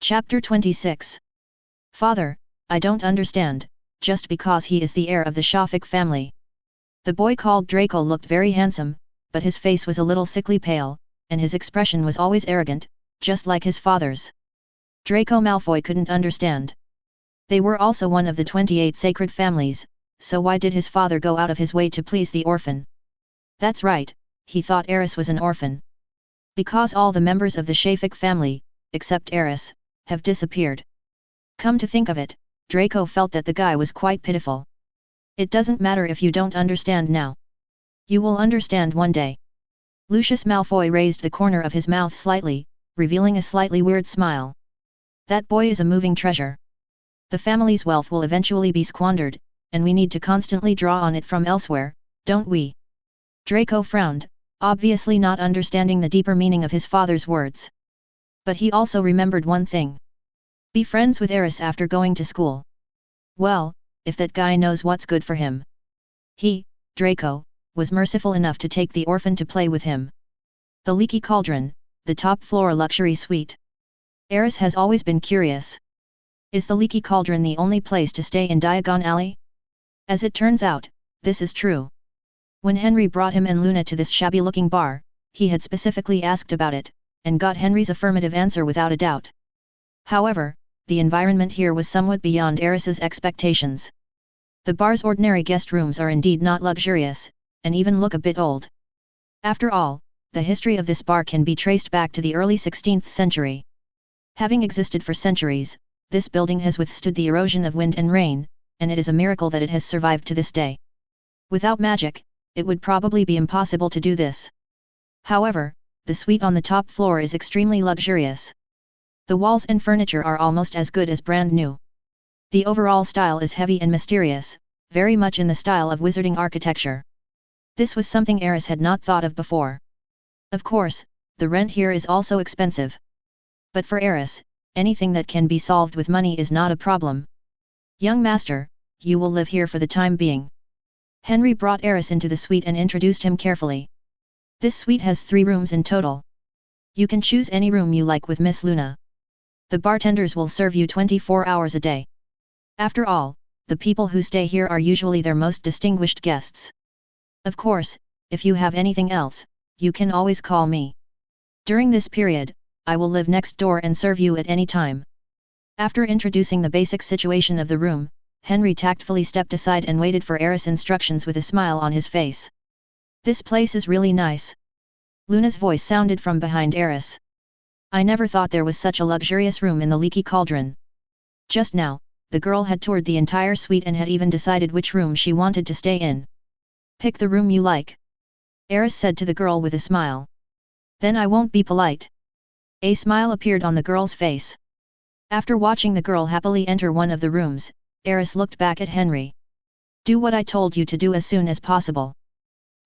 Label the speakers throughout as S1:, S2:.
S1: Chapter 26. Father, I don't understand, just because he is the heir of the Shafik family. The boy called Draco looked very handsome, but his face was a little sickly pale, and his expression was always arrogant, just like his father's. Draco Malfoy couldn't understand. They were also one of the 28 sacred families, so why did his father go out of his way to please the orphan? That's right, he thought Aris was an orphan. Because all the members of the Shafik family, except Aris, have disappeared. Come to think of it, Draco felt that the guy was quite pitiful. It doesn't matter if you don't understand now. You will understand one day. Lucius Malfoy raised the corner of his mouth slightly, revealing a slightly weird smile. That boy is a moving treasure. The family's wealth will eventually be squandered, and we need to constantly draw on it from elsewhere, don't we? Draco frowned, obviously not understanding the deeper meaning of his father's words. But he also remembered one thing. Be friends with Aris after going to school. Well, if that guy knows what's good for him. He, Draco, was merciful enough to take the orphan to play with him. The Leaky Cauldron, the top-floor luxury suite. Aris has always been curious. Is the Leaky Cauldron the only place to stay in Diagon Alley? As it turns out, this is true. When Henry brought him and Luna to this shabby-looking bar, he had specifically asked about it, and got Henry's affirmative answer without a doubt. However, the environment here was somewhat beyond Aris's expectations. The bar's ordinary guest rooms are indeed not luxurious, and even look a bit old. After all, the history of this bar can be traced back to the early 16th century. Having existed for centuries, this building has withstood the erosion of wind and rain, and it is a miracle that it has survived to this day. Without magic, it would probably be impossible to do this. However, the suite on the top floor is extremely luxurious. The walls and furniture are almost as good as brand new. The overall style is heavy and mysterious, very much in the style of wizarding architecture. This was something Aris had not thought of before. Of course, the rent here is also expensive. But for Aris, anything that can be solved with money is not a problem. Young master, you will live here for the time being. Henry brought Aris into the suite and introduced him carefully. This suite has 3 rooms in total. You can choose any room you like with Miss Luna. The bartenders will serve you 24 hours a day. After all, the people who stay here are usually their most distinguished guests. Of course, if you have anything else, you can always call me. During this period, I will live next door and serve you at any time. After introducing the basic situation of the room, Henry tactfully stepped aside and waited for Aris' instructions with a smile on his face. This place is really nice. Luna's voice sounded from behind Aris. I never thought there was such a luxurious room in the Leaky Cauldron. Just now, the girl had toured the entire suite and had even decided which room she wanted to stay in. Pick the room you like. Aris said to the girl with a smile. Then I won't be polite. A smile appeared on the girl's face. After watching the girl happily enter one of the rooms, Aris looked back at Henry. Do what I told you to do as soon as possible.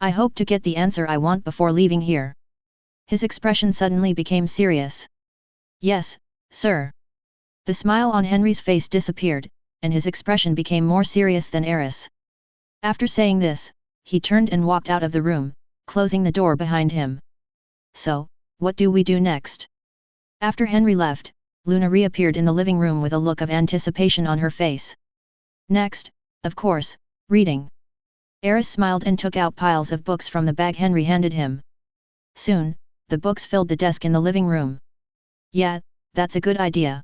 S1: I hope to get the answer I want before leaving here. His expression suddenly became serious. Yes, sir. The smile on Henry's face disappeared, and his expression became more serious than Aris. After saying this, he turned and walked out of the room, closing the door behind him. So, what do we do next? After Henry left, Luna reappeared in the living room with a look of anticipation on her face. Next, of course, reading. Aris smiled and took out piles of books from the bag Henry handed him. Soon, the books filled the desk in the living room. Yeah, that's a good idea.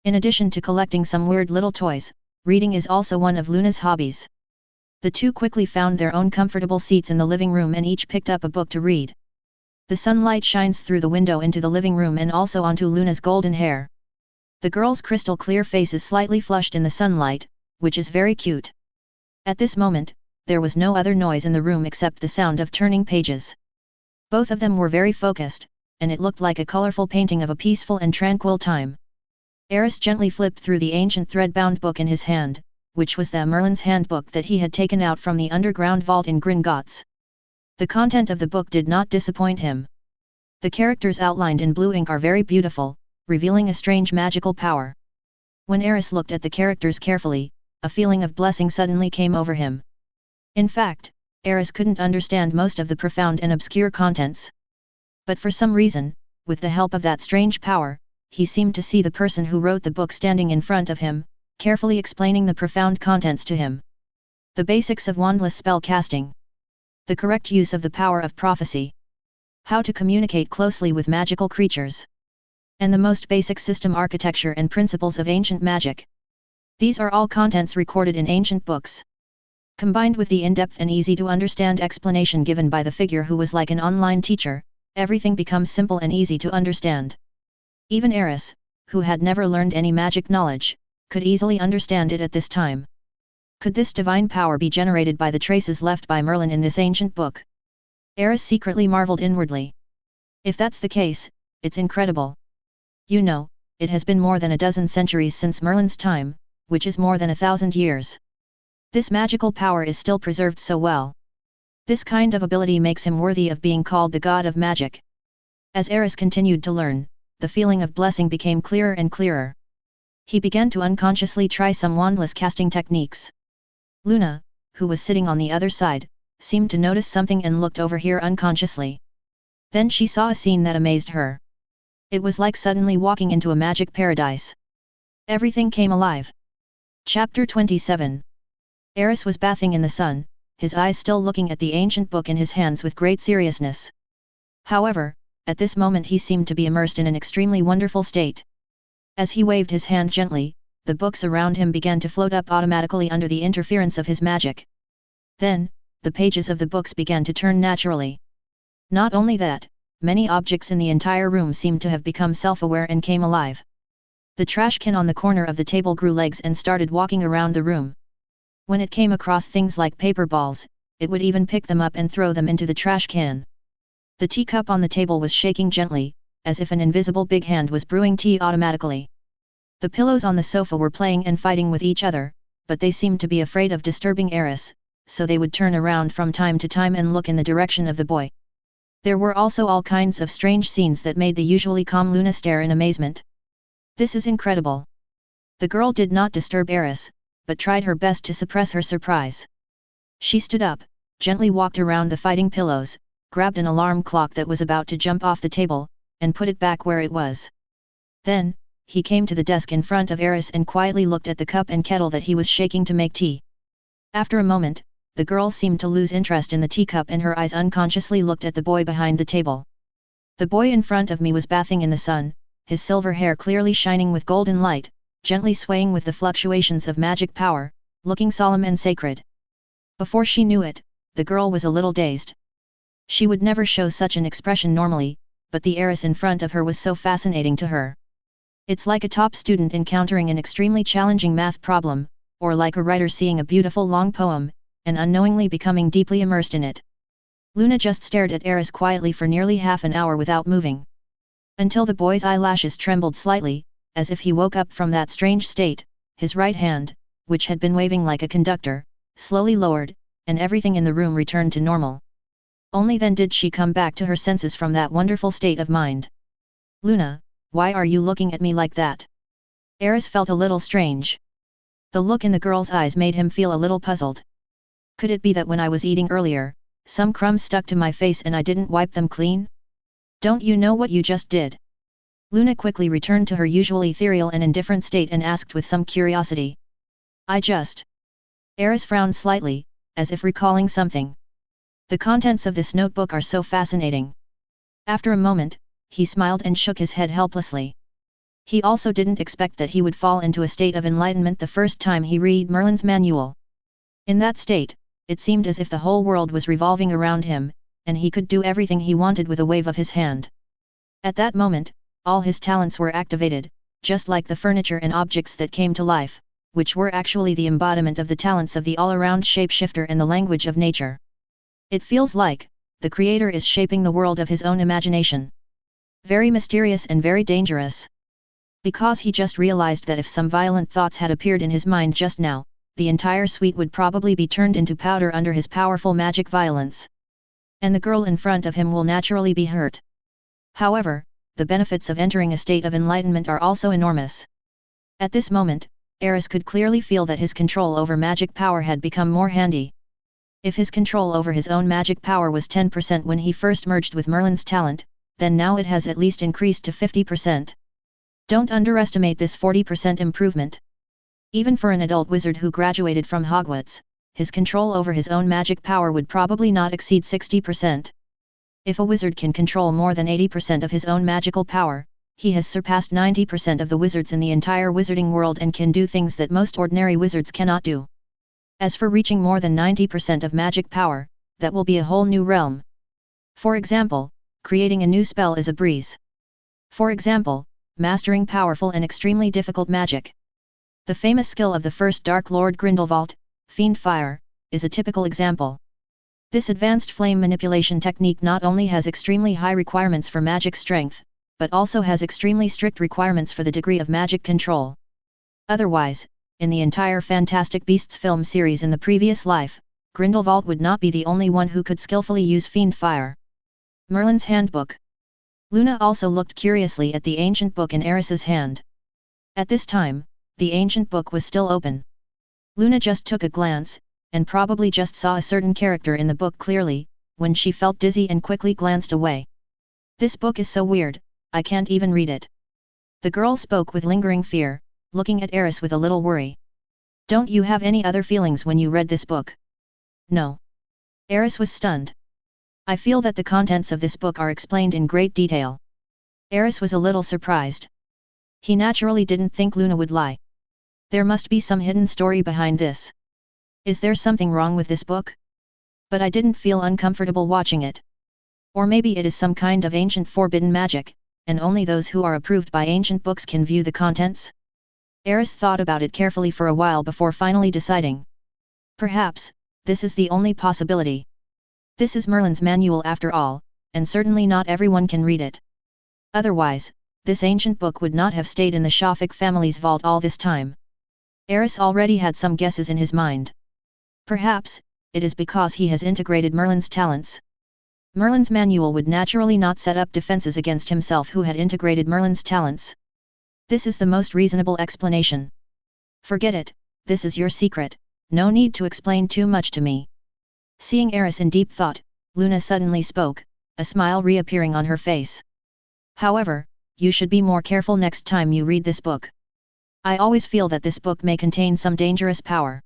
S1: In addition to collecting some weird little toys, reading is also one of Luna's hobbies. The two quickly found their own comfortable seats in the living room and each picked up a book to read. The sunlight shines through the window into the living room and also onto Luna's golden hair. The girl's crystal clear face is slightly flushed in the sunlight, which is very cute. At this moment, there was no other noise in the room except the sound of turning pages. Both of them were very focused, and it looked like a colorful painting of a peaceful and tranquil time. Aris gently flipped through the ancient thread-bound book in his hand, which was the Merlin's Handbook that he had taken out from the underground vault in Gringotts. The content of the book did not disappoint him. The characters outlined in blue ink are very beautiful, revealing a strange magical power. When Aris looked at the characters carefully, a feeling of blessing suddenly came over him. In fact, Aris couldn't understand most of the profound and obscure contents. But for some reason, with the help of that strange power, he seemed to see the person who wrote the book standing in front of him, carefully explaining the profound contents to him. The basics of wandless spell casting. The correct use of the power of prophecy. How to communicate closely with magical creatures. And the most basic system architecture and principles of ancient magic. These are all contents recorded in ancient books. Combined with the in-depth and easy-to-understand explanation given by the figure who was like an online teacher, everything becomes simple and easy to understand. Even Aris, who had never learned any magic knowledge, could easily understand it at this time. Could this divine power be generated by the traces left by Merlin in this ancient book? Aris secretly marveled inwardly. If that's the case, it's incredible. You know, it has been more than a dozen centuries since Merlin's time, which is more than 1,000 years. This magical power is still preserved so well. This kind of ability makes him worthy of being called the god of magic. As Aris continued to learn, the feeling of blessing became clearer and clearer. He began to unconsciously try some wandless casting techniques. Luna, who was sitting on the other side, seemed to notice something and looked over here unconsciously. Then she saw a scene that amazed her. It was like suddenly walking into a magic paradise. Everything came alive. Chapter 27. Aris was bathing in the sun, his eyes still looking at the ancient book in his hands with great seriousness. However, at this moment he seemed to be immersed in an extremely wonderful state. As he waved his hand gently, the books around him began to float up automatically under the interference of his magic. Then, the pages of the books began to turn naturally. Not only that, many objects in the entire room seemed to have become self-aware and came alive. The trash can on the corner of the table grew legs and started walking around the room. When it came across things like paper balls, it would even pick them up and throw them into the trash can. The teacup on the table was shaking gently, as if an invisible big hand was brewing tea automatically. The pillows on the sofa were playing and fighting with each other, but they seemed to be afraid of disturbing Aris, so they would turn around from time to time and look in the direction of the boy. There were also all kinds of strange scenes that made the usually calm Luna stare in amazement. This is incredible. The girl did not disturb Aris, but tried her best to suppress her surprise. She stood up, gently walked around the fighting pillows, grabbed an alarm clock that was about to jump off the table, and put it back where it was. Then, he came to the desk in front of Aris and quietly looked at the cup and kettle that he was shaking to make tea. After a moment, the girl seemed to lose interest in the teacup and her eyes unconsciously looked at the boy behind the table. The boy in front of me was bathing in the sun, his silver hair clearly shining with golden light, gently swaying with the fluctuations of magic power, looking solemn and sacred. Before she knew it, the girl was a little dazed. She would never show such an expression normally, but the Aris in front of her was so fascinating to her. It's like a top student encountering an extremely challenging math problem, or like a writer seeing a beautiful long poem, and unknowingly becoming deeply immersed in it. Luna just stared at Aris quietly for nearly half an hour without moving. Until the boy's eyelashes trembled slightly, as if he woke up from that strange state, his right hand, which had been waving like a conductor, slowly lowered, and everything in the room returned to normal. Only then did she come back to her senses from that wonderful state of mind. Luna, why are you looking at me like that? Aris felt a little strange. The look in the girl's eyes made him feel a little puzzled. Could it be that when I was eating earlier, some crumbs stuck to my face and I didn't wipe them clean? Don't you know what you just did? Luna quickly returned to her usual ethereal and indifferent state and asked with some curiosity. I just... Aris frowned slightly, as if recalling something. The contents of this notebook are so fascinating. After a moment, he smiled and shook his head helplessly. He also didn't expect that he would fall into a state of enlightenment the first time he read Merlin's manual. In that state, it seemed as if the whole world was revolving around him, and he could do everything he wanted with a wave of his hand. At that moment, all his talents were activated, just like the furniture and objects that came to life, which were actually the embodiment of the talents of the all-around shapeshifter and the language of nature. It feels like, the creator is shaping the world of his own imagination. Very mysterious and very dangerous. Because he just realized that if some violent thoughts had appeared in his mind just now, the entire suite would probably be turned into powder under his powerful magic violence. And the girl in front of him will naturally be hurt. However, the benefits of entering a state of enlightenment are also enormous. At this moment, Aris could clearly feel that his control over magic power had become more handy. If his control over his own magic power was 10% when he first merged with Merlin's talent, then now it has at least increased to 50%. Don't underestimate this 40% improvement. Even for an adult wizard who graduated from Hogwarts, his control over his own magic power would probably not exceed 60%. If a wizard can control more than 80% of his own magical power, he has surpassed 90% of the wizards in the entire wizarding world and can do things that most ordinary wizards cannot do. As for reaching more than 90% of magic power, that will be a whole new realm. For example, creating a new spell is a breeze. For example, mastering powerful and extremely difficult magic. The famous skill of the first Dark Lord Grindelwald, Fiend Fire, is a typical example. This advanced flame manipulation technique not only has extremely high requirements for magic strength, but also has extremely strict requirements for the degree of magic control. Otherwise, in the entire Fantastic Beasts film series in the previous life, Grindelwald would not be the only one who could skillfully use Fiend Fire. Merlin's Handbook. Luna also looked curiously at the ancient book in Aris's hand. At this time, the ancient book was still open. Luna just took a glance, and probably just saw a certain character in the book clearly, when she felt dizzy and quickly glanced away. This book is so weird, I can't even read it. The girl spoke with lingering fear, looking at Aris with a little worry. Don't you have any other feelings when you read this book? No. Aris was stunned. I feel that the contents of this book are explained in great detail. Aris was a little surprised. He naturally didn't think Luna would lie. There must be some hidden story behind this. Is there something wrong with this book? But I didn't feel uncomfortable watching it. Or maybe it is some kind of ancient forbidden magic, and only those who are approved by ancient books can view the contents? Aris thought about it carefully for a while before finally deciding. Perhaps, this is the only possibility. This is Merlin's manual after all, and certainly not everyone can read it. Otherwise, this ancient book would not have stayed in the Shafik family's vault all this time. Aris already had some guesses in his mind. Perhaps, it is because he has integrated Merlin's talents. Merlin's manual would naturally not set up defenses against himself who had integrated Merlin's talents. This is the most reasonable explanation. Forget it, this is your secret, no need to explain too much to me. Seeing Aris in deep thought, Luna suddenly spoke, a smile reappearing on her face. However, you should be more careful next time you read this book. I always feel that this book may contain some dangerous power.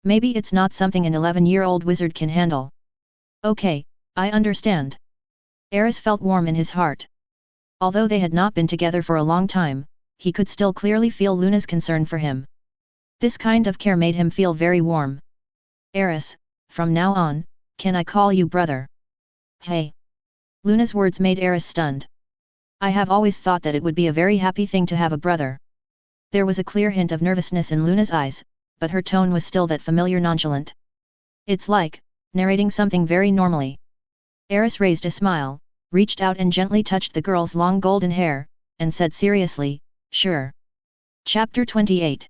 S1: Maybe it's not something an 11-year-old wizard can handle. Okay, I understand. Aris felt warm in his heart. Although they had not been together for a long time, he could still clearly feel Luna's concern for him. This kind of care made him feel very warm. Aris, from now on, can I call you brother? Hey! Luna's words made Aris stunned. I have always thought that it would be a very happy thing to have a brother. There was a clear hint of nervousness in Luna's eyes, but her tone was still that familiar nonchalant. It's like, narrating something very normally. Aris raised a smile, reached out and gently touched the girl's long golden hair, and said seriously, sure. Chapter 28.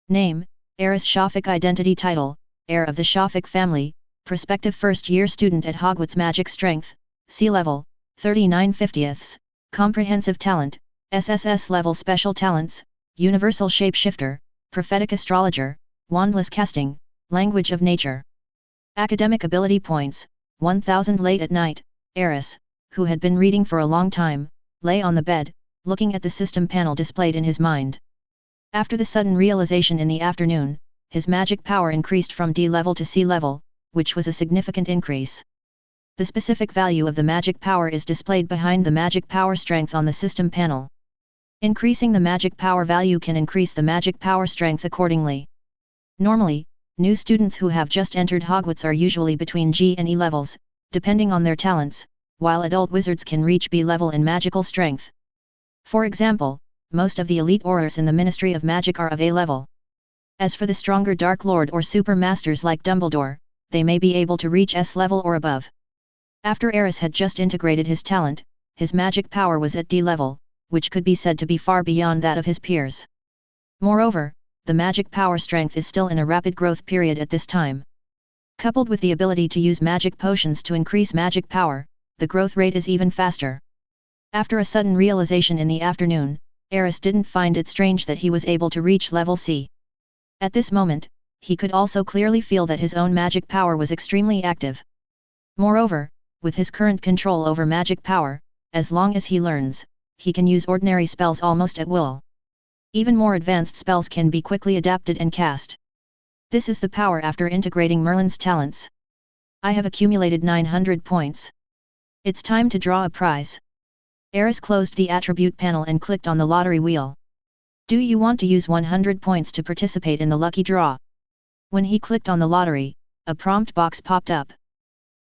S1: Name, Aris Shafik. Identity. Title, Heir of the Shafik family, prospective first-year student at Hogwarts. Magic strength, C level, 39/50. Comprehensive talent, SSS level. Special talents, Universal Shapeshifter, Prophetic Astrologer, Wandless Casting, Language of Nature. Academic ability points, 1000. Late at night, Aris, who had been reading for a long time, lay on the bed, looking at the system panel displayed in his mind. After the sudden realization in the afternoon, his magic power increased from D level to C level, which was a significant increase. The specific value of the magic power is displayed behind the magic power strength on the system panel. Increasing the magic power value can increase the magic power strength accordingly. Normally, new students who have just entered Hogwarts are usually between G and E levels, depending on their talents, while adult wizards can reach B level in magical strength. For example, most of the elite aurors in the Ministry of Magic are of A level. As for the stronger Dark Lord or Super Masters like Dumbledore, they may be able to reach S level or above. After Aris had just integrated his talent, his magic power was at D level, which could be said to be far beyond that of his peers. Moreover, the magic power strength is still in a rapid growth period at this time. Coupled with the ability to use magic potions to increase magic power, the growth rate is even faster. After a sudden realization in the afternoon, Aris didn't find it strange that he was able to reach level C. At this moment, he could also clearly feel that his own magic power was extremely active. Moreover, with his current control over magic power, as long as he learns, he can use ordinary spells almost at will. Even more advanced spells can be quickly adapted and cast. This is the power after integrating Merlin's talents. I have accumulated 900 points. It's time to draw a prize. Aris closed the attribute panel and clicked on the lottery wheel. Do you want to use 100 points to participate in the lucky draw? When he clicked on the lottery, a prompt box popped up.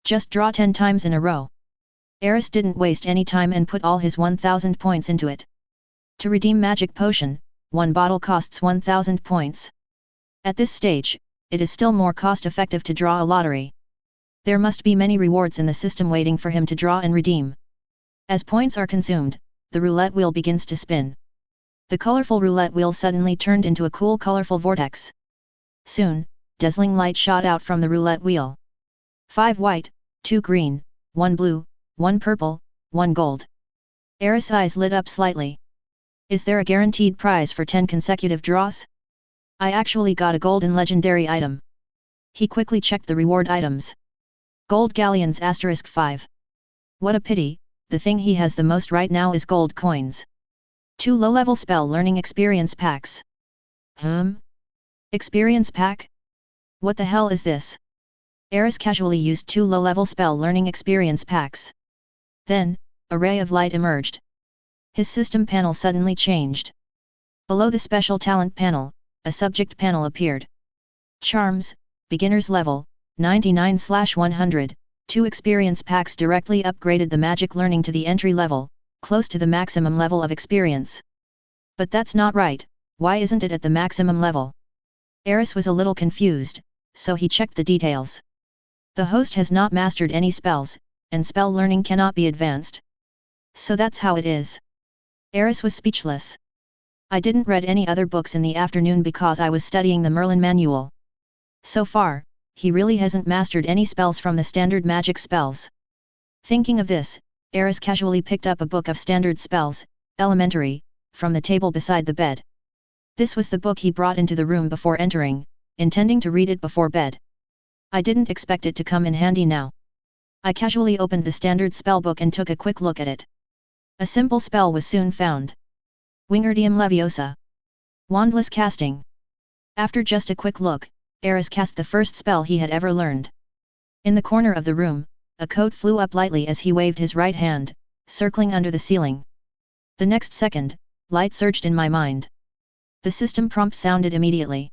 S1: Just draw 10 times in a row. Aris didn't waste any time and put all his 1000 points into it. To redeem magic potion, one bottle costs 1000 points. At this stage, it is still more cost-effective to draw a lottery. There must be many rewards in the system waiting for him to draw and redeem. As points are consumed, the roulette wheel begins to spin. The colorful roulette wheel suddenly turned into a cool colorful vortex. Soon, dazzling light shot out from the roulette wheel. 5 white, 2 green, 1 blue, 1 purple, 1 gold. Aris' eyes lit up slightly. Is there a guaranteed prize for 10 consecutive draws? I actually got a golden legendary item. He quickly checked the reward items. Gold galleons *5. What a pity, the thing he has the most right now is gold coins. 2 low-level spell learning experience packs. Experience pack? What the hell is this? Aris casually used 2 low-level spell learning experience packs. Then, a ray of light emerged. His system panel suddenly changed. Below the special talent panel, a subject panel appeared. Charms, beginner's level, 99/100, 2 experience packs directly upgraded the magic learning to the entry level, close to the maximum level of experience. But that's not right, why isn't it at the maximum level? Aris was a little confused, so he checked the details. The host has not mastered any spells, and spell learning cannot be advanced. So that's how it is. Aris was speechless. I didn't read any other books in the afternoon because I was studying the Merlin manual. So far, he really hasn't mastered any spells from the standard magic spells. Thinking of this, Aris casually picked up a book of standard spells, elementary, from the table beside the bed. This was the book he brought into the room before entering, intending to read it before bed. I didn't expect it to come in handy now. I casually opened the standard spellbook and took a quick look at it. A simple spell was soon found. Wingardium Leviosa. Wandless casting. After just a quick look, Aris cast the first spell he had ever learned. In the corner of the room, a coat flew up lightly as he waved his right hand, circling under the ceiling. The next second, light surged in my mind. The system prompt sounded immediately.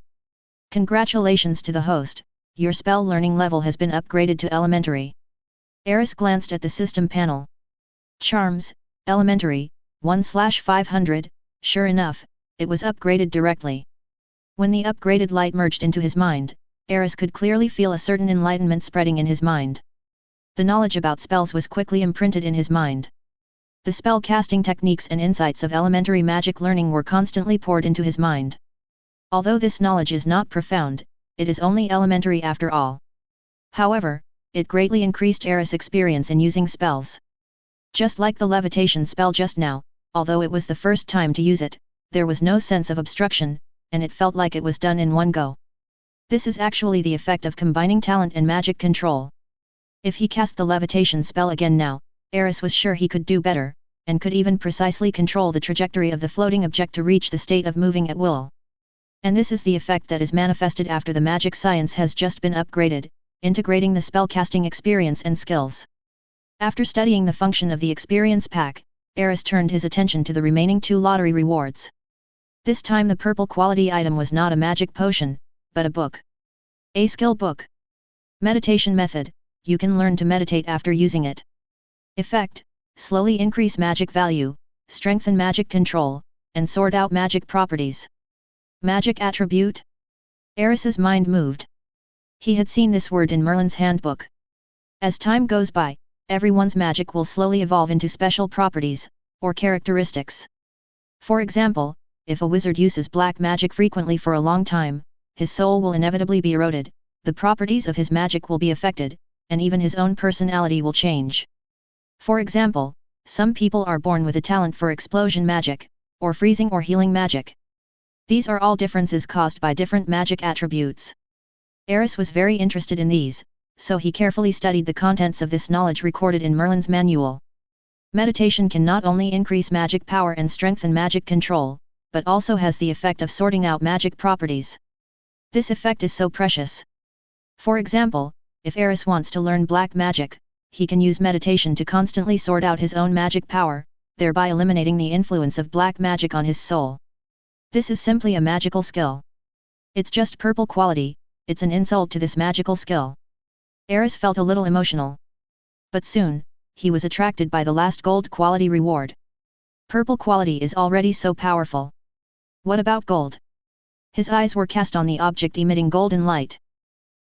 S1: Congratulations to the host, your spell learning level has been upgraded to elementary. Aris glanced at the system panel. Charms, elementary, 1/500, sure enough, it was upgraded directly. When the upgraded light merged into his mind, Aris could clearly feel a certain enlightenment spreading in his mind. The knowledge about spells was quickly imprinted in his mind. The spell casting techniques and insights of elementary magic learning were constantly poured into his mind. Although this knowledge is not profound, it is only elementary after all. However, it greatly increased Aris' experience in using spells. Just like the levitation spell just now, although it was the first time to use it, there was no sense of obstruction, and it felt like it was done in one go. This is actually the effect of combining talent and magic control. If he cast the levitation spell again now, Aris was sure he could do better, and could even precisely control the trajectory of the floating object to reach the state of moving at will. And this is the effect that is manifested after the magic science has just been upgraded, integrating the spellcasting experience and skills. After studying the function of the experience pack, Aris turned his attention to the remaining 2 lottery rewards. This time the purple quality item was not a magic potion, but a book. A skill book. Meditation method, you can learn to meditate after using it. Effect, slowly increase magic value, strengthen magic control, and sort out magic properties. Magic attribute? Aris' mind moved. He had seen this word in Merlin's handbook. As time goes by, everyone's magic will slowly evolve into special properties, or characteristics. For example, if a wizard uses black magic frequently for a long time, his soul will inevitably be eroded, the properties of his magic will be affected, and even his own personality will change. For example, some people are born with a talent for explosion magic, or freezing or healing magic. These are all differences caused by different magic attributes. Aris was very interested in these, so he carefully studied the contents of this knowledge recorded in Merlin's manual. Meditation can not only increase magic power and strengthen magic control, but also has the effect of sorting out magic properties. This effect is so precious. For example, if Aris wants to learn black magic, he can use meditation to constantly sort out his own magic power, thereby eliminating the influence of black magic on his soul. This is simply a magical skill. It's just purple quality, it's an insult to this magical skill. Aris felt a little emotional. But soon, he was attracted by the last gold quality reward. Purple quality is already so powerful. What about gold? His eyes were cast on the object emitting golden light.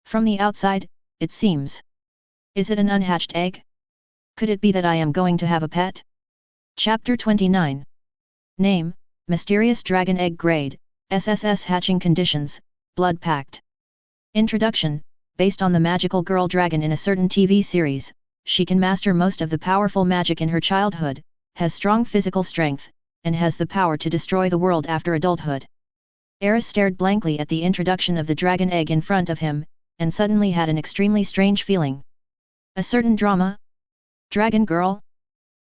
S1: From the outside, it seems. Is it an unhatched egg? Could it be that I am going to have a pet? Chapter 29. Name, Mysterious Dragon Egg Grade, SSS Hatching Conditions, Blood Pact. Introduction, based on the magical girl dragon in a certain TV series, she can master most of the powerful magic in her childhood, has strong physical strength, and has the power to destroy the world after adulthood. Aris stared blankly at the introduction of the dragon egg in front of him, and suddenly had an extremely strange feeling. A certain drama? Dragon girl?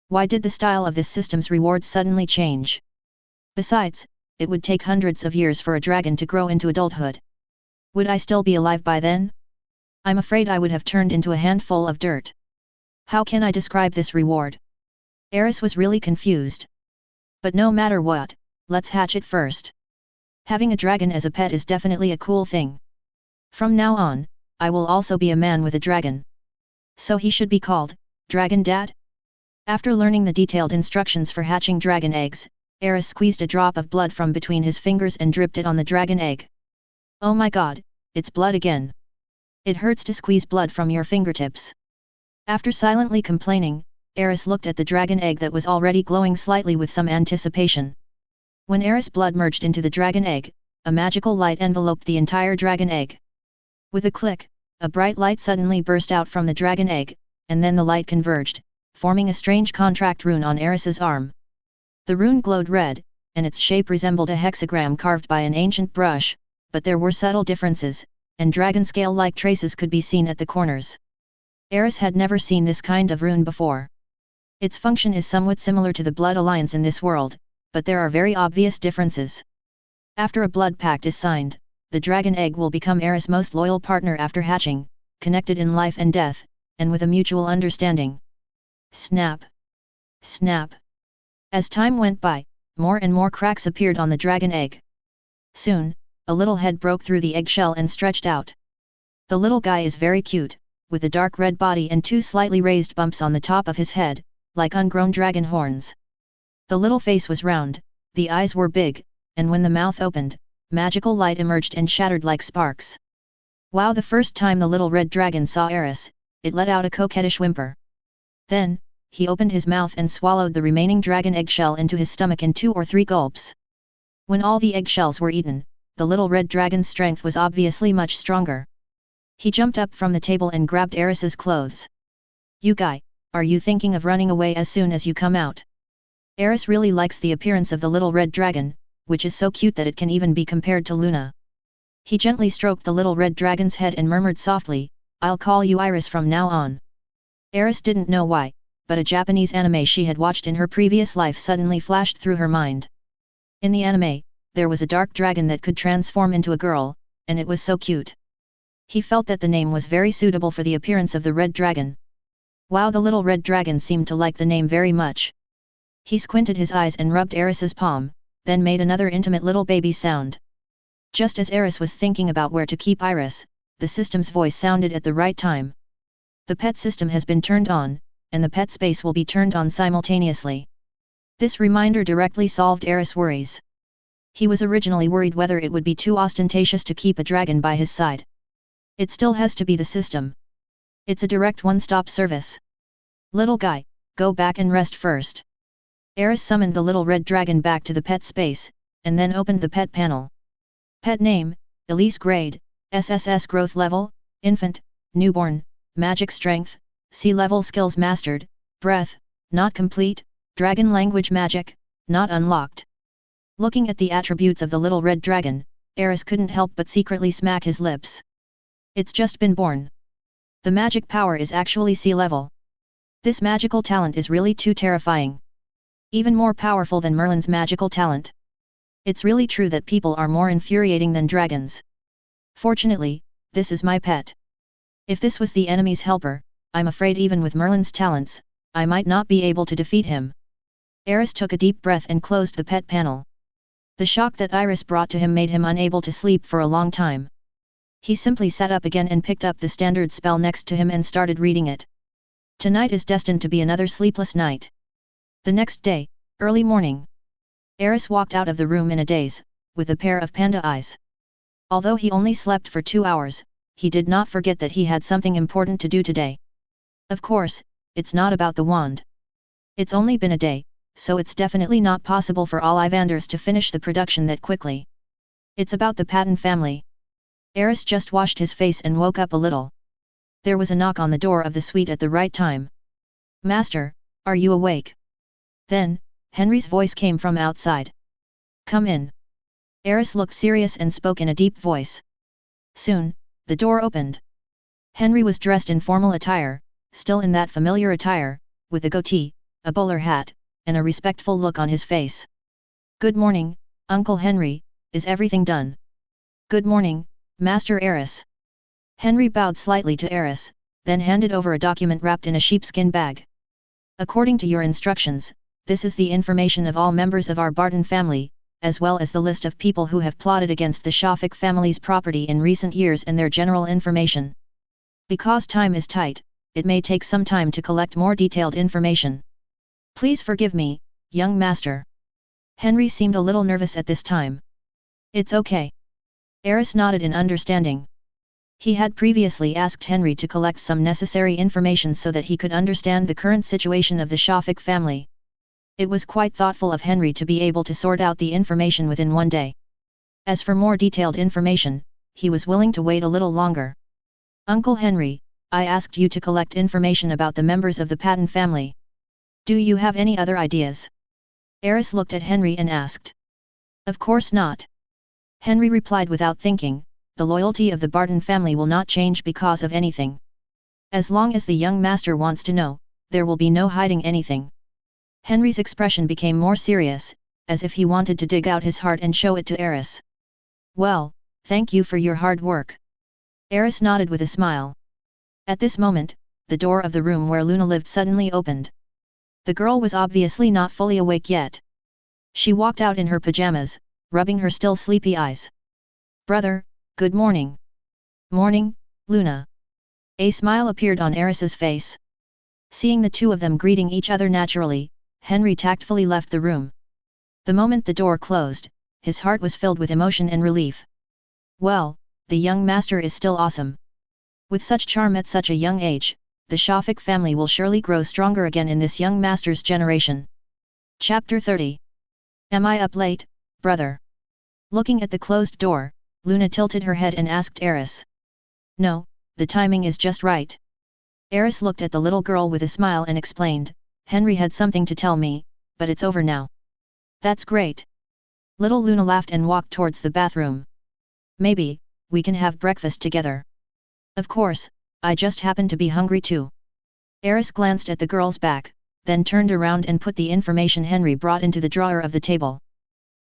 S1: Why did the style of this system's rewards suddenly change? Besides, it would take hundreds of years for a dragon to grow into adulthood. Would I still be alive by then? I'm afraid I would have turned into a handful of dirt. How can I describe this reward? Aris was really confused. But no matter what, let's hatch it first. Having a dragon as a pet is definitely a cool thing. From now on, I will also be a man with a dragon. So he should be called, Dragon Dad? After learning the detailed instructions for hatching dragon eggs, Aris squeezed a drop of blood from between his fingers and dripped it on the dragon egg. Oh my god, it's blood again. It hurts to squeeze blood from your fingertips. After silently complaining, Aris looked at the dragon egg that was already glowing slightly with some anticipation. When Aris' blood merged into the dragon egg, a magical light enveloped the entire dragon egg. With a click, a bright light suddenly burst out from the dragon egg, and then the light converged, forming a strange contract rune on Aris's arm. The rune glowed red, and its shape resembled a hexagram carved by an ancient brush, but there were subtle differences, and dragon scale-like traces could be seen at the corners. Aris had never seen this kind of rune before. Its function is somewhat similar to the blood alliance in this world, but there are very obvious differences. After a blood pact is signed, the dragon egg will become Aris' most loyal partner after hatching, connected in life and death, and with a mutual understanding. Snap! Snap! As time went by, more and more cracks appeared on the dragon egg. Soon, a little head broke through the eggshell and stretched out. The little guy is very cute, with a dark red body and two slightly raised bumps on the top of his head, like ungrown dragon horns. The little face was round, the eyes were big, and when the mouth opened, magical light emerged and shattered like sparks. Wow! The first time the little red dragon saw Aris, it let out a coquettish whimper. Then, he opened his mouth and swallowed the remaining dragon eggshell into his stomach in 2 or 3 gulps. When all the eggshells were eaten, the little red dragon's strength was obviously much stronger. He jumped up from the table and grabbed Aris's clothes. You guy, are you thinking of running away as soon as you come out? Aris really likes the appearance of the little red dragon, which is so cute that it can even be compared to Luna. He gently stroked the little red dragon's head and murmured softly, I'll call you Iris from now on. Aris didn't know why, but a Japanese anime she had watched in her previous life suddenly flashed through her mind. In the anime, there was a dark dragon that could transform into a girl, and it was so cute. He felt that the name was very suitable for the appearance of the red dragon. Wow! The little red dragon seemed to like the name very much. He squinted his eyes and rubbed Aris's palm, then made another intimate little baby sound. Just as Aris was thinking about where to keep Iris, the system's voice sounded at the right time. The pet system has been turned on, and the pet space will be turned on simultaneously. This reminder directly solved Aris' worries. He was originally worried whether it would be too ostentatious to keep a dragon by his side. It still has to be the system. It's a direct one-stop service. Little guy, go back and rest first. Aris summoned the little red dragon back to the pet space, and then opened the pet panel. Pet name, Elise grade, SSS growth level, infant, newborn, magic strength, C-level skills mastered, breath, not complete, dragon language magic, not unlocked. Looking at the attributes of the little red dragon, Aris couldn't help but secretly smack his lips. It's just been born. The magic power is actually C-level. This magical talent is really too terrifying. Even more powerful than Merlin's magical talent. It's really true that people are more infuriating than dragons. Fortunately, this is my pet. If this was the enemy's helper, I'm afraid even with Merlin's talents, I might not be able to defeat him. Aris took a deep breath and closed the pet panel. The shock that Iris brought to him made him unable to sleep for a long time. He simply sat up again and picked up the standard spell next to him and started reading it. Tonight is destined to be another sleepless night. The next day, early morning. Aris walked out of the room in a daze, with a pair of panda eyes. Although he only slept for 2 hours, he did not forget that he had something important to do today. Of course, it's not about the wand. It's only been a day, so it's definitely not possible for Ollivanders to finish the production that quickly. It's about the Patton family. Aris just washed his face and woke up a little. There was a knock on the door of the suite at the right time. "Master, are you awake?" Then, Henry's voice came from outside. "Come in." Aris looked serious and spoke in a deep voice. Soon, the door opened. Henry was dressed in formal attire, still in that familiar attire, with a goatee, a bowler hat, and a respectful look on his face. "Good morning, Uncle Henry, is everything done?" "Good morning, Master Aris." Henry bowed slightly to Aris, then handed over a document wrapped in a sheepskin bag. "According to your instructions, this is the information of all members of our Barton family, as well as the list of people who have plotted against the Shafik family's property in recent years and their general information. Because time is tight, it may take some time to collect more detailed information. Please forgive me, young master." Henry seemed a little nervous at this time. "It's okay." Aris nodded in understanding. He had previously asked Henry to collect some necessary information so that he could understand the current situation of the Shafik family. It was quite thoughtful of Henry to be able to sort out the information within one day. As for more detailed information, he was willing to wait a little longer. "Uncle Henry, I asked you to collect information about the members of the Patton family. Do you have any other ideas?" Aris looked at Henry and asked. "Of course not." Henry replied without thinking, "The loyalty of the Barton family will not change because of anything. As long as the young master wants to know, there will be no hiding anything." Henry's expression became more serious, as if he wanted to dig out his heart and show it to Aris. "Well, thank you for your hard work." Aris nodded with a smile. At this moment, the door of the room where Luna lived suddenly opened. The girl was obviously not fully awake yet. She walked out in her pajamas, rubbing her still sleepy eyes. "Brother, good morning." "Morning, Luna." A smile appeared on Aris's face. Seeing the two of them greeting each other naturally, Henry tactfully left the room. The moment the door closed, his heart was filled with emotion and relief. Well, the young master is still awesome. With such charm at such a young age, the Shafik family will surely grow stronger again in this young master's generation. Chapter 30. Am I up late, brother? Looking at the closed door, Luna tilted her head and asked Aris. "No, the timing is just right." Aris looked at the little girl with a smile and explained, "Henry had something to tell me, but it's over now." "That's great." Little Luna laughed and walked towards the bathroom. "Maybe, we can have breakfast together." "Of course, I just happen to be hungry too." Aris glanced at the girl's back, then turned around and put the information Henry brought into the drawer of the table.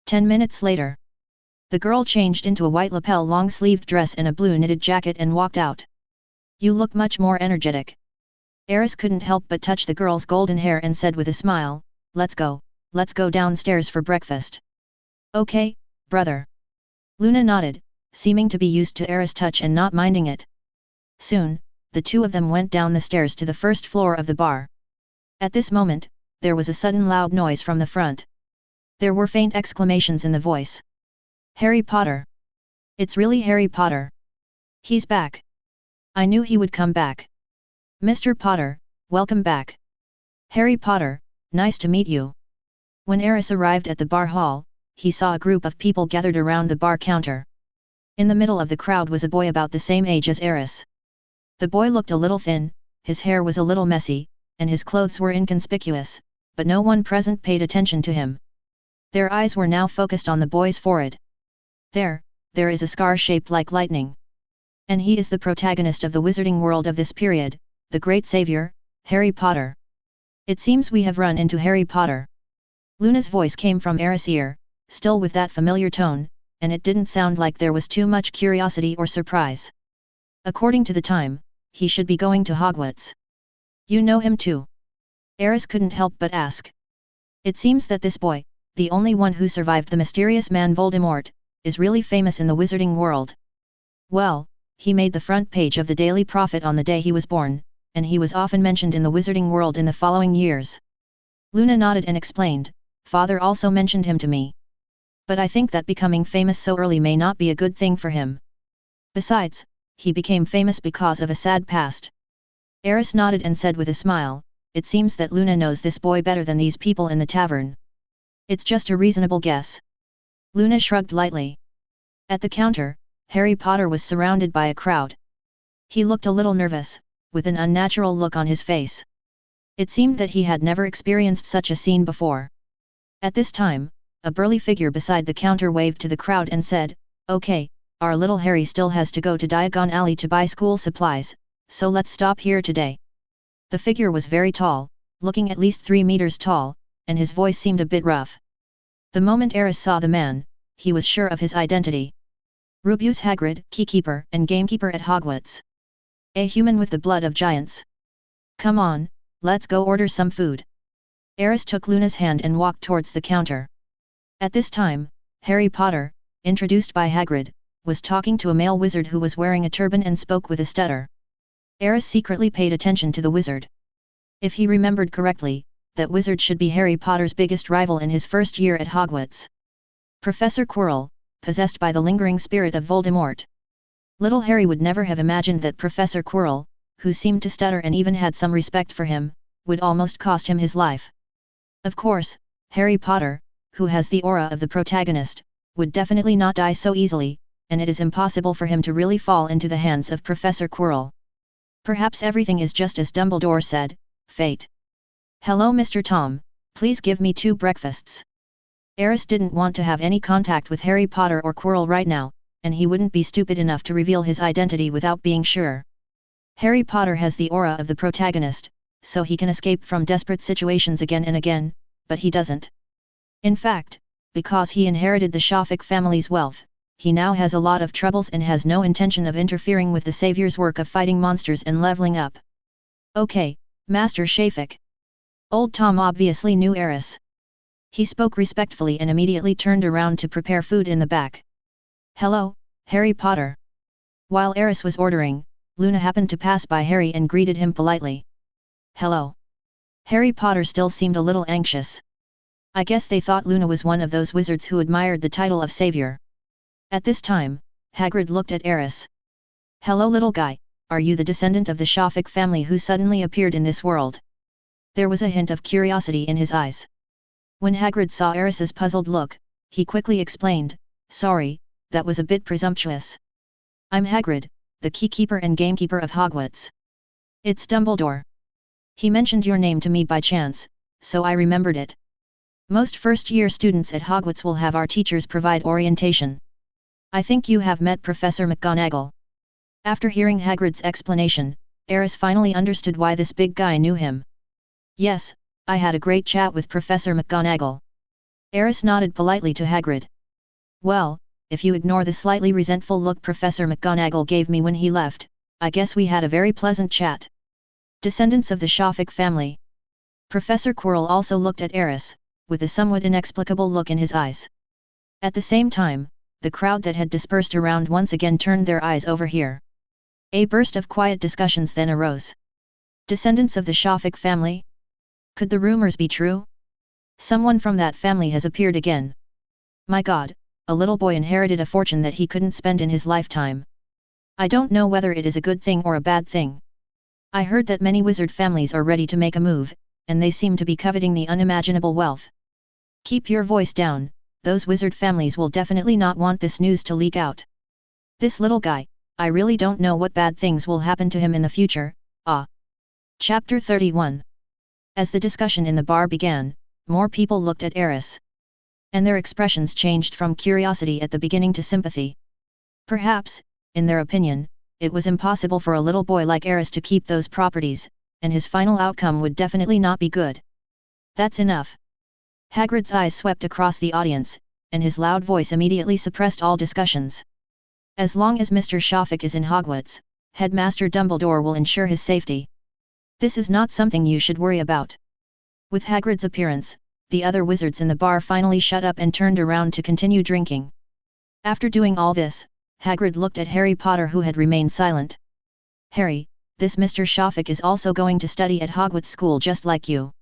S1: 10 minutes later. The girl changed into a white lapel long-sleeved dress and a blue knitted jacket and walked out. "You look much more energetic." Aris couldn't help but touch the girl's golden hair and said with a smile, let's go downstairs for breakfast." "Okay, brother." Luna nodded, seeming to be used to Aris' touch and not minding it. Soon, the two of them went down the stairs to the first floor of the bar. At this moment, there was a sudden loud noise from the front. There were faint exclamations in the voice. "Harry Potter! It's really Harry Potter! He's back! I knew he would come back! Mr. Potter, welcome back! Harry Potter, nice to meet you!" When Aris arrived at the bar hall, he saw a group of people gathered around the bar counter. In the middle of the crowd was a boy about the same age as Aris. The boy looked a little thin, his hair was a little messy, and his clothes were inconspicuous, but no one present paid attention to him. Their eyes were now focused on the boy's forehead. There is a scar shaped like lightning. And he is the protagonist of the wizarding world of this period, the great savior, Harry Potter. It seems we have run into Harry Potter. Luna's voice came from Aris' ear, still with that familiar tone, and it didn't sound like there was too much curiosity or surprise. According to the time, he should be going to Hogwarts. You know him too? Aris couldn't help but ask. It seems that this boy, the only one who survived the mysterious man Voldemort, is really famous in the wizarding world. Well, he made the front page of the Daily Prophet on the day he was born, and he was often mentioned in the wizarding world in the following years. Luna nodded and explained, Father also mentioned him to me. But I think that becoming famous so early may not be a good thing for him. Besides, he became famous because of a sad past. Aris nodded and said with a smile, it seems that Luna knows this boy better than these people in the tavern. It's just a reasonable guess. Luna shrugged lightly. At the counter, Harry Potter was surrounded by a crowd. He looked a little nervous, with an unnatural look on his face. It seemed that he had never experienced such a scene before. At this time, a burly figure beside the counter waved to the crowd and said, Okay, our little Harry still has to go to Diagon Alley to buy school supplies, so let's stop here today. The figure was very tall, looking at least 3 meters tall, and his voice seemed a bit rough. The moment Aris saw the man, he was sure of his identity. Rubeus Hagrid, keykeeper and gamekeeper at Hogwarts. A human with the blood of giants. Come on, let's go order some food. Aris took Luna's hand and walked towards the counter. At this time, Harry Potter, introduced by Hagrid, was talking to a male wizard who was wearing a turban and spoke with a stutter. Aris secretly paid attention to the wizard. If he remembered correctly, that wizard should be Harry Potter's biggest rival in his first year at Hogwarts. Professor Quirrell, possessed by the lingering spirit of Voldemort. Little Harry would never have imagined that Professor Quirrell, who seemed to stutter and even had some respect for him, would almost cost him his life. Of course, Harry Potter, who has the aura of the protagonist, would definitely not die so easily, and it is impossible for him to really fall into the hands of Professor Quirrell. Perhaps everything is just as Dumbledore said, fate. Hello Mr. Tom, please give me 2 breakfasts. Aris didn't want to have any contact with Harry Potter or Quirrell right now, and he wouldn't be stupid enough to reveal his identity without being sure. Harry Potter has the aura of the protagonist, so he can escape from desperate situations again and again, but he doesn't. In fact, because he inherited the Shafik family's wealth, he now has a lot of troubles and has no intention of interfering with the Savior's work of fighting monsters and leveling up. Okay, Master Shafik. Old Tom obviously knew Aris. He spoke respectfully and immediately turned around to prepare food in the back. Hello, Harry Potter. While Aris was ordering, Luna happened to pass by Harry and greeted him politely. Hello. Harry Potter still seemed a little anxious. I guess they thought Luna was one of those wizards who admired the title of Savior. At this time, Hagrid looked at Aris. Hello little guy, are you the descendant of the Shafik family who suddenly appeared in this world? There was a hint of curiosity in his eyes. When Hagrid saw Aris's puzzled look, he quickly explained, Sorry, that was a bit presumptuous. I'm Hagrid, the keykeeper and gamekeeper of Hogwarts. It's Dumbledore. He mentioned your name to me by chance, so I remembered it. Most first-year students at Hogwarts will have our teachers provide orientation. I think you have met Professor McGonagall. After hearing Hagrid's explanation, Aris finally understood why this big guy knew him. Yes, I had a great chat with Professor McGonagall. Aris nodded politely to Hagrid. Well, if you ignore the slightly resentful look Professor McGonagall gave me when he left, I guess we had a very pleasant chat. Descendants of the Shafik family. Professor Quirrell also looked at Aris, with a somewhat inexplicable look in his eyes. At the same time, the crowd that had dispersed around once again turned their eyes over here. A burst of quiet discussions then arose. Descendants of the Shafik family? Could the rumors be true? Someone from that family has appeared again. My God, a little boy inherited a fortune that he couldn't spend in his lifetime. I don't know whether it is a good thing or a bad thing. I heard that many wizard families are ready to make a move, and they seem to be coveting the unimaginable wealth. Keep your voice down, those wizard families will definitely not want this news to leak out. This little guy, I really don't know what bad things will happen to him in the future. Chapter 31. As the discussion in the bar began, more people looked at Aris. And their expressions changed from curiosity at the beginning to sympathy. Perhaps, in their opinion, it was impossible for a little boy like Aris to keep those properties, and his final outcome would definitely not be good. That's enough. Hagrid's eyes swept across the audience, and his loud voice immediately suppressed all discussions. As long as Mr. Shafik is in Hogwarts, Headmaster Dumbledore will ensure his safety. This is not something you should worry about. With Hagrid's appearance, the other wizards in the bar finally shut up and turned around to continue drinking. After doing all this, Hagrid looked at Harry Potter, who had remained silent. Harry, this Mr. Shafik is also going to study at Hogwarts School just like you.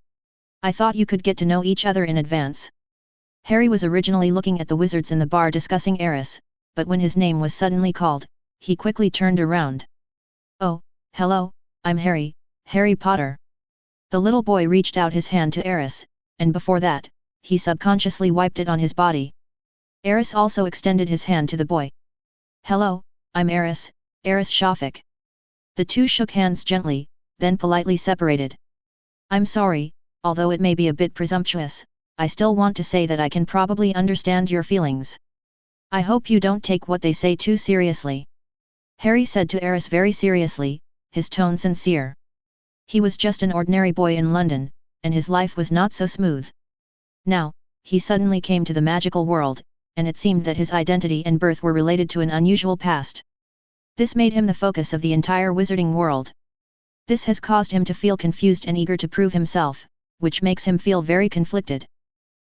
S1: I thought you could get to know each other in advance. Harry was originally looking at the wizards in the bar discussing Aris, but when his name was suddenly called, he quickly turned around. Oh, hello, I'm Harry, Harry Potter. The little boy reached out his hand to Aris, and before that, he subconsciously wiped it on his body. Aris also extended his hand to the boy. Hello, I'm Aris, Aris Shafik. The two shook hands gently, then politely separated. I'm sorry, although it may be a bit presumptuous, I still want to say that I can probably understand your feelings. I hope you don't take what they say too seriously. Harry said to Aris very seriously, his tone sincere. He was just an ordinary boy in London, and his life was not so smooth. Now, he suddenly came to the magical world, and it seemed that his identity and birth were related to an unusual past. This made him the focus of the entire wizarding world. This has caused him to feel confused and eager to prove himself, which makes him feel very conflicted.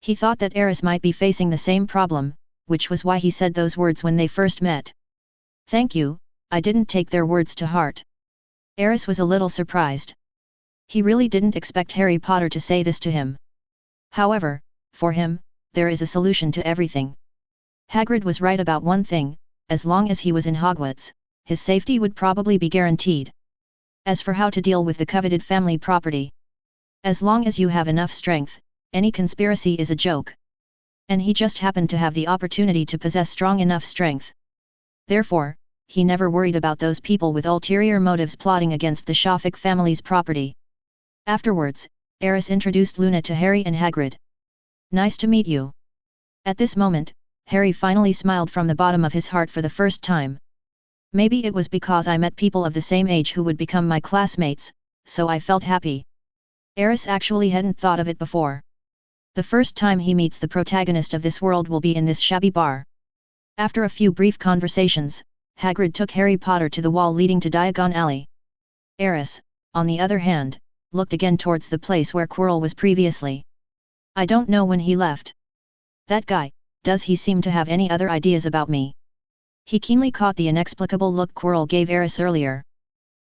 S1: He thought that Aris might be facing the same problem, which was why he said those words when they first met. Thank you, I didn't take their words to heart. Aris was a little surprised. He really didn't expect Harry Potter to say this to him. However, for him, there is a solution to everything. Hagrid was right about one thing, as long as he was in Hogwarts, his safety would probably be guaranteed. As for how to deal with the coveted family property, as long as you have enough strength, any conspiracy is a joke. And he just happened to have the opportunity to possess strong enough strength. Therefore, he never worried about those people with ulterior motives plotting against the Shafik family's property. Afterwards, Aris introduced Luna to Harry and Hagrid. Nice to meet you. At this moment, Harry finally smiled from the bottom of his heart for the first time. Maybe it was because I met people of the same age who would become my classmates, so I felt happy. Aris actually hadn't thought of it before. The first time he meets the protagonist of this world will be in this shabby bar. After a few brief conversations, Hagrid took Harry Potter to the wall leading to Diagon Alley. Aris, on the other hand, looked again towards the place where Quirrell was previously. I don't know when he left. That guy, does he seem to have any other ideas about me? He keenly caught the inexplicable look Quirrell gave Aris earlier.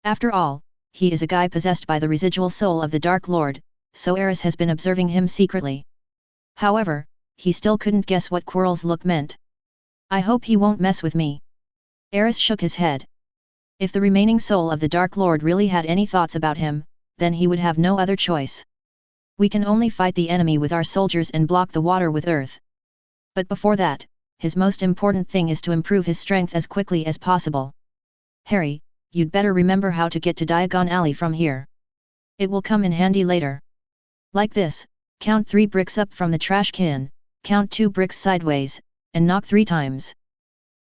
S1: After all, he is a guy possessed by the residual soul of the Dark Lord, so Aris has been observing him secretly. However, he still couldn't guess what Quirrell's look meant. I hope he won't mess with me. Aris shook his head. If the remaining soul of the Dark Lord really had any thoughts about him, then he would have no other choice. We can only fight the enemy with our soldiers and block the water with earth. But before that, his most important thing is to improve his strength as quickly as possible. Harry, you'd better remember how to get to Diagon Alley from here. It will come in handy later. Like this, count 3 bricks up from the trash can, count 2 bricks sideways, and knock 3 times.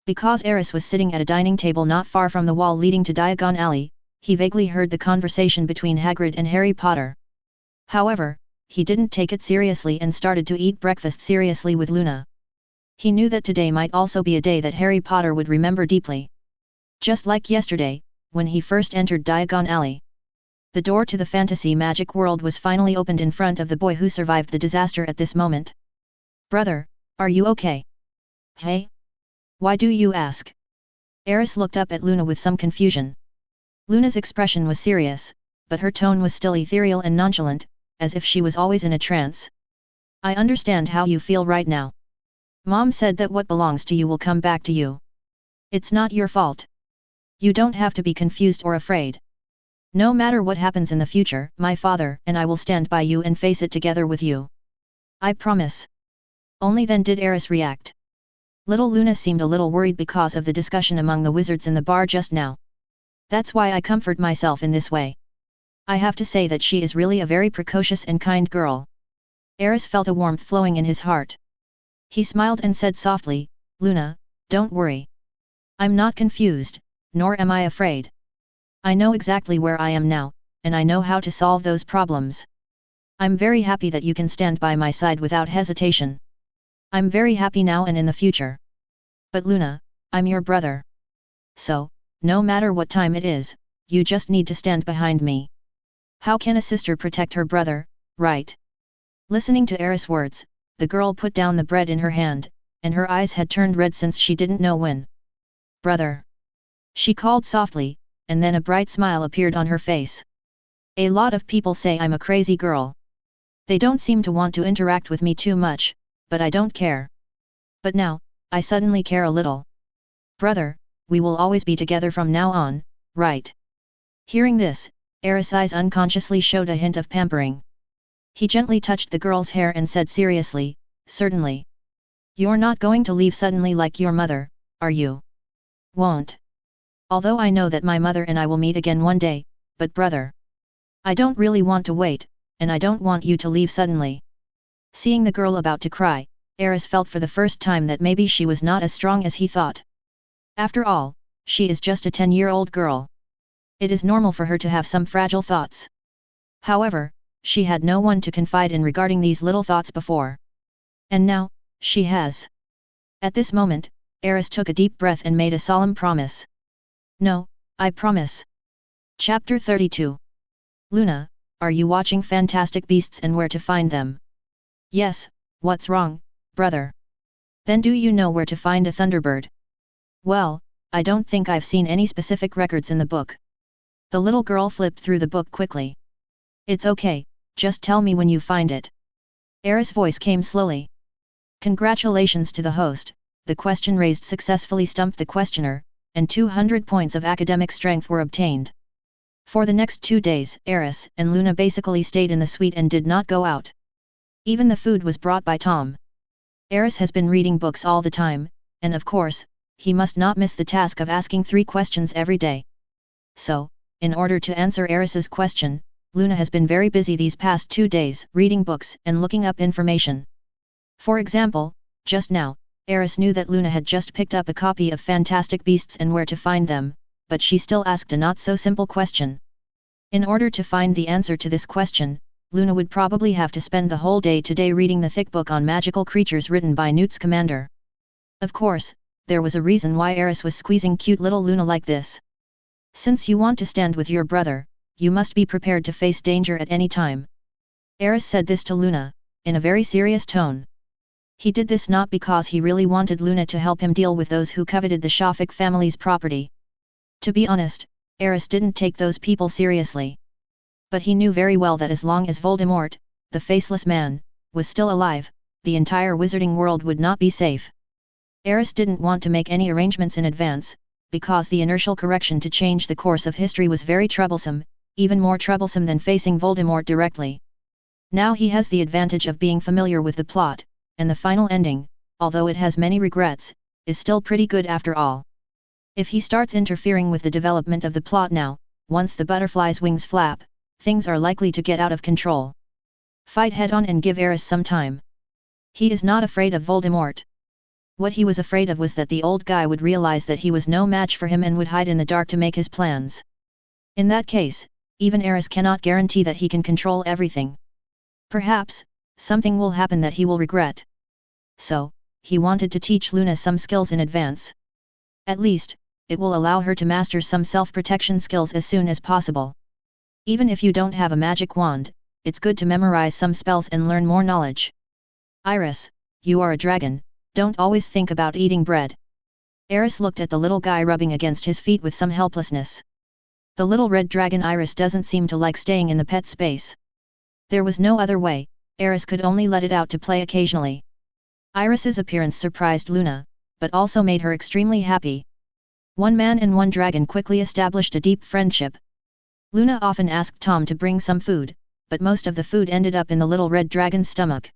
S1: Because Aris was sitting at a dining table not far from the wall leading to Diagon Alley, he vaguely heard the conversation between Hagrid and Harry Potter. However, he didn't take it seriously and started to eat breakfast seriously with Luna. He knew that today might also be a day that Harry Potter would remember deeply. Just like yesterday, when he first entered Diagon Alley. The door to the fantasy magic world was finally opened in front of the boy who survived the disaster at this moment. Brother, are you okay? Hey? Why do you ask? Aris looked up at Luna with some confusion. Luna's expression was serious, but her tone was still ethereal and nonchalant, as if she was always in a trance. I understand how you feel right now. Mom said that what belongs to you will come back to you. It's not your fault. You don't have to be confused or afraid. No matter what happens in the future, my father and I will stand by you and face it together with you. I promise. Only then did Aris react. Little Luna seemed a little worried because of the discussion among the wizards in the bar just now. That's why I comfort myself in this way. I have to say that she is really a very precocious and kind girl. Aris felt a warmth flowing in his heart. He smiled and said softly, Luna, don't worry. I'm not confused, nor am I afraid. I know exactly where I am now, and I know how to solve those problems. I'm very happy that you can stand by my side without hesitation. I'm very happy now and in the future. But Luna, I'm your brother. So, no matter what time it is, you just need to stand behind me. How can a sister protect her brother, right? Listening to Aris' words, the girl put down the bread in her hand, and her eyes had turned red since she didn't know when. Brother. She called softly, and then a bright smile appeared on her face. A lot of people say I'm a crazy girl. They don't seem to want to interact with me too much, but I don't care. But now, I suddenly care a little. Brother, we will always be together from now on, right? Hearing this, Aris' eyes unconsciously showed a hint of pampering. He gently touched the girl's hair and said seriously, certainly. You're not going to leave suddenly like your mother, are you? Won't. Although I know that my mother and I will meet again one day, but brother. I don't really want to wait, and I don't want you to leave suddenly. Seeing the girl about to cry, Aris felt for the first time that maybe she was not as strong as he thought. After all, she is just a 10-year-old girl. It is normal for her to have some fragile thoughts. However, she had no one to confide in regarding these little thoughts before. And now, she has. At this moment, Aris took a deep breath and made a solemn promise. No, I promise. Chapter 32. Luna, are you watching Fantastic Beasts and Where to Find Them? Yes, what's wrong, brother? Then do you know where to find a Thunderbird? Well, I don't think I've seen any specific records in the book. The little girl flipped through the book quickly. It's okay, just tell me when you find it. Aris' voice came slowly. Congratulations to the host, the question raised successfully stumped the questioner, and 200 points of academic strength were obtained. For the next 2 days, Aris and Luna basically stayed in the suite and did not go out. Even the food was brought by Tom. Aris has been reading books all the time, and of course, he must not miss the task of asking 3 questions every day. So, in order to answer Aris's question, Luna has been very busy these past 2 days, reading books and looking up information. For example, just now, Aris knew that Luna had just picked up a copy of Fantastic Beasts and Where to Find Them, but she still asked a not-so-simple question. In order to find the answer to this question, Luna would probably have to spend the whole day today reading the thick book on magical creatures written by Newt Scamander. Of course, there was a reason why Aris was squeezing cute little Luna like this. Since you want to stand with your brother, you must be prepared to face danger at any time. Aris said this to Luna, in a very serious tone. He did this not because he really wanted Luna to help him deal with those who coveted the Shafik family's property. To be honest, Aris didn't take those people seriously. But he knew very well that as long as Voldemort, the faceless man, was still alive, the entire wizarding world would not be safe. Aris didn't want to make any arrangements in advance, because the inertial correction to change the course of history was very troublesome, even more troublesome than facing Voldemort directly. Now he has the advantage of being familiar with the plot, and the final ending, although it has many regrets, is still pretty good after all. If he starts interfering with the development of the plot now, once the butterfly's wings flap, things are likely to get out of control. Fight head-on and give Aris some time. He is not afraid of Voldemort. What he was afraid of was that the old guy would realize that he was no match for him and would hide in the dark to make his plans. In that case, even Aris cannot guarantee that he can control everything. Perhaps, something will happen that he will regret. So, he wanted to teach Luna some skills in advance. At least, it will allow her to master some self-protection skills as soon as possible. Even if you don't have a magic wand, it's good to memorize some spells and learn more knowledge. Iris, you are a dragon, don't always think about eating bread. Aris looked at the little guy rubbing against his feet with some helplessness. The little red dragon Iris doesn't seem to like staying in the pet space. There was no other way, Aris could only let it out to play occasionally. Iris's appearance surprised Luna, but also made her extremely happy. One man and one dragon quickly established a deep friendship. Luna often asked Tom to bring some food, but most of the food ended up in the little red dragon's stomach.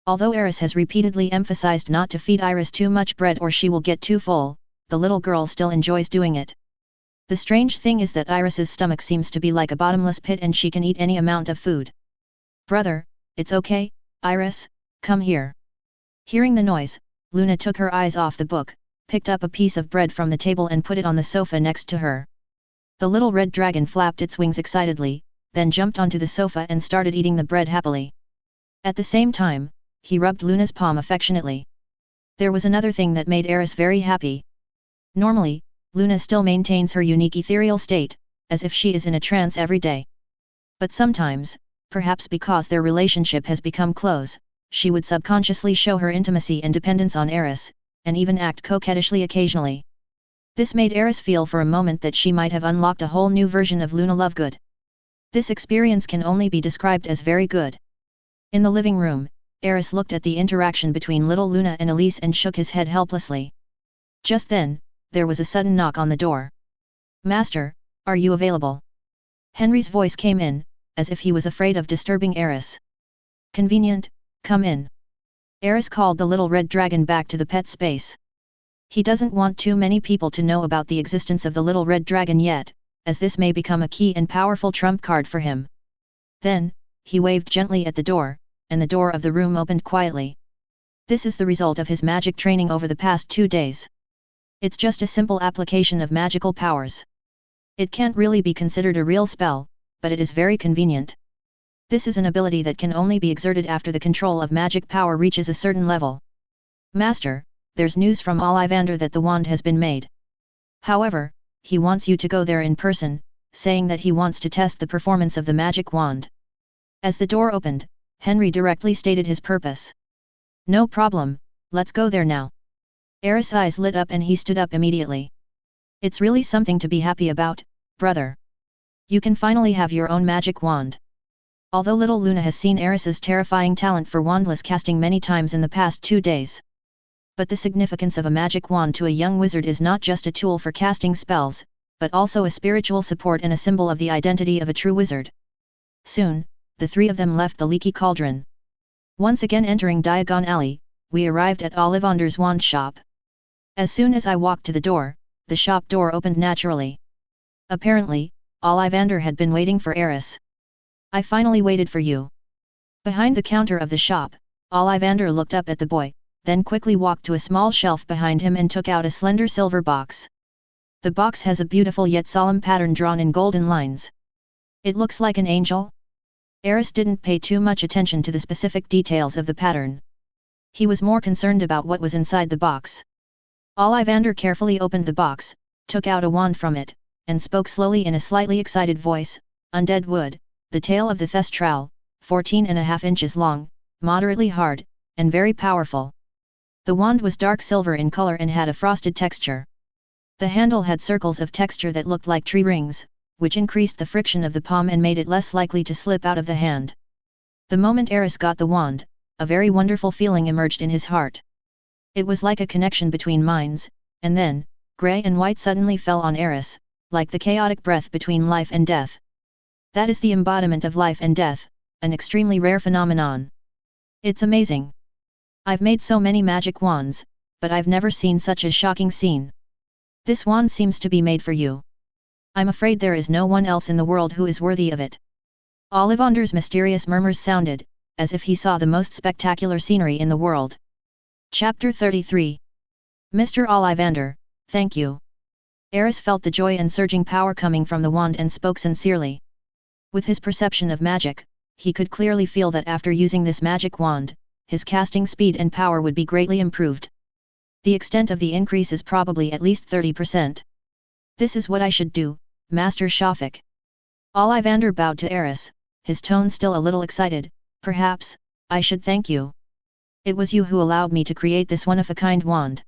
S1: Although Aris has repeatedly emphasized not to feed Iris too much bread or she will get too full, the little girl still enjoys doing it. The strange thing is that Iris's stomach seems to be like a bottomless pit and she can eat any amount of food. Brother, it's okay, Iris, come here. Hearing the noise, Luna took her eyes off the book, picked up a piece of bread from the table and put it on the sofa next to her. The little red dragon flapped its wings excitedly, then jumped onto the sofa and started eating the bread happily. At the same time, he rubbed Luna's palm affectionately. There was another thing that made Aris very happy. Normally, Luna still maintains her unique ethereal state, as if she is in a trance every day. But sometimes, perhaps because their relationship has become close, she would subconsciously show her intimacy and dependence on Aris, and even act coquettishly occasionally. This made Aris feel for a moment that she might have unlocked a whole new version of Luna Lovegood. This experience can only be described as very good. In the living room, Aris looked at the interaction between little Luna and Elise and shook his head helplessly. Just then, there was a sudden knock on the door. "Master, are you available?" Henry's voice came in, as if he was afraid of disturbing Aris. "Convenient, come in." Aris called the little red dragon back to the pet space. He doesn't want too many people to know about the existence of the little red dragon yet, as this may become a key and powerful trump card for him. Then, he waved gently at the door, and the door of the room opened quietly. This is the result of his magic training over the past 2 days. It's just a simple application of magical powers. It can't really be considered a real spell, but it is very convenient. This is an ability that can only be exerted after the control of magic power reaches a certain level. "Master, there's news from Ollivander that the wand has been made. However, he wants you to go there in person, saying that he wants to test the performance of the magic wand." As the door opened, Henry directly stated his purpose. "No problem, let's go there now." Aris' eyes lit up and he stood up immediately. "It's really something to be happy about, brother. You can finally have your own magic wand." Although little Luna has seen Aris's terrifying talent for wandless casting many times in the past 2 days. But the significance of a magic wand to a young wizard is not just a tool for casting spells, but also a spiritual support and a symbol of the identity of a true wizard. Soon, the 3 of them left the leaky cauldron. Once again entering Diagon Alley, we arrived at Ollivander's wand shop. As soon as I walked to the door, the shop door opened naturally. Apparently, Ollivander had been waiting for Aris. "I finally waited for you." Behind the counter of the shop, Ollivander looked up at the boy, then quickly walked to a small shelf behind him and took out a slender silver box. The box has a beautiful yet solemn pattern drawn in golden lines. "It looks like an angel?" Aris didn't pay too much attention to the specific details of the pattern. He was more concerned about what was inside the box. Ollivander carefully opened the box, took out a wand from it, and spoke slowly in a slightly excited voice. "Undead wood, the tail of the thestral, 14.5 inches long, moderately hard, and very powerful." The wand was dark silver in color and had a frosted texture. The handle had circles of texture that looked like tree rings, which increased the friction of the palm and made it less likely to slip out of the hand. The moment Aris got the wand, a very wonderful feeling emerged in his heart. It was like a connection between minds, and then, grey and white suddenly fell on Aris, like the chaotic breath between life and death. That is the embodiment of life and death, an extremely rare phenomenon. It's amazing. I've made so many magic wands, but I've never seen such a shocking scene. This wand seems to be made for you. I'm afraid there is no one else in the world who is worthy of it. Ollivander's mysterious murmurs sounded, as if he saw the most spectacular scenery in the world. Chapter 33. Mr. Ollivander, thank you. Aris felt the joy and surging power coming from the wand and spoke sincerely. With his perception of magic, he could clearly feel that after using this magic wand, his casting speed and power would be greatly improved. The extent of the increase is probably at least 30%. This is what I should do, Master Shafik. Ollivander bowed to Aris, his tone still a little excited. "Perhaps, I should thank you. It was you who allowed me to create this one-of-a-kind wand.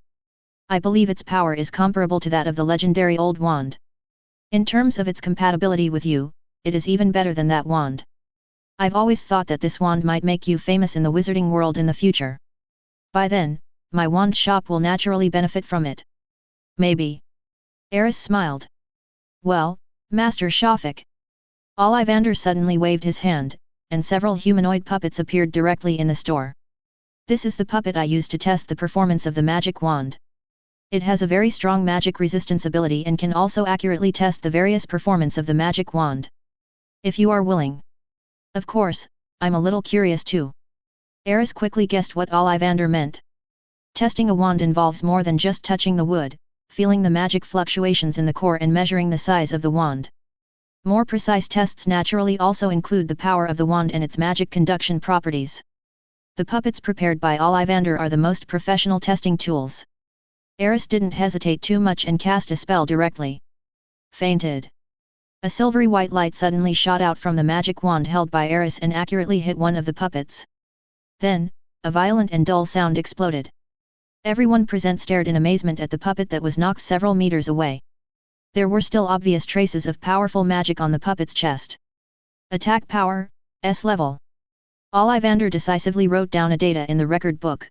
S1: I believe its power is comparable to that of the legendary old wand. In terms of its compatibility with you, it is even better than that wand. I've always thought that this wand might make you famous in the wizarding world in the future. By then, my wand shop will naturally benefit from it. Maybe." Aris smiled. "Well, Master Shafik." Ollivander suddenly waved his hand, and several humanoid puppets appeared directly in the store. "This is the puppet I used to test the performance of the magic wand. It has a very strong magic resistance ability and can also accurately test the various performance of the magic wand. If you are willing." "Of course, I'm a little curious too." Aris quickly guessed what Ollivander meant. Testing a wand involves more than just touching the wood, feeling the magic fluctuations in the core and measuring the size of the wand. More precise tests naturally also include the power of the wand and its magic conduction properties. The puppets prepared by Ollivander are the most professional testing tools. Aris didn't hesitate too much and cast a spell directly. Fainted. A silvery white light suddenly shot out from the magic wand held by Aris and accurately hit one of the puppets. Then, a violent and dull sound exploded. Everyone present stared in amazement at the puppet that was knocked several meters away. There were still obvious traces of powerful magic on the puppet's chest. Attack power, S level. Ollivander decisively wrote down a data in the record book.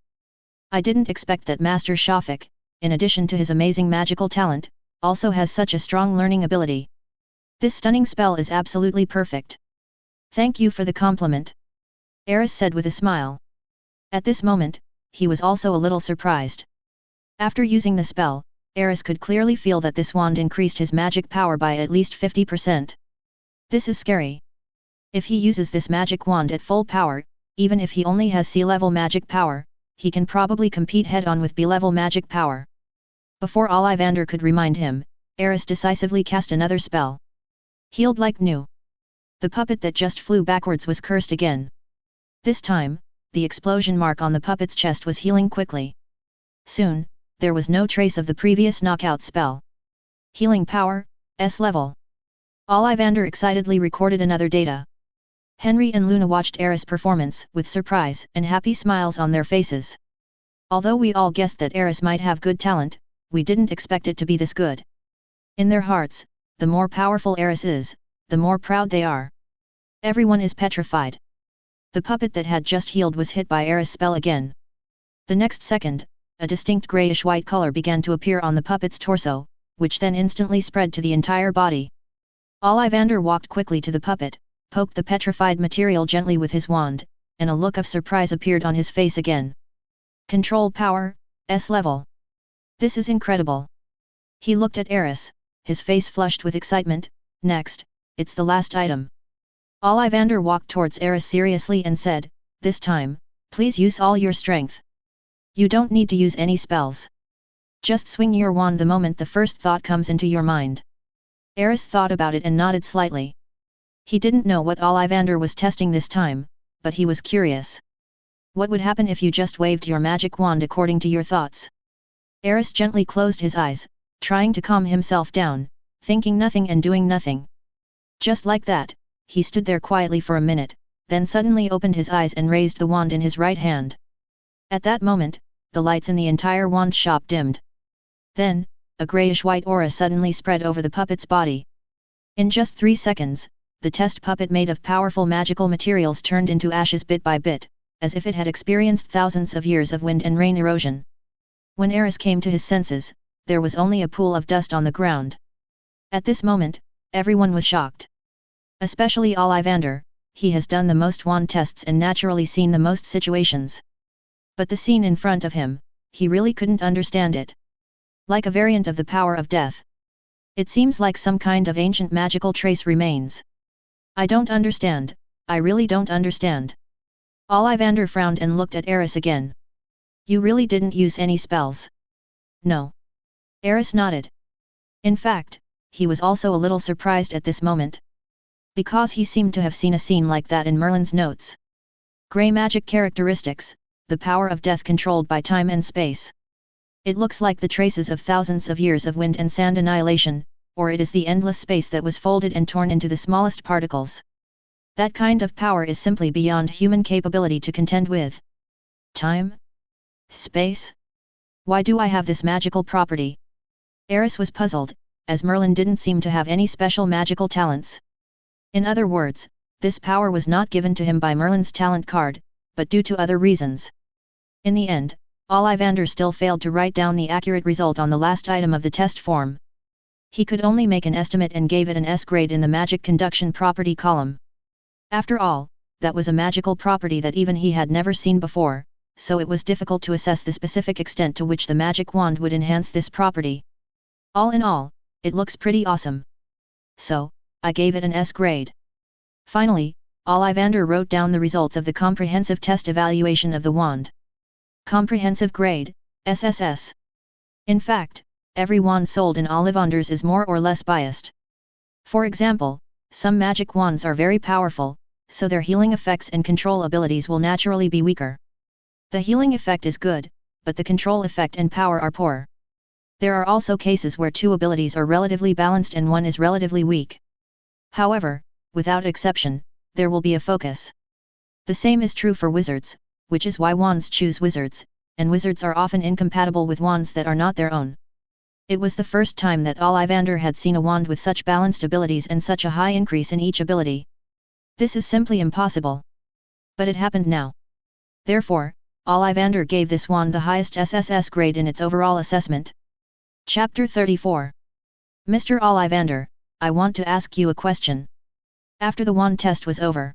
S1: I didn't expect that Master Shafik, in addition to his amazing magical talent, also has such a strong learning ability. This stunning spell is absolutely perfect. Thank you for the compliment, Aris said with a smile. At this moment, he was also a little surprised. After using the spell, Aris could clearly feel that this wand increased his magic power by at least 50%. This is scary. If he uses this magic wand at full power, even if he only has C-level magic power, he can probably compete head-on with B-level magic power. Before Ollivander could remind him, Aris decisively cast another spell. Healed like new. The puppet that just flew backwards was cursed again. This time, the explosion mark on the puppet's chest was healing quickly. Soon, there was no trace of the previous knockout spell. Healing power, S level. Ollivander excitedly recorded another data. Henry and Luna watched Aris' performance with surprise and happy smiles on their faces. Although we all guessed that Aris might have good talent, we didn't expect it to be this good. In their hearts, the more powerful Aris is, the more proud they are. Everyone is petrified. The puppet that had just healed was hit by Aris' spell again. The next second, a distinct grayish-white color began to appear on the puppet's torso, which then instantly spread to the entire body. Ollivander walked quickly to the puppet, poked the petrified material gently with his wand, and a look of surprise appeared on his face again. Control power, S level. This is incredible. He looked at Aris, his face flushed with excitement. Next, it's the last item. Ollivander walked towards Aris seriously and said, this time, please use all your strength. You don't need to use any spells. Just swing your wand the moment the first thought comes into your mind. Aris thought about it and nodded slightly. He didn't know what Ollivander was testing this time, but he was curious. What would happen if you just waved your magic wand according to your thoughts? Aris gently closed his eyes, trying to calm himself down, thinking nothing and doing nothing. Just like that, he stood there quietly for a minute, then suddenly opened his eyes and raised the wand in his right hand. At that moment, the lights in the entire wand shop dimmed. Then, a grayish-white aura suddenly spread over the puppet's body. In just 3 seconds, the test puppet made of powerful magical materials turned into ashes bit by bit, as if it had experienced thousands of years of wind and rain erosion. When Aris came to his senses, there was only a pool of dust on the ground. At this moment, everyone was shocked. Especially Ollivander, he has done the most wand tests and naturally seen the most situations. But the scene in front of him, he really couldn't understand it. Like a variant of the power of death. It seems like some kind of ancient magical trace remains. I don't understand, I really don't understand. Ollivander frowned and looked at Aris again. You really didn't use any spells? No. Aris nodded. In fact, he was also a little surprised at this moment. Because he seemed to have seen a scene like that in Merlin's notes. Grey magic characteristics, the power of death controlled by time and space. It looks like the traces of thousands of years of wind and sand annihilation, or it is the endless space that was folded and torn into the smallest particles. That kind of power is simply beyond human capability to contend with. Time? Space? Why do I have this magical property? Aris was puzzled, as Merlin didn't seem to have any special magical talents. In other words, this power was not given to him by Merlin's talent card, but due to other reasons. In the end, Ollivander still failed to write down the accurate result on the last item of the test form. He could only make an estimate and gave it an S grade in the magic conduction property column. After all, that was a magical property that even he had never seen before, so it was difficult to assess the specific extent to which the magic wand would enhance this property. All in all, it looks pretty awesome. So, I gave it an S grade. Finally, Ollivander wrote down the results of the comprehensive test evaluation of the wand. Comprehensive grade, SSS. In fact, every wand sold in Ollivander's is more or less biased. For example, some magic wands are very powerful, so their healing effects and control abilities will naturally be weaker. The healing effect is good, but the control effect and power are poor. There are also cases where two abilities are relatively balanced and one is relatively weak. However, without exception, there will be a focus. The same is true for wizards, which is why wands choose wizards, and wizards are often incompatible with wands that are not their own. It was the first time that Ollivander had seen a wand with such balanced abilities and such a high increase in each ability. This is simply impossible. But it happened now. Therefore, Ollivander gave this wand the highest SSS grade in its overall assessment. Chapter 34. Mr. Ollivander, I want to ask you a question. After the wand test was over,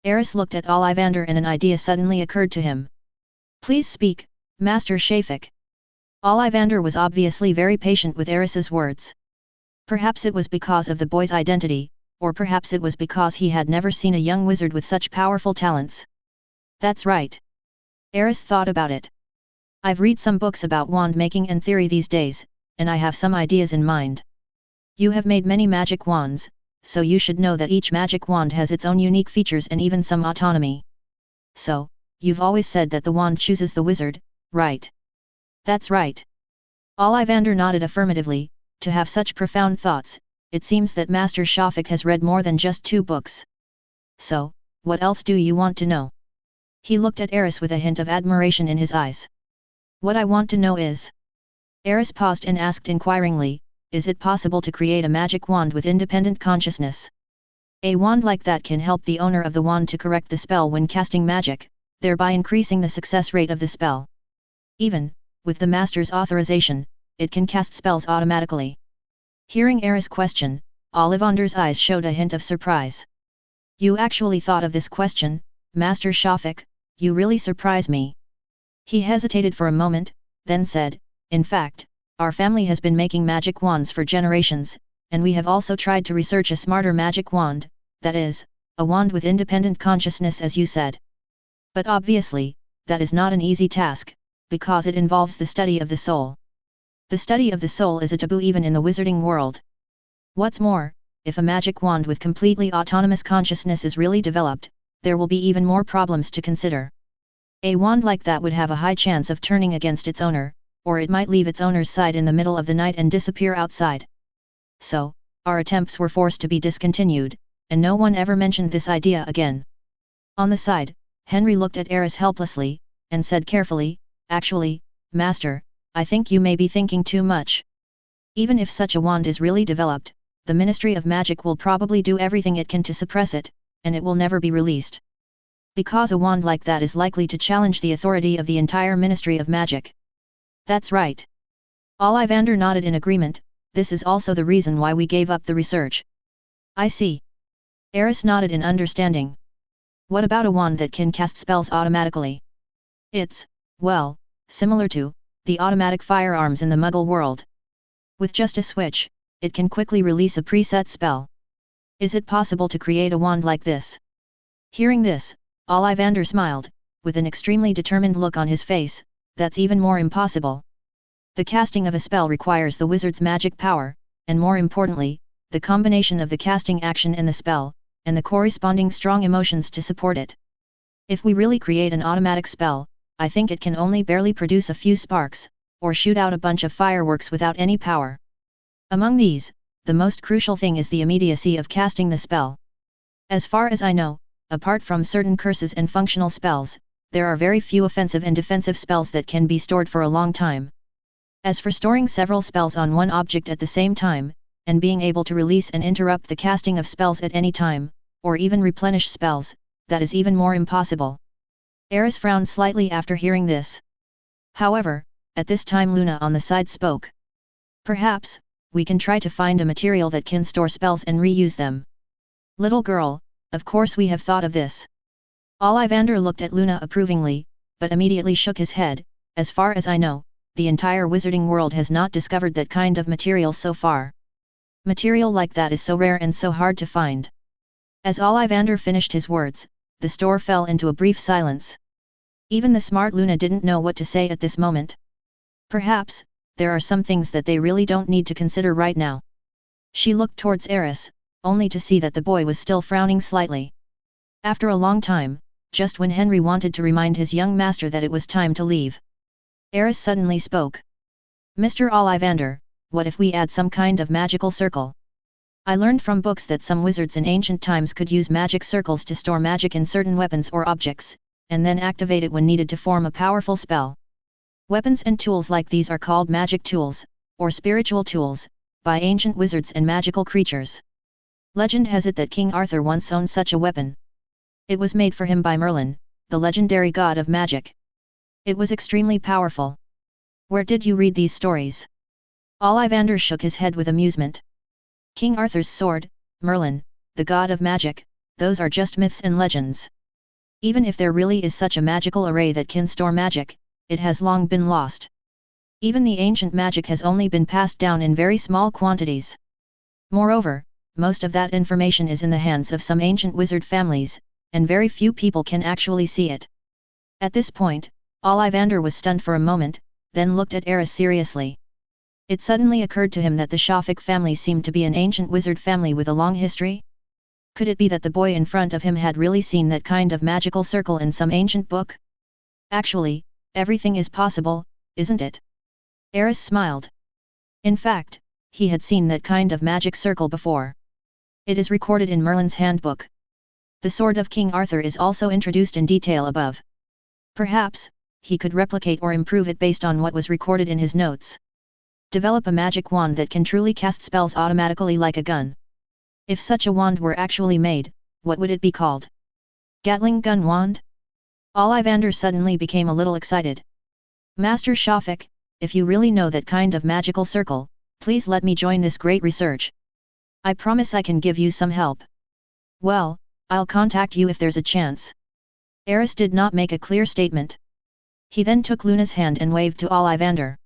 S1: Aris looked at Ollivander and an idea suddenly occurred to him. Please speak, Master Shafik. Ollivander was obviously very patient with Aris's words. Perhaps it was because of the boy's identity, or perhaps it was because he had never seen a young wizard with such powerful talents. That's right. Aris thought about it. I've read some books about wand making and theory these days, and I have some ideas in mind. You have made many magic wands, so you should know that each magic wand has its own unique features and even some autonomy. So, you've always said that the wand chooses the wizard, right? That's right. Ollivander nodded affirmatively. To have such profound thoughts, it seems that Master Shafik has read more than just 2 books. So, what else do you want to know? He looked at Aris with a hint of admiration in his eyes. What I want to know is... Aris paused and asked inquiringly, is it possible to create a magic wand with independent consciousness? A wand like that can help the owner of the wand to correct the spell when casting magic, thereby increasing the success rate of the spell. Even, with the master's authorization, it can cast spells automatically. Hearing Aris' question, Ollivander's eyes showed a hint of surprise. You actually thought of this question, Master Shafik, you really surprise me. He hesitated for a moment, then said, in fact, our family has been making magic wands for generations, and we have also tried to research a smarter magic wand, that is, a wand with independent consciousness as you said. But obviously, that is not an easy task, because it involves the study of the soul. The study of the soul is a taboo even in the wizarding world. What's more, if a magic wand with completely autonomous consciousness is really developed, there will be even more problems to consider. A wand like that would have a high chance of turning against its owner, or it might leave its owner's side in the middle of the night and disappear outside. So, our attempts were forced to be discontinued, and no one ever mentioned this idea again. On the side, Henry looked at Aris helplessly, and said carefully, actually, Master, I think you may be thinking too much. Even if such a wand is really developed, the Ministry of Magic will probably do everything it can to suppress it, and it will never be released. Because a wand like that is likely to challenge the authority of the entire Ministry of Magic. That's right. Ollivander nodded in agreement. This is also the reason why we gave up the research. I see. Aris nodded in understanding. What about a wand that can cast spells automatically? It's, well, similar to the automatic firearms in the Muggle world. With just a switch, it can quickly release a preset spell. Is it possible to create a wand like this? Hearing this, Ollivander smiled, with an extremely determined look on his face. That's even more impossible. The casting of a spell requires the wizard's magic power, and more importantly, the combination of the casting action and the spell, and the corresponding strong emotions to support it. If we really create an automatic spell, I think it can only barely produce a few sparks, or shoot out a bunch of fireworks without any power. Among these, the most crucial thing is the immediacy of casting the spell. As far as I know, apart from certain curses and functional spells, there are very few offensive and defensive spells that can be stored for a long time. As for storing several spells on one object at the same time, and being able to release and interrupt the casting of spells at any time, or even replenish spells, that is even more impossible. Aris frowned slightly after hearing this. However, at this time Luna on the side spoke. Perhaps, we can try to find a material that can store spells and reuse them. Little girl, of course we have thought of this. Ollivander looked at Luna approvingly, but immediately shook his head. As far as I know, the entire wizarding world has not discovered that kind of material so far. Material like that is so rare and so hard to find. As Ollivander finished his words, the store fell into a brief silence. Even the smart Luna didn't know what to say at this moment. Perhaps, there are some things that they really don't need to consider right now. She looked towards Aris, only to see that the boy was still frowning slightly. After a long time, just when Henry wanted to remind his young master that it was time to leave, Aris suddenly spoke. "Mr. Ollivander, what if we add some kind of magical circle? I learned from books that some wizards in ancient times could use magic circles to store magic in certain weapons or objects, and then activate it when needed to form a powerful spell. Weapons and tools like these are called magic tools, or spiritual tools, by ancient wizards and magical creatures. Legend has it that King Arthur once owned such a weapon. It was made for him by Merlin, the legendary god of magic. It was extremely powerful." "Where did you read these stories?" Ollivander shook his head with amusement. "King Arthur's sword, Merlin, the god of magic, those are just myths and legends. Even if there really is such a magical array that can store magic, it has long been lost. Even the ancient magic has only been passed down in very small quantities. Moreover, most of that information is in the hands of some ancient wizard families, and very few people can actually see it." At this point, Ollivander was stunned for a moment, then looked at Aris seriously. It suddenly occurred to him that the Shafik family seemed to be an ancient wizard family with a long history. Could it be that the boy in front of him had really seen that kind of magical circle in some ancient book? "Actually, everything is possible, isn't it?" Aris smiled. In fact, he had seen that kind of magic circle before. It is recorded in Merlin's handbook. The sword of King Arthur is also introduced in detail above. Perhaps, he could replicate or improve it based on what was recorded in his notes. Develop a magic wand that can truly cast spells automatically like a gun. If such a wand were actually made, what would it be called? Gatling gun wand? Ollivander suddenly became a little excited. "Master Shafik, if you really know that kind of magical circle, please let me join this great research. I promise I can give you some help." "Well, I'll contact you if there's a chance." Aris did not make a clear statement. He then took Luna's hand and waved to Ollivander.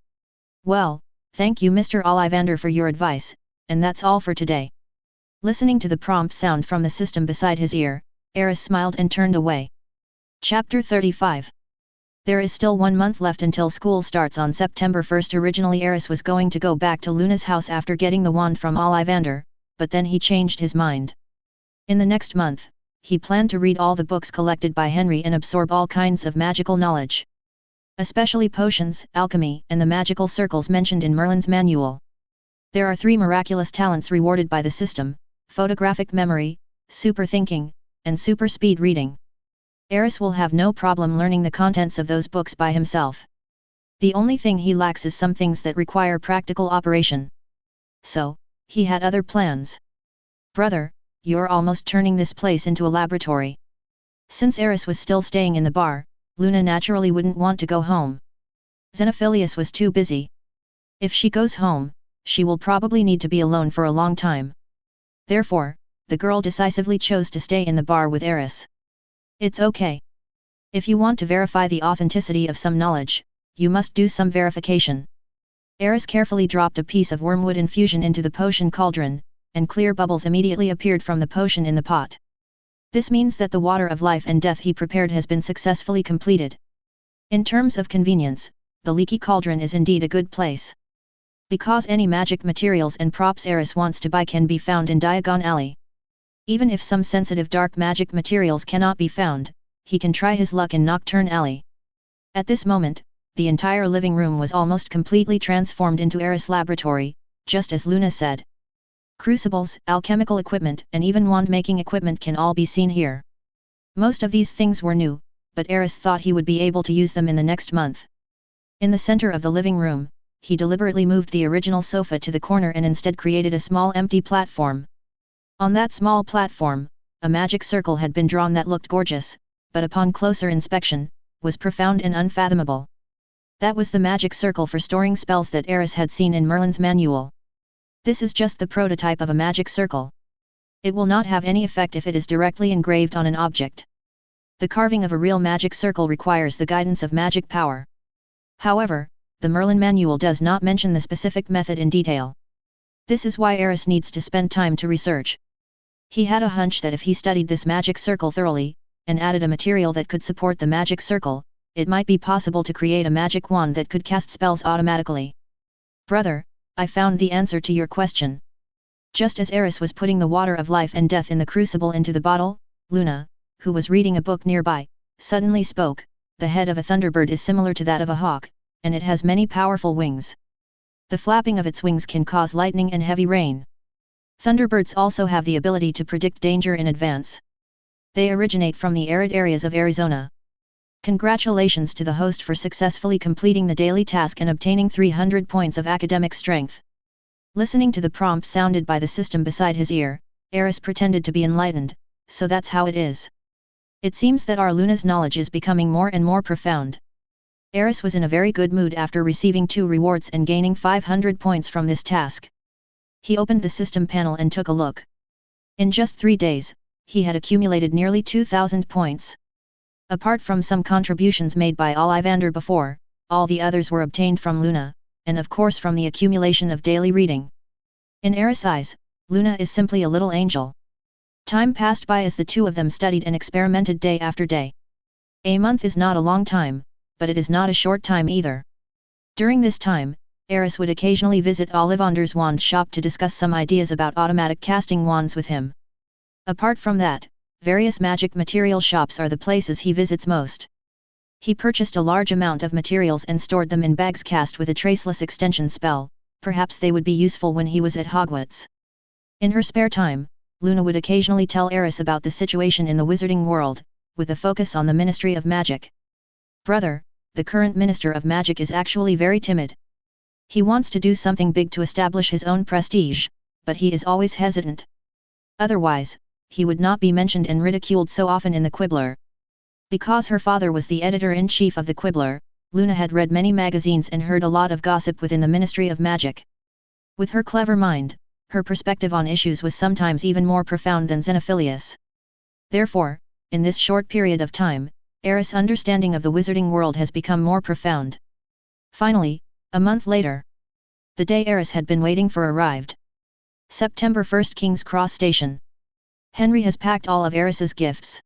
S1: "Well, thank you Mr. Ollivander for your advice, and that's all for today." Listening to the prompt sound from the system beside his ear, Aris smiled and turned away. Chapter 35. There is still 1 month left until school starts on September 1st. Originally Aris was going to go back to Luna's house after getting the wand from Ollivander, but then he changed his mind. In the next month, he planned to read all the books collected by Henry and absorb all kinds of magical knowledge. Especially potions, alchemy, and the magical circles mentioned in Merlin's manual. There are 3 miraculous talents rewarded by the system: photographic memory, super thinking, and super speed reading. Aris will have no problem learning the contents of those books by himself. The only thing he lacks is some things that require practical operation. So, he had other plans. "Brother, you're almost turning this place into a laboratory." Since Aris was still staying in the bar, Luna naturally wouldn't want to go home. Xenophilius was too busy. If she goes home, she will probably need to be alone for a long time. Therefore, the girl decisively chose to stay in the bar with Aris. "It's okay. If you want to verify the authenticity of some knowledge, you must do some verification." Aris carefully dropped a piece of wormwood infusion into the potion cauldron, and clear bubbles immediately appeared from the potion in the pot. This means that the water of life and death he prepared has been successfully completed. In terms of convenience, the leaky cauldron is indeed a good place. Because any magic materials and props Aris wants to buy can be found in Diagon Alley. Even if some sensitive dark magic materials cannot be found, he can try his luck in Nocturne Alley. At this moment, the entire living room was almost completely transformed into Aris' laboratory, just as Luna said. Crucibles, alchemical equipment, and even wand-making equipment can all be seen here. Most of these things were new, but Aris thought he would be able to use them in the next month. In the center of the living room, he deliberately moved the original sofa to the corner and instead created a small empty platform. On that small platform, a magic circle had been drawn that looked gorgeous, but upon closer inspection, was profound and unfathomable. That was the magic circle for storing spells that Aris had seen in Merlin's manual. This is just the prototype of a magic circle. It will not have any effect if it is directly engraved on an object. The carving of a real magic circle requires the guidance of magic power. However, the Merlin manual does not mention the specific method in detail. This is why Aris needs to spend time to research. He had a hunch that if he studied this magic circle thoroughly, and added a material that could support the magic circle, it might be possible to create a magic wand that could cast spells automatically. "Brother, I found the answer to your question." Just as Aris was putting the water of life and death in the crucible into the bottle, Luna, who was reading a book nearby, suddenly spoke. The head of a thunderbird is similar to that of a hawk, and it has many powerful wings. The flapping of its wings can cause lightning and heavy rain. Thunderbirds also have the ability to predict danger in advance. They originate from the arid areas of Arizona. Congratulations to the host for successfully completing the daily task and obtaining 300 points of academic strength. Listening to the prompt sounded by the system beside his ear, Aris pretended to be enlightened. So that's how it is. It seems that our Luna's knowledge is becoming more and more profound. Aris was in a very good mood after receiving 2 rewards and gaining 500 points from this task. He opened the system panel and took a look. In just 3 days, he had accumulated nearly 2,000 points. Apart from some contributions made by Ollivander before, all the others were obtained from Luna, and of course from the accumulation of daily reading. In Aris' eyes, Luna is simply a little angel. Time passed by as the two of them studied and experimented day after day. A month is not a long time, but it is not a short time either. During this time, Aris would occasionally visit Ollivander's wand shop to discuss some ideas about automatic casting wands with him. Apart from that, various magic material shops are the places he visits most. He purchased a large amount of materials and stored them in bags cast with a traceless extension spell. Perhaps they would be useful when he was at Hogwarts. In her spare time, Luna would occasionally tell Aris about the situation in the wizarding world, with a focus on the Ministry of Magic. Brother, the current Minister of Magic is actually very timid. He wants to do something big to establish his own prestige, but he is always hesitant. Otherwise, he would not be mentioned and ridiculed so often in the Quibbler. Because her father was the editor-in-chief of the Quibbler, Luna had read many magazines and heard a lot of gossip within the Ministry of Magic. With her clever mind, her perspective on issues was sometimes even more profound than Xenophilius. Therefore, in this short period of time, Aris' understanding of the wizarding world has become more profound. Finally, a month later, the day Aris had been waiting for arrived. September 1st, King's Cross Station. Henry has packed all of Aris's gifts,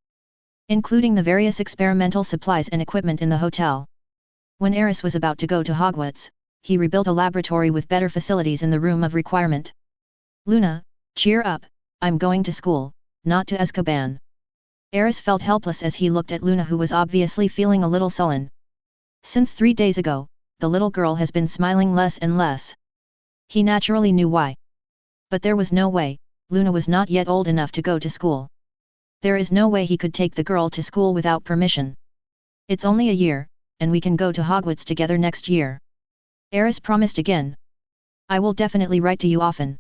S1: including the various experimental supplies and equipment in the hotel. When Aris was about to go to Hogwarts, he rebuilt a laboratory with better facilities in the room of requirement. Luna, cheer up, I'm going to school, not to Azkaban. Aris felt helpless as he looked at Luna, who was obviously feeling a little sullen. Since 3 days ago, the little girl has been smiling less and less. He naturally knew why. But there was no way, Luna was not yet old enough to go to school. There is no way he could take the girl to school without permission. It's only a year, and we can go to Hogwarts together next year. Aris promised again. I will definitely write to you often.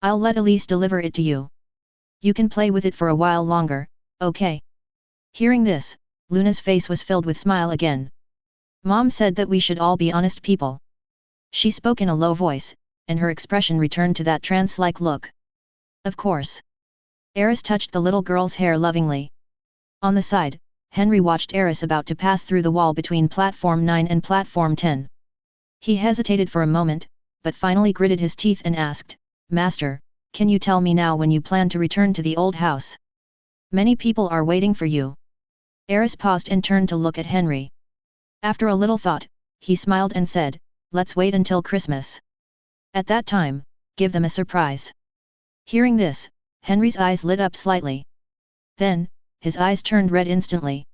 S1: I'll let Elise deliver it to you. You can play with it for a while longer, okay? Hearing this, Luna's face was filled with smile again. Mom said that we should all be honest people. She spoke in a low voice, and her expression returned to that trance-like look. Of course. Aris touched the little girl's hair lovingly. On the side, Henry watched Aris about to pass through the wall between Platform 9 and Platform 10. He hesitated for a moment, but finally gritted his teeth and asked, Master, can you tell me now when you plan to return to the old house? Many people are waiting for you. Aris paused and turned to look at Henry. After a little thought, he smiled and said, let's wait until Christmas. At that time, give them a surprise. Hearing this, Henry's eyes lit up slightly. Then, his eyes turned red instantly.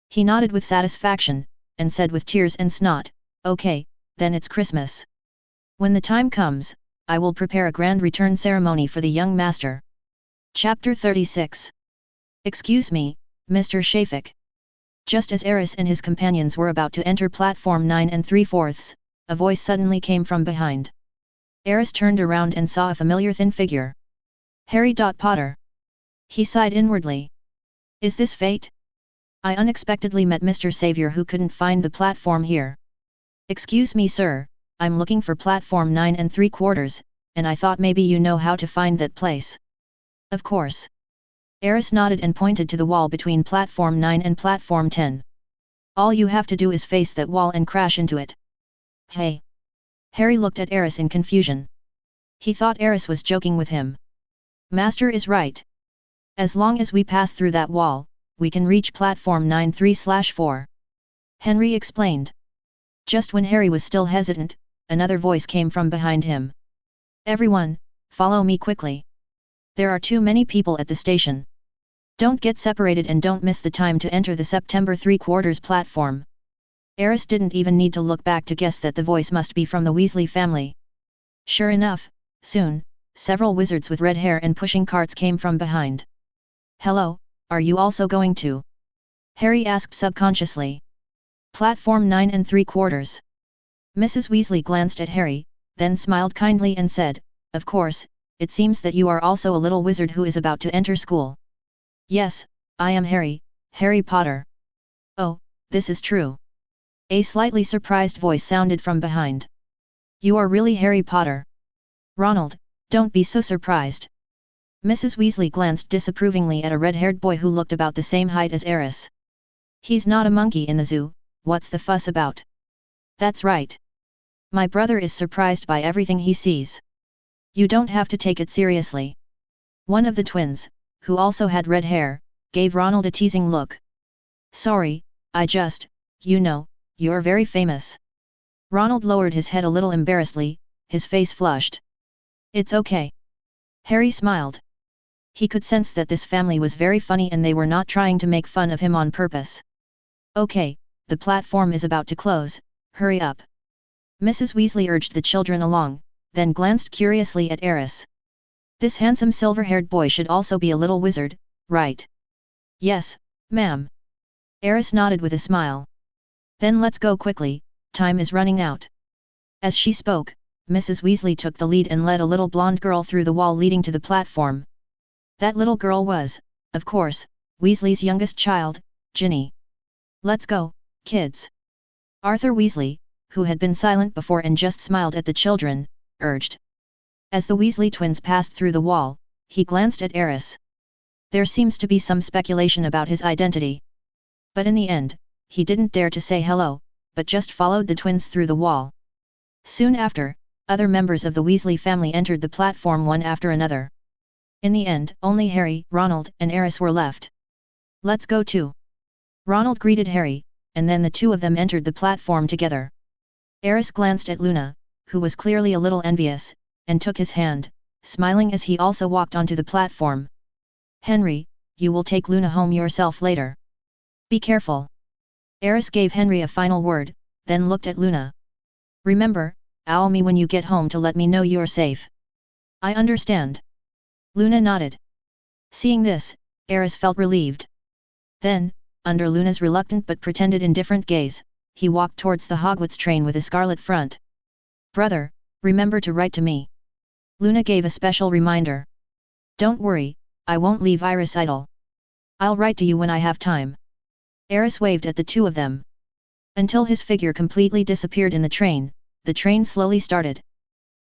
S1: He nodded with satisfaction, and said with tears and snot, okay, then it's Christmas. When the time comes, I will prepare a grand return ceremony for the young master. Chapter 36. Excuse me, Mr. Shafik. Just as Aris and his companions were about to enter Platform 9 and 3/4, a voice suddenly came from behind. Aris turned around and saw a familiar thin figure. Harry Potter. He sighed inwardly. Is this fate? I unexpectedly met Mr. Savior, who couldn't find the platform here. Excuse me, sir, I'm looking for Platform 9 and 3/4, and I thought maybe you know how to find that place. Of course. Aris nodded and pointed to the wall between Platform 9 and Platform 10. All you have to do is face that wall and crash into it. Hey! Harry looked at Aris in confusion. He thought Aris was joking with him. Master is right. As long as we pass through that wall, we can reach Platform 9 3/4. Henry explained. Just when Harry was still hesitant, another voice came from behind him. Everyone, Follow me quickly. There are too many people at the station. Don't get separated and don't miss the time to enter the September 3/4 platform. Aris didn't even need to look back to guess that the voice must be from the Weasley family. Sure enough, soon, several wizards with red hair and pushing carts came from behind. Hello, are you also going to? Harry asked subconsciously. Platform 9 3/4. Mrs. Weasley glanced at Harry, then smiled kindly and said, Of course, it seems that you are also a little wizard who is about to enter school. Yes, I am Harry, Harry Potter. Oh, this is true. A slightly surprised voice sounded from behind. You are really Harry Potter. Ronald, don't be so surprised. Mrs. Weasley glanced disapprovingly at a red-haired boy who looked about the same height as Aris. He's not a monkey in the zoo, what's the fuss about? That's right. My brother is surprised by everything he sees. You don't have to take it seriously. One of the twins, who also had red hair, gave Ronald a teasing look. Sorry, I just, you're very famous. Ronald lowered his head a little embarrassedly, his face flushed. It's okay. Harry smiled. He could sense that this family was very funny and they were not trying to make fun of him on purpose. Okay, the platform is about to close, hurry up. Mrs. Weasley urged the children along, then glanced curiously at Aris. This handsome silver-haired boy should also be a little wizard, right? Yes, ma'am. Aris nodded with a smile. Then let's go quickly, time is running out. As she spoke, Mrs. Weasley took the lead and led a little blonde girl through the wall leading to the platform. That little girl was, of course, Weasley's youngest child, Ginny. Let's go, kids. Arthur Weasley, who had been silent before and just smiled at the children, urged. As the Weasley twins passed through the wall, he glanced at Aris. There seems to be some speculation about his identity. But in the end, he didn't dare to say hello, but just followed the twins through the wall. Soon after, other members of the Weasley family entered the platform one after another. In the end, only Harry, Ronald, and Aris were left. Let's go too. Ronald greeted Harry, and then the two of them entered the platform together. Aris glanced at Luna, who was clearly a little envious, and took his hand, smiling as he also walked onto the platform. Henry, you will take Luna home yourself later. Be careful. Aris gave Henry a final word, then looked at Luna. Remember, owl me when you get home to let me know you're safe. I understand. Luna nodded. Seeing this, Aris felt relieved. Then, under Luna's reluctant but pretended indifferent gaze, he walked towards the Hogwarts train with a scarlet front. Brother, remember to write to me. Luna gave a special reminder. Don't worry, I won't leave Iris idle. I'll write to you when I have time. Aris waved at the two of them. Until his figure completely disappeared in the train slowly started.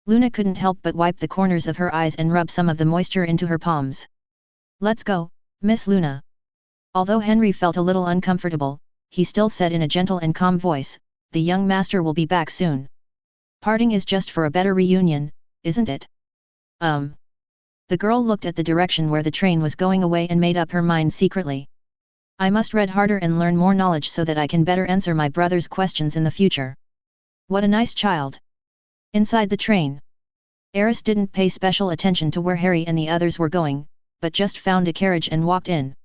S1: Luna couldn't help but wipe the corners of her eyes and rub some of the moisture into her palms. Let's go, Miss Luna. Although Henry felt a little uncomfortable, he still said in a gentle and calm voice, the young master will be back soon. Parting is just for a better reunion, isn't it? The girl looked at the direction where the train was going away and made up her mind secretly. I must read harder and learn more knowledge so that I can better answer my brother's questions in the future. What a nice child. Inside the train, Aris didn't pay special attention to where Harry and the others were going, but just found a carriage and walked in.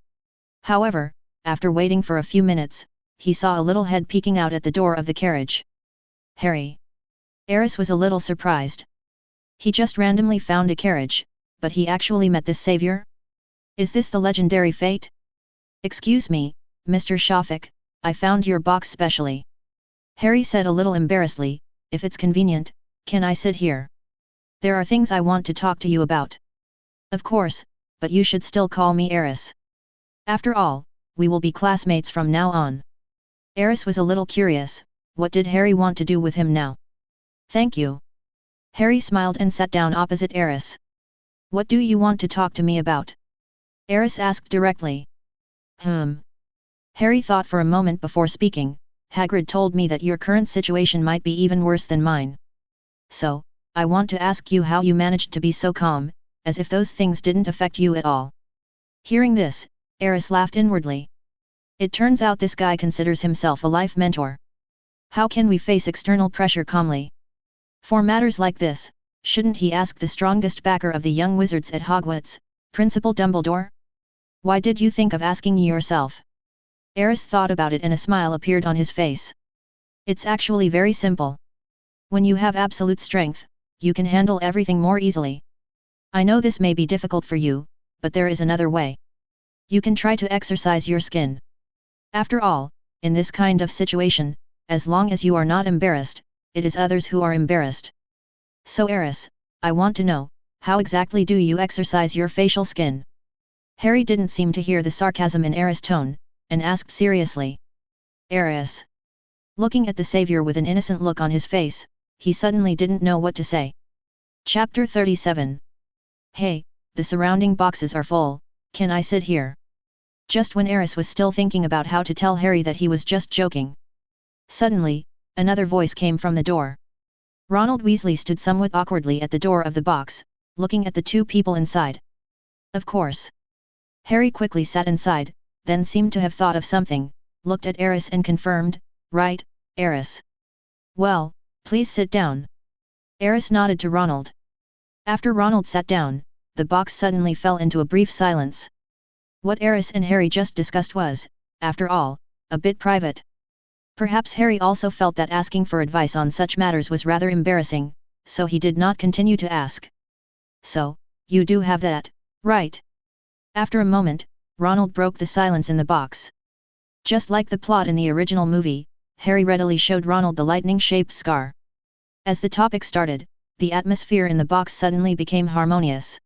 S1: However, after waiting for a few minutes, he saw a little head peeking out at the door of the carriage. Harry. Aris was a little surprised. He just randomly found a carriage, but he actually met this savior? Is this the legendary fate? Excuse me, Mr. Shafik, I found your box specially. Harry said a little embarrassedly, if it's convenient, can I sit here? There are things I want to talk to you about. Of course, but you should still call me Aris. After all, we will be classmates from now on. Aris was a little curious, what did Harry want to do with him now? Thank you. Harry smiled and sat down opposite Aris. What do you want to talk to me about? Aris asked directly. Harry thought for a moment before speaking. Hagrid told me that your current situation might be even worse than mine. So, I want to ask you how you managed to be so calm, as if those things didn't affect you at all. Hearing this, Aris laughed inwardly. It turns out this guy considers himself a life mentor. How can we face external pressure calmly? For matters like this, Shouldn't he ask the strongest backer of the young wizards at Hogwarts, Principal Dumbledore? Why did you think of asking yourself? Aris thought about it and a smile appeared on his face. It's actually very simple. When you have absolute strength, you can handle everything more easily. I know this may be difficult for you, but there is another way. You can try to exercise your skin. After all, in this kind of situation, as long as you are not embarrassed, it is others who are embarrassed. So Aris, I want to know, how exactly do you exercise your facial skin? Harry didn't seem to hear the sarcasm in Aris' tone, and asked seriously. Aris. Looking at the savior with an innocent look on his face, he suddenly didn't know what to say. Chapter 37. Hey, the surrounding boxes are full, can I sit here? Just when Aris was still thinking about how to tell Harry that he was just joking. Suddenly, another voice came from the door. Ronald Weasley stood somewhat awkwardly at the door of the box, looking at the two people inside. Of course. Harry quickly sat inside, then seemed to have thought of something, looked at Aris and confirmed, right, Aris. Well, please sit down. Aris nodded to Ronald. After Ronald sat down, the box suddenly fell into a brief silence. What Aris and Harry just discussed was, after all, a bit private. Perhaps Harry also felt that asking for advice on such matters was rather embarrassing, so he did not continue to ask. So, you do have that, right? After a moment, Ronald broke the silence in the box. Just like the plot in the original movie, Harry readily showed Ronald the lightning-shaped scar. As the topic started, the atmosphere in the box suddenly became harmonious.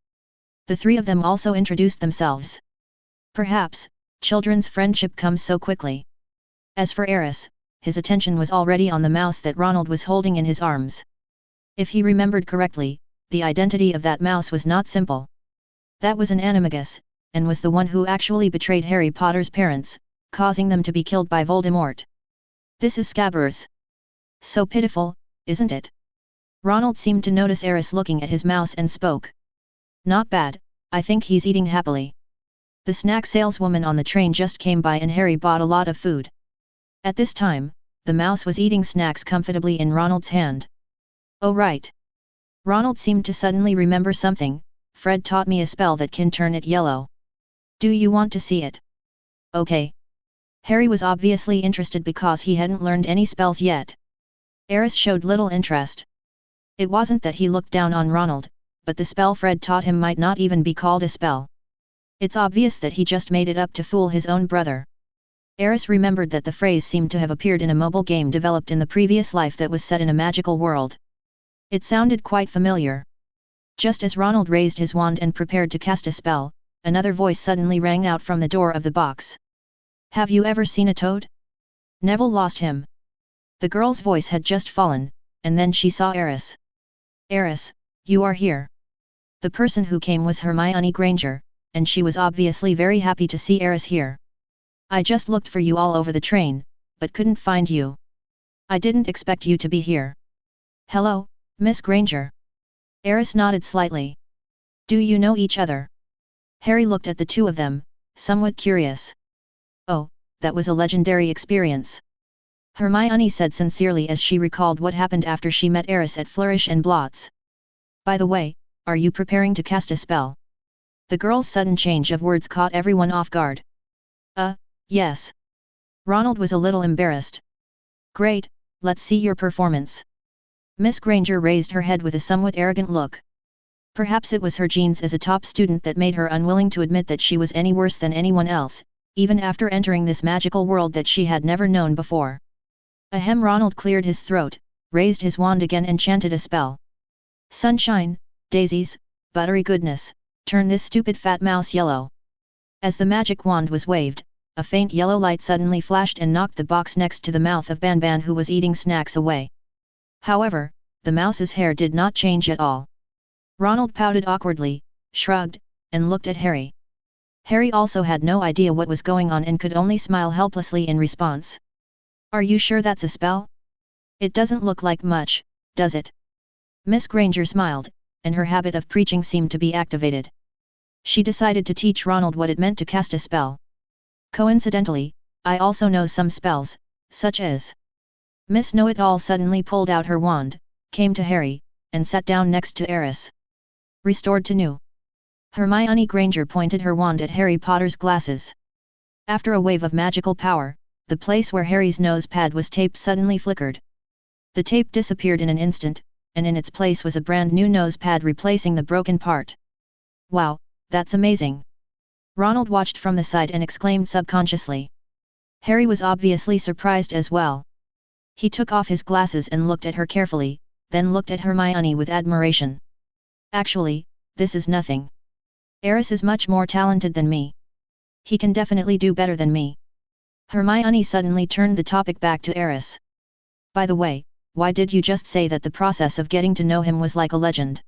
S1: The three of them also introduced themselves. Perhaps, children's friendship comes so quickly. As for Aris, his attention was already on the mouse that Ronald was holding in his arms. If he remembered correctly, the identity of that mouse was not simple. That was an animagus, and was the one who actually betrayed Harry Potter's parents, causing them to be killed by Voldemort. This is Scabbers. So pitiful, isn't it? Ronald seemed to notice Aris looking at his mouse and spoke. Not bad, I think he's eating happily. The snack saleswoman on the train just came by and Harry bought a lot of food. At this time, the mouse was eating snacks comfortably in Ronald's hand. Oh right. Ronald seemed to suddenly remember something. Fred taught me a spell that can turn it yellow. Do you want to see it? Okay. Harry was obviously interested because he hadn't learned any spells yet. Aris showed little interest. It wasn't that he looked down on Ronald, but the spell Fred taught him might not even be called a spell. It's obvious that he just made it up to fool his own brother. Aris remembered that the phrase seemed to have appeared in a mobile game developed in the previous life that was set in a magical world. It sounded quite familiar. Just as Ronald raised his wand and prepared to cast a spell, another voice suddenly rang out from the door of the box. Have you ever seen a toad? Neville lost him. The girl's voice had just fallen, and then she saw Aris. Aris, you are here. The person who came was Hermione Granger, and she was obviously very happy to see Aris here. I just looked for you all over the train, but couldn't find you. I didn't expect you to be here. Hello, Miss Granger. Aris nodded slightly. Do you know each other? Harry looked at the two of them, somewhat curious. Oh, that was a legendary experience. Hermione said sincerely as she recalled what happened after she met Aris at Flourish and Blotts. By the way, are you preparing to cast a spell? The girl's sudden change of words caught everyone off guard. Yes. Ronald was a little embarrassed. Great, let's see your performance. Miss Granger raised her head with a somewhat arrogant look. Perhaps it was her genes as a top student that made her unwilling to admit that she was any worse than anyone else, even after entering this magical world that she had never known before. Ahem. Ronald cleared his throat, raised his wand again and chanted a spell. Sunshine, daisies, buttery goodness, turn this stupid fat mouse yellow. As the magic wand was waved, a faint yellow light suddenly flashed and knocked the box next to the mouth of Banban who was eating snacks away. However, the mouse's hair did not change at all. Ronald pouted awkwardly, shrugged, and looked at Harry. Harry also had no idea what was going on and could only smile helplessly in response. Are you sure that's a spell? It doesn't look like much, does it? Miss Granger smiled, and her habit of preaching seemed to be activated. She decided to teach Ronald what it meant to cast a spell. Coincidentally, I also know some spells, such as... Miss Know-It-All suddenly pulled out her wand, came to Harry, and sat down next to Aris. Restored to new. Hermione Granger pointed her wand at Harry Potter's glasses. After a wave of magical power, the place where Harry's nose pad was taped suddenly flickered. The tape disappeared in an instant, and in its place was a brand new nose pad replacing the broken part. Wow, that's amazing! Ronald watched from the side and exclaimed subconsciously. Harry was obviously surprised as well. He took off his glasses and looked at her carefully, then looked at Hermione with admiration. Actually, this is nothing. Aris is much more talented than me. He can definitely do better than me. Hermione suddenly turned the topic back to Aris. By the way, why did you just say that the process of getting to know him was like a legend?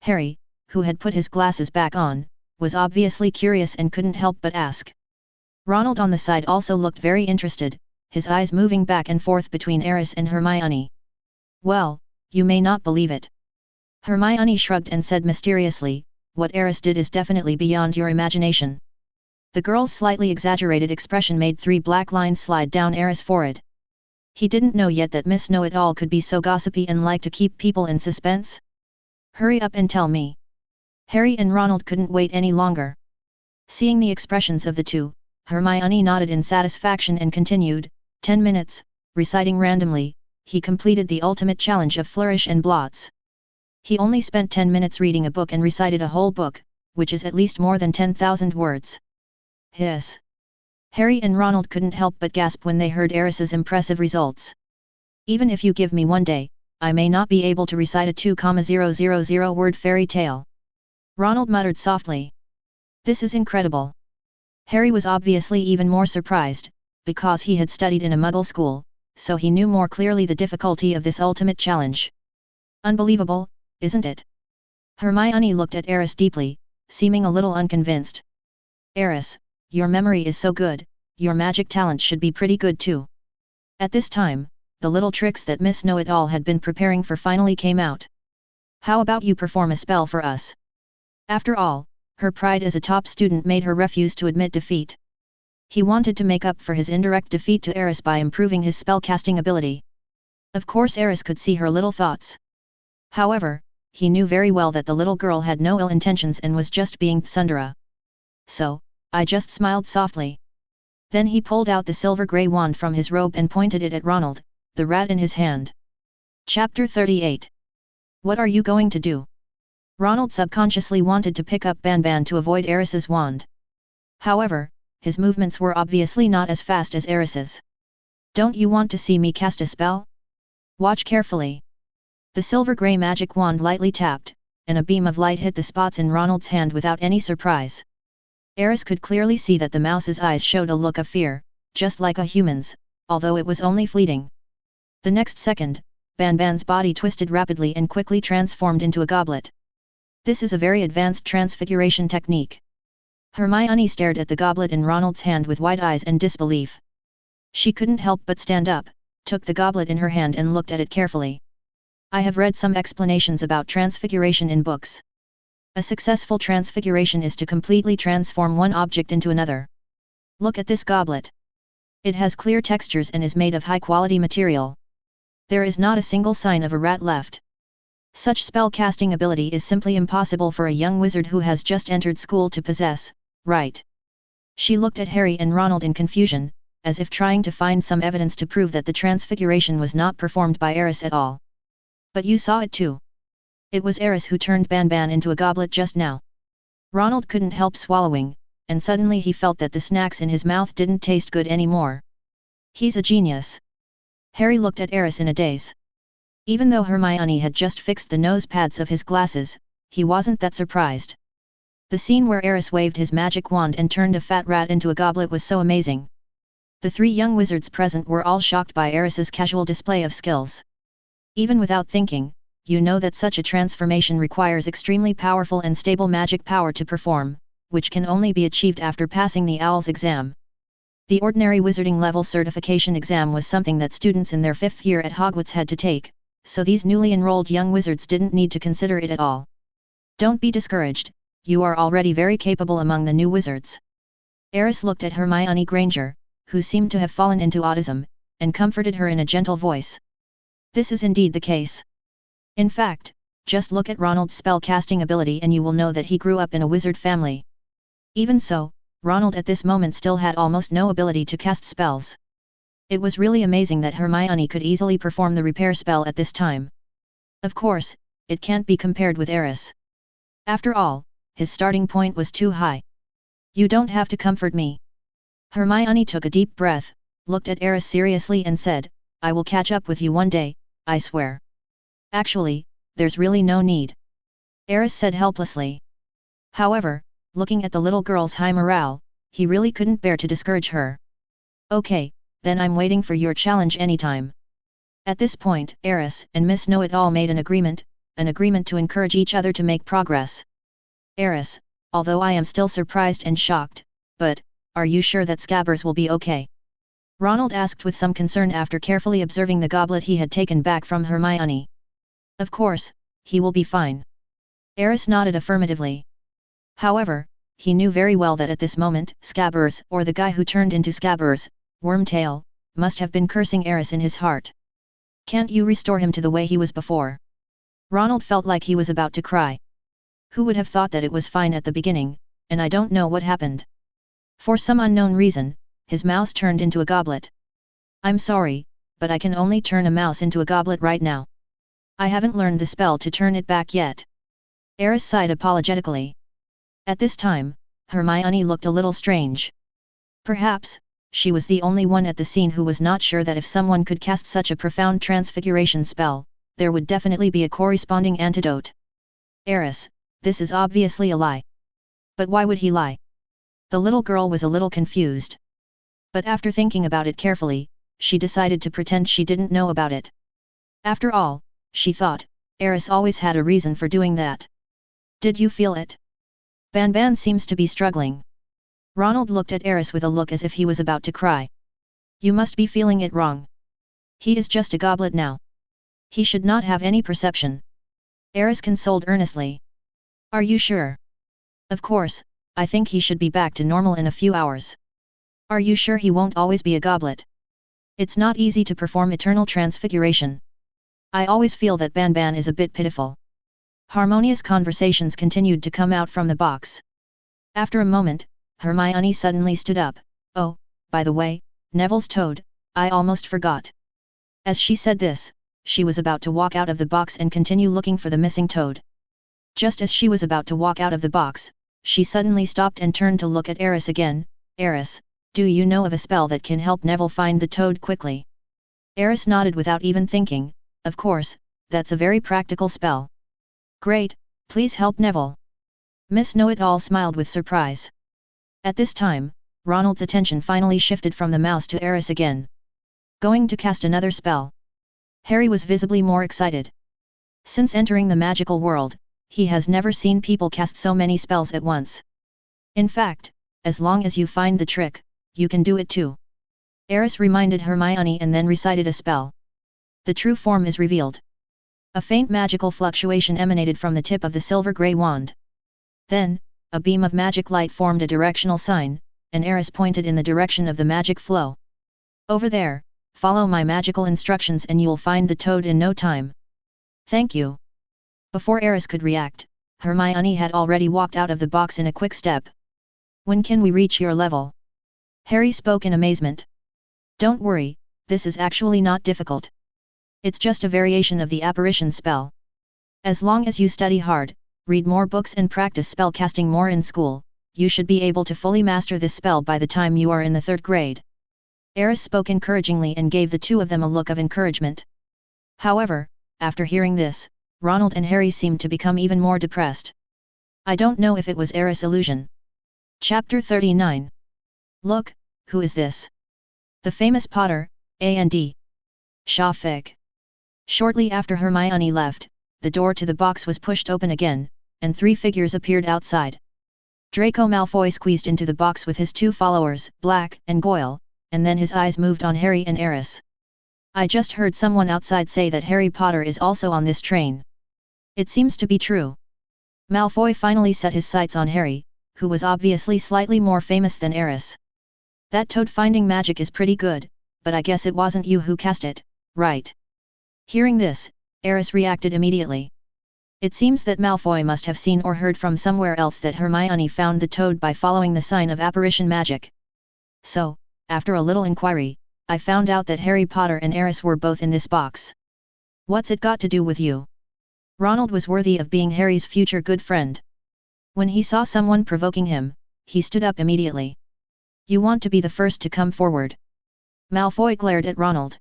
S1: Harry, who had put his glasses back on, was obviously curious and couldn't help but ask. Ronald on the side also looked very interested, his eyes moving back and forth between Aris and Hermione. Well, you may not believe it. Hermione shrugged and said mysteriously, what Aris did is definitely beyond your imagination. The girl's slightly exaggerated expression made 3 black lines slide down Aris' forehead. He didn't know yet that Miss Know-It-All could be so gossipy and like to keep people in suspense. Hurry up and tell me. Harry and Ronald couldn't wait any longer. Seeing the expressions of the two, Hermione nodded in satisfaction and continued, 10 minutes, reciting randomly, he completed the ultimate challenge of Flourish and Blots. He only spent 10 minutes reading a book and recited a whole book, which is at least more than 10,000 words. Hiss. Harry and Ronald couldn't help but gasp when they heard Aris's impressive results. Even if you give me one day, I may not be able to recite a 2,000 word fairy tale. Ronald muttered softly. This is incredible. Harry was obviously even more surprised, because he had studied in a Muggle school, so he knew more clearly the difficulty of this ultimate challenge. Unbelievable, isn't it? Hermione looked at Aris deeply, seeming a little unconvinced. Aris, your memory is so good, your magic talent should be pretty good too. At this time, the little tricks that Miss Know-It-All had been preparing for finally came out. How about you perform a spell for us? After all, her pride as a top student made her refuse to admit defeat. He wanted to make up for his indirect defeat to Aris by improving his spellcasting ability. Of course Aris could see her little thoughts. However, he knew very well that the little girl had no ill intentions and was just being tsundere. So, I just smiled softly. Then he pulled out the silver-grey wand from his robe and pointed it at Ronald, the rat in his hand. Chapter 38. What are you going to do? Ronald subconsciously wanted to pick up Banban to avoid Aris's wand. However, his movements were obviously not as fast as Aris's. Don't you want to see me cast a spell? Watch carefully. The silver-grey magic wand lightly tapped, and a beam of light hit the spots in Ronald's hand without any surprise. Aris could clearly see that the mouse's eyes showed a look of fear, just like a human's, although it was only fleeting. The next second, Banban's body twisted rapidly and quickly transformed into a goblet. This is a very advanced transfiguration technique. Hermione stared at the goblet in Ronald's hand with wide eyes and disbelief. She couldn't help but stand up, took the goblet in her hand and looked at it carefully. I have read some explanations about transfiguration in books. A successful transfiguration is to completely transform one object into another. Look at this goblet. It has clear textures and is made of high-quality material. There is not a single sign of a rat left. Such spell-casting ability is simply impossible for a young wizard who has just entered school to possess, right? She looked at Harry and Ronald in confusion, as if trying to find some evidence to prove that the transfiguration was not performed by Aris at all. But you saw it too. It was Aris who turned Banban into a goblet just now. Ronald couldn't help swallowing, and suddenly he felt that the snacks in his mouth didn't taste good anymore. He's a genius. Harry looked at Aris in a daze. Even though Hermione had just fixed the nose pads of his glasses, he wasn't that surprised. The scene where Aris waved his magic wand and turned a fat rat into a goblet was so amazing. The 3 young wizards present were all shocked by Aris's casual display of skills. Even without thinking, you know that such a transformation requires extremely powerful and stable magic power to perform, which can only be achieved after passing the Owl's exam. The ordinary wizarding level certification exam was something that students in their 5th year at Hogwarts had to take, so these newly enrolled young wizards didn't need to consider it at all. Don't be discouraged, you are already very capable among the new wizards. Aris looked at Hermione Granger, who seemed to have fallen into autism, and comforted her in a gentle voice. This is indeed the case. In fact, Just look at Ronald's spell-casting ability and you will know that he grew up in a wizard family. Even so, Ronald at this moment still had almost no ability to cast spells. It was really amazing that Hermione could easily perform the repair spell at this time. Of course, it can't be compared with Aris. After all, his starting point was too high. You don't have to comfort me. Hermione took a deep breath, looked at Aris seriously and said, I will catch up with you one day, I swear. Actually, there's really no need. Aris said helplessly. However, looking at the little girl's high morale, he really couldn't bear to discourage her. Okay, then I'm waiting for your challenge anytime. At this point, Aris and Miss Know-It-All made an agreement to encourage each other to make progress. Aris, although I am still surprised and shocked, but, are you sure that Scabbers will be okay? Ronald asked with some concern after carefully observing the goblet he had taken back from Hermione. Of course, he will be fine. Aris nodded affirmatively. However, he knew very well that at this moment, Scabbers, or the guy who turned into Scabbers, Wormtail, must have been cursing Aris in his heart. Can't you restore him to the way he was before? Ronald felt like he was about to cry. Who would have thought that it was fine at the beginning, and I don't know what happened. For some unknown reason, his mouse turned into a goblet. I'm sorry, but I can only turn a mouse into a goblet right now. I haven't learned the spell to turn it back yet. Aris sighed apologetically. At this time, Hermione looked a little strange. Perhaps, she was the only one at the scene who was not sure that if someone could cast such a profound transfiguration spell, there would definitely be a corresponding antidote. Aris, this is obviously a lie. But why would he lie? The little girl was a little confused. But after thinking about it carefully, she decided to pretend she didn't know about it. After all, she thought, Aris always had a reason for doing that. Did you feel it? Banban seems to be struggling. Ronald looked at Aris with a look as if he was about to cry. You must be feeling it wrong. He is just a goblet now. He should not have any perception. Aris consoled earnestly. Are you sure? Of course, I think he should be back to normal in a few hours. Are you sure he won't always be a goblet? It's not easy to perform eternal transfiguration. I always feel that Banban is a bit pitiful. Harmonious conversations continued to come out from the box. After a moment, Hermione suddenly stood up. Oh, by the way, Neville's toad, I almost forgot. As she said this, she was about to walk out of the box and continue looking for the missing toad. Just as she was about to walk out of the box, she suddenly stopped and turned to look at Aris again. Aris, do you know of a spell that can help Neville find the toad quickly? Aris nodded without even thinking. Of course, that's a very practical spell. Great, please help Neville. Miss Know-It-All smiled with surprise. At this time, Ronald's attention finally shifted from the mouse to Aris again. Going to cast another spell. Harry was visibly more excited. Since entering the magical world, he has never seen people cast so many spells at once. In fact, as long as you find the trick, you can do it too. Aris reminded Hermione and then recited a spell. The true form is revealed. A faint magical fluctuation emanated from the tip of the silver-grey wand. Then, a beam of magic light formed a directional sign, and Aris pointed in the direction of the magic flow. Over there, follow my magical instructions and you'll find the toad in no time. Thank you. Before Aris could react, Hermione had already walked out of the box in a quick step. When can we reach your level? Harry spoke in amazement. Don't worry, this is actually not difficult. It's just a variation of the apparition spell. As long as you study hard, read more books and practice spellcasting more in school, you should be able to fully master this spell by the time you are in the 3rd grade. Aris spoke encouragingly and gave the two of them a look of encouragement. However, after hearing this, Ronald and Harry seemed to become even more depressed. I don't know if it was Aris' illusion. Chapter 39. Look, who is this? The famous Potter, A&D. Shafik. Shortly after Hermione left, the door to the box was pushed open again, and 3 figures appeared outside. Draco Malfoy squeezed into the box with his 2 followers, Black and Goyle, and then his eyes moved on Harry and Aris. I just heard someone outside say that Harry Potter is also on this train. It seems to be true. Malfoy finally set his sights on Harry, who was obviously slightly more famous than Aris. That toad-finding magic is pretty good, but I guess it wasn't you who cast it, right? Hearing this, Aris reacted immediately. It seems that Malfoy must have seen or heard from somewhere else that Hermione found the toad by following the sign of apparition magic. So, after a little inquiry, I found out that Harry Potter and Aris were both in this box. What's it got to do with you? Ronald was worthy of being Harry's future good friend. When he saw someone provoking him, he stood up immediately. You want to be the first to come forward. Malfoy glared at Ronald.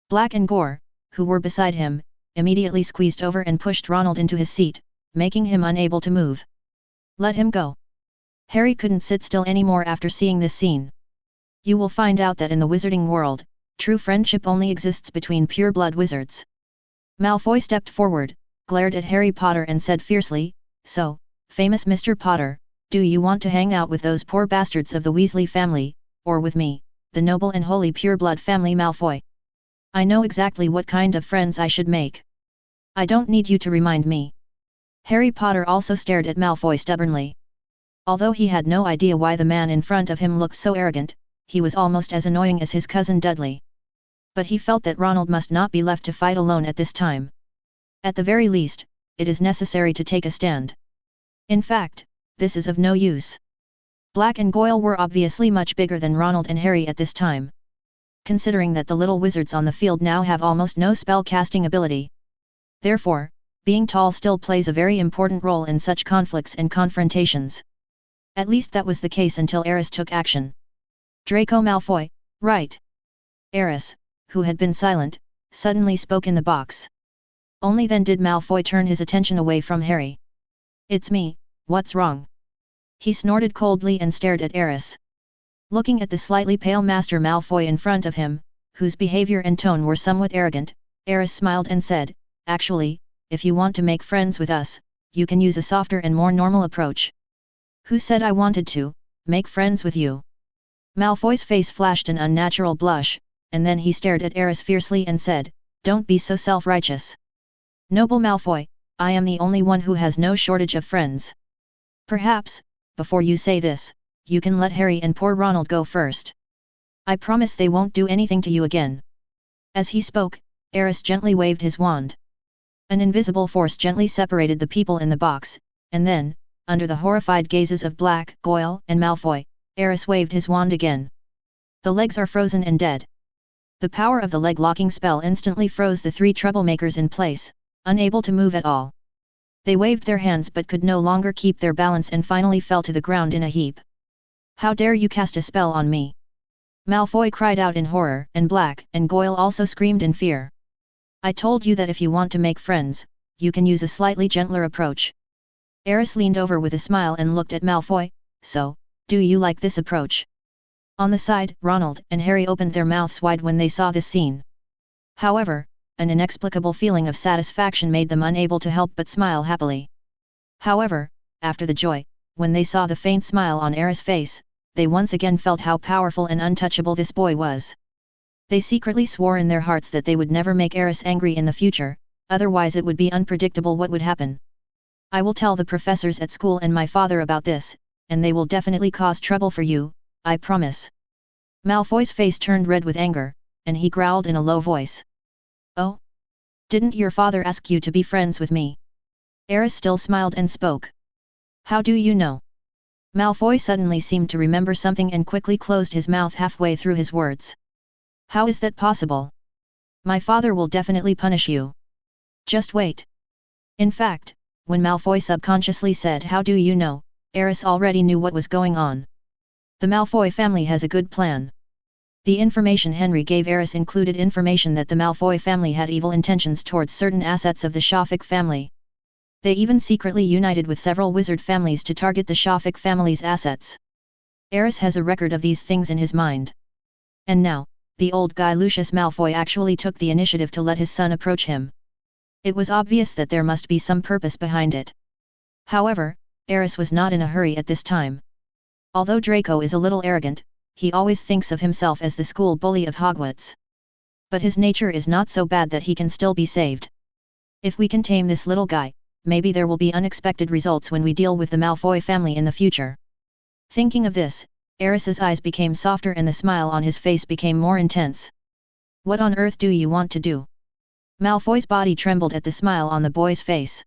S1: Black and Gore, who were beside him, immediately squeezed over and pushed Ronald into his seat, making him unable to move. Let him go. Harry couldn't sit still anymore after seeing this scene. You will find out that in the wizarding world, true friendship only exists between pure-blood wizards. Malfoy stepped forward, glared at Harry Potter and said fiercely, So, famous Mr. Potter, do you want to hang out with those poor bastards of the Weasley family, or with me, the noble and holy pure-blood family Malfoy? I know exactly what kind of friends I should make. I don't need you to remind me. Harry Potter also stared at Malfoy stubbornly. Although he had no idea why the man in front of him looked so arrogant, he was almost as annoying as his cousin Dudley. But he felt that Ronald must not be left to fight alone at this time. At the very least, it is necessary to take a stand. In fact, this is of no use. Black and Goyle were obviously much bigger than Ronald and Harry at this time. Considering that the little wizards on the field now have almost no spell-casting ability. Therefore, being tall still plays a very important role in such conflicts and confrontations. At least that was the case until Aris took action. Draco Malfoy, right? Aris, who had been silent, suddenly spoke in the box. Only then did Malfoy turn his attention away from Harry. It's me, what's wrong? He snorted coldly and stared at Aris. Looking at the slightly pale Master Malfoy in front of him, whose behavior and tone were somewhat arrogant, Aris smiled and said, Actually, if you want to make friends with us, you can use a softer and more normal approach. Who said I wanted to make friends with you? Malfoy's face flashed an unnatural blush, and then he stared at Aris fiercely and said, Don't be so self-righteous. Noble Malfoy, I am the only one who has no shortage of friends. Perhaps, before you say this, you can let Harry and poor Ronald go first. I promise they won't do anything to you again. As he spoke, Aris gently waved his wand. An invisible force gently separated the people in the box, and then, under the horrified gazes of Black, Goyle, and Malfoy, Aris waved his wand again. The legs are frozen and dead. The power of the leg-locking spell instantly froze the three troublemakers in place, unable to move at all. They waved their hands but could no longer keep their balance and finally fell to the ground in a heap. How dare you cast a spell on me? Malfoy cried out in horror, and Black and Goyle also screamed in fear. I told you that if you want to make friends, you can use a slightly gentler approach. Aris leaned over with a smile and looked at Malfoy, So, do you like this approach? On the side, Ronald and Harry opened their mouths wide when they saw this scene. However, an inexplicable feeling of satisfaction made them unable to help but smile happily. However, after the joy, when they saw the faint smile on Aris' face, they once again felt how powerful and untouchable this boy was. They secretly swore in their hearts that they would never make Aris angry in the future, otherwise it would be unpredictable what would happen. I will tell the professors at school and my father about this, and they will definitely cause trouble for you, I promise. Malfoy's face turned red with anger, and he growled in a low voice. Oh? Didn't your father ask you to be friends with me? Aris still smiled and spoke. How do you know? Malfoy suddenly seemed to remember something and quickly closed his mouth halfway through his words. How is that possible? My father will definitely punish you. Just wait. In fact, when Malfoy subconsciously said how do you know, Aris already knew what was going on. The Malfoy family has a good plan. The information Henry gave Aris included information that the Malfoy family had evil intentions towards certain assets of the Shafik family. They even secretly united with several wizard families to target the Shafik family's assets. Aris has a record of these things in his mind. And now, the old guy Lucius Malfoy actually took the initiative to let his son approach him. It was obvious that there must be some purpose behind it. However, Aris was not in a hurry at this time. Although Draco is a little arrogant, he always thinks of himself as the school bully of Hogwarts. But his nature is not so bad that he can still be saved. If we can tame this little guy, maybe there will be unexpected results when we deal with the Malfoy family in the future. Thinking of this, Aris's eyes became softer and the smile on his face became more intense. What on earth do you want to do? Malfoy's body trembled at the smile on the boy's face.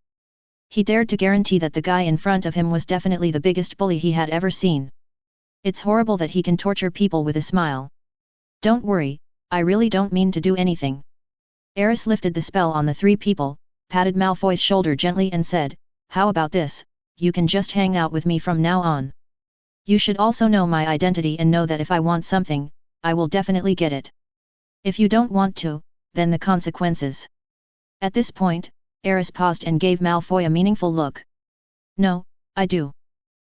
S1: He dared to guarantee that the guy in front of him was definitely the biggest bully he had ever seen. It's horrible that he can torture people with a smile. Don't worry, I really don't mean to do anything. Aris lifted the spell on the three people, patted Malfoy's shoulder gently and said, how about this, you can just hang out with me from now on. You should also know my identity and know that if I want something, I will definitely get it. If you don't want to, then the consequences. At this point, Aris paused and gave Malfoy a meaningful look. No, I do.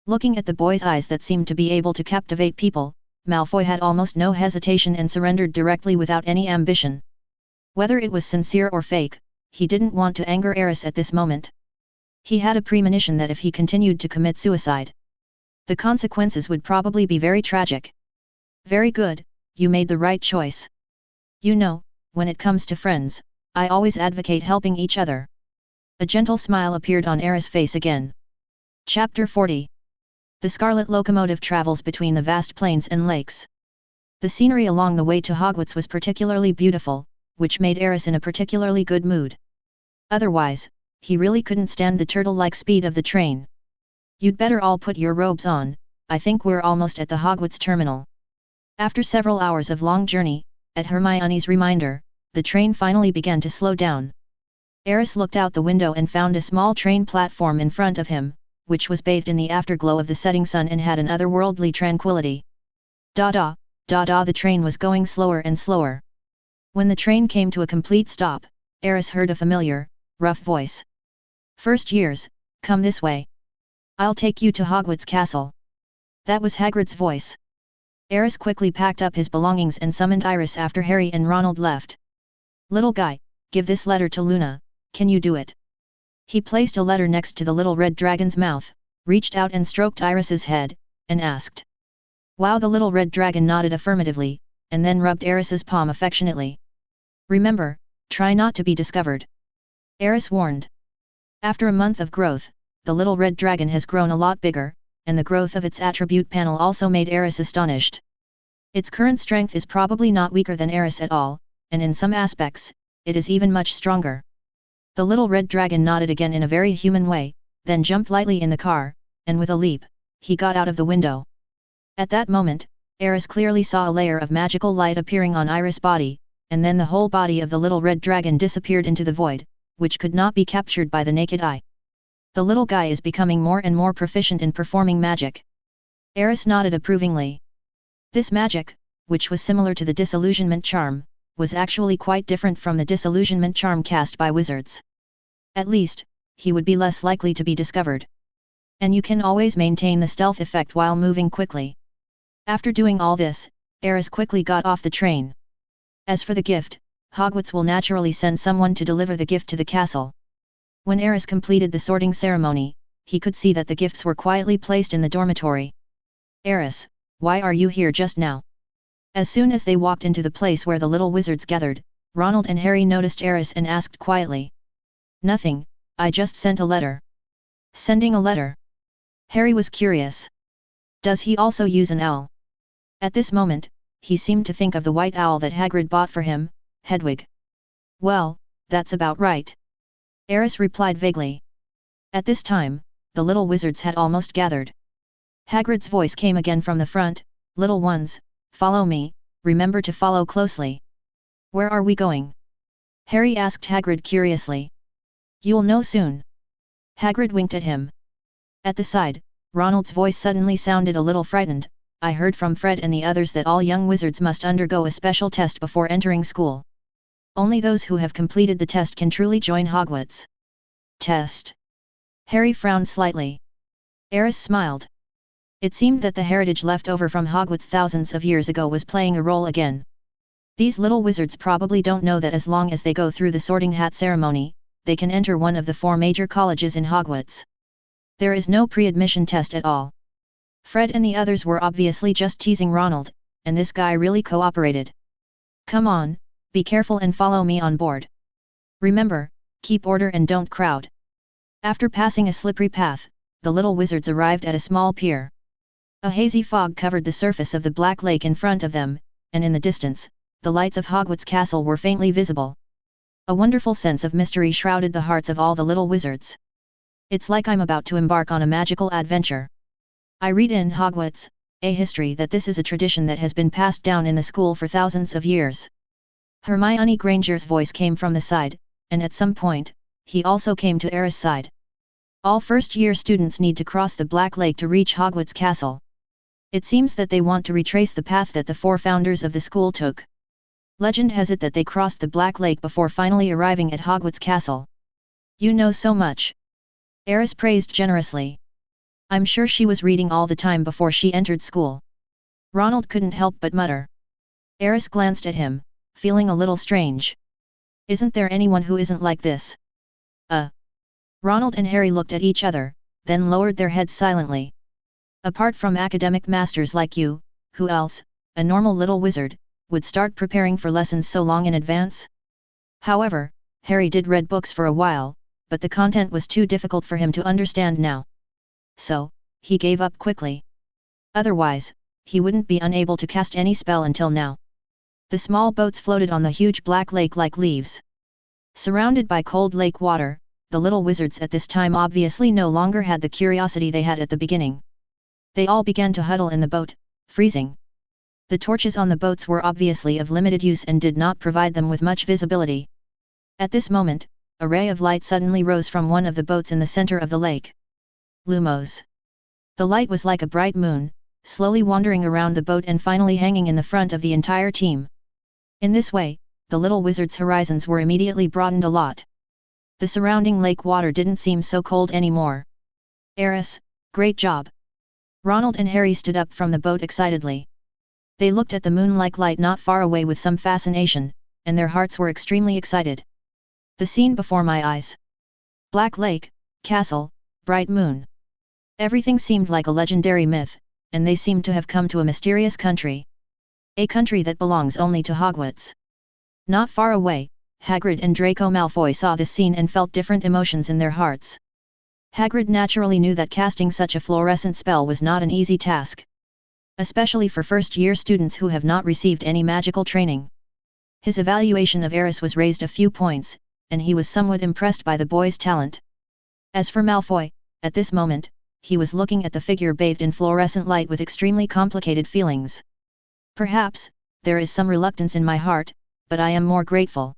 S1: Looking at the boy's eyes that seemed to be able to captivate people, Malfoy had almost no hesitation and surrendered directly without any ambition. Whether it was sincere or fake, he didn't want to anger Aris at this moment. He had a premonition that if he continued to commit suicide, the consequences would probably be very tragic. Very good, you made the right choice. You know, when it comes to friends, I always advocate helping each other. A gentle smile appeared on Aris' face again. Chapter 40. The Scarlet Locomotive travels between the vast plains and lakes. The scenery along the way to Hogwarts was particularly beautiful, which made Aris in a particularly good mood. Otherwise, he really couldn't stand the turtle-like speed of the train. You'd better all put your robes on, I think we're almost at the Hogwarts terminal. After several hours of long journey, at Hermione's reminder, the train finally began to slow down. Aris looked out the window and found a small train platform in front of him, which was bathed in the afterglow of the setting sun and had an otherworldly tranquility. Da-da, da-da, the train was going slower and slower. When the train came to a complete stop, Aris heard a familiar, rough voice. First years, come this way. I'll take you to Hogwarts Castle. That was Hagrid's voice. Aris quickly packed up his belongings and summoned Iris after Harry and Ronald left. Little guy, give this letter to Luna, can you do it? He placed a letter next to the little red dragon's mouth, reached out and stroked Iris's head, and asked. Wow, the little red dragon nodded affirmatively, and then rubbed Aris's palm affectionately. Remember, try not to be discovered. Aris warned. After a month of growth, the little red dragon has grown a lot bigger, and the growth of its attribute panel also made Aris astonished. Its current strength is probably not weaker than Aris at all, and in some aspects, it is even much stronger. The little red dragon nodded again in a very human way, then jumped lightly in the car, and with a leap, he got out of the window. At that moment, Aris clearly saw a layer of magical light appearing on Iris' body, and then the whole body of the little red dragon disappeared into the void, which could not be captured by the naked eye. The little guy is becoming more and more proficient in performing magic. Aris nodded approvingly. This magic, which was similar to the disillusionment charm, was actually quite different from the disillusionment charm cast by wizards. At least, he would be less likely to be discovered. And you can always maintain the stealth effect while moving quickly. After doing all this, Aris quickly got off the train. As for the gift, Hogwarts will naturally send someone to deliver the gift to the castle. When Aris completed the sorting ceremony, he could see that the gifts were quietly placed in the dormitory. Aris, why are you here just now? As soon as they walked into the place where the little wizards gathered, Ronald and Harry noticed Aris and asked quietly. Nothing, I just sent a letter. Sending a letter? Harry was curious. Does he also use an owl? At this moment, he seemed to think of the white owl that Hagrid bought for him, Hedwig. Well, that's about right. Aris replied vaguely. At this time, the little wizards had almost gathered. Hagrid's voice came again from the front, little ones, follow me, remember to follow closely. Where are we going? Harry asked Hagrid curiously. You'll know soon. Hagrid winked at him. At the side, Ronald's voice suddenly sounded a little frightened. I heard from Fred and the others that all young wizards must undergo a special test before entering school. Only those who have completed the test can truly join Hogwarts. Test. Harry frowned slightly. Aris smiled. It seemed that the heritage left over from Hogwarts thousands of years ago was playing a role again. These little wizards probably don't know that as long as they go through the sorting hat ceremony, they can enter one of the 4 major colleges in Hogwarts. There is no pre-admission test at all. Fred and the others were obviously just teasing Ronald, and this guy really cooperated. Come on, be careful and follow me on board. Remember, keep order and don't crowd. After passing a slippery path, the little wizards arrived at a small pier. A hazy fog covered the surface of the black lake in front of them, and in the distance, the lights of Hogwarts Castle were faintly visible. A wonderful sense of mystery shrouded the hearts of all the little wizards. It's like I'm about to embark on a magical adventure. I read in Hogwarts, a history that this is a tradition that has been passed down in the school for thousands of years. Hermione Granger's voice came from the side, and at some point, he also came to Aris' side. All first-year students need to cross the Black Lake to reach Hogwarts Castle. It seems that they want to retrace the path that the four founders of the school took. Legend has it that they crossed the Black Lake before finally arriving at Hogwarts Castle. You know so much. Aris praised generously. I'm sure she was reading all the time before she entered school. Ronald couldn't help but mutter. Aris glanced at him, feeling a little strange. Isn't there anyone who isn't like this? Ronald and Harry looked at each other, then lowered their heads silently. Apart from academic masters like you, who else, a normal little wizard, would start preparing for lessons so long in advance? However, Harry did read books for a while, but the content was too difficult for him to understand now. So, he gave up quickly. Otherwise, he wouldn't be unable to cast any spell until now. The small boats floated on the huge black lake like leaves. Surrounded by cold lake water, the little wizards at this time obviously no longer had the curiosity they had at the beginning. They all began to huddle in the boat, freezing. The torches on the boats were obviously of limited use and did not provide them with much visibility. At this moment, a ray of light suddenly rose from one of the boats in the center of the lake. Lumos. The light was like a bright moon, slowly wandering around the boat and finally hanging in the front of the entire team. In this way, the little wizard's horizons were immediately broadened a lot. The surrounding lake water didn't seem so cold anymore. Aris, great job! Ronald and Harry stood up from the boat excitedly. They looked at the moon-like light not far away with some fascination, and their hearts were extremely excited. The scene before my eyes. Black Lake, Castle, bright moon. Everything seemed like a legendary myth, and they seemed to have come to a mysterious country. A country that belongs only to Hogwarts. Not far away, Hagrid and Draco Malfoy saw this scene and felt different emotions in their hearts. Hagrid naturally knew that casting such a fluorescent spell was not an easy task. Especially for first-year students who have not received any magical training. His evaluation of Aris was raised a few points, and he was somewhat impressed by the boy's talent. As for Malfoy, at this moment, he was looking at the figure bathed in fluorescent light with extremely complicated feelings. Perhaps, there is some reluctance in my heart, but I am more grateful.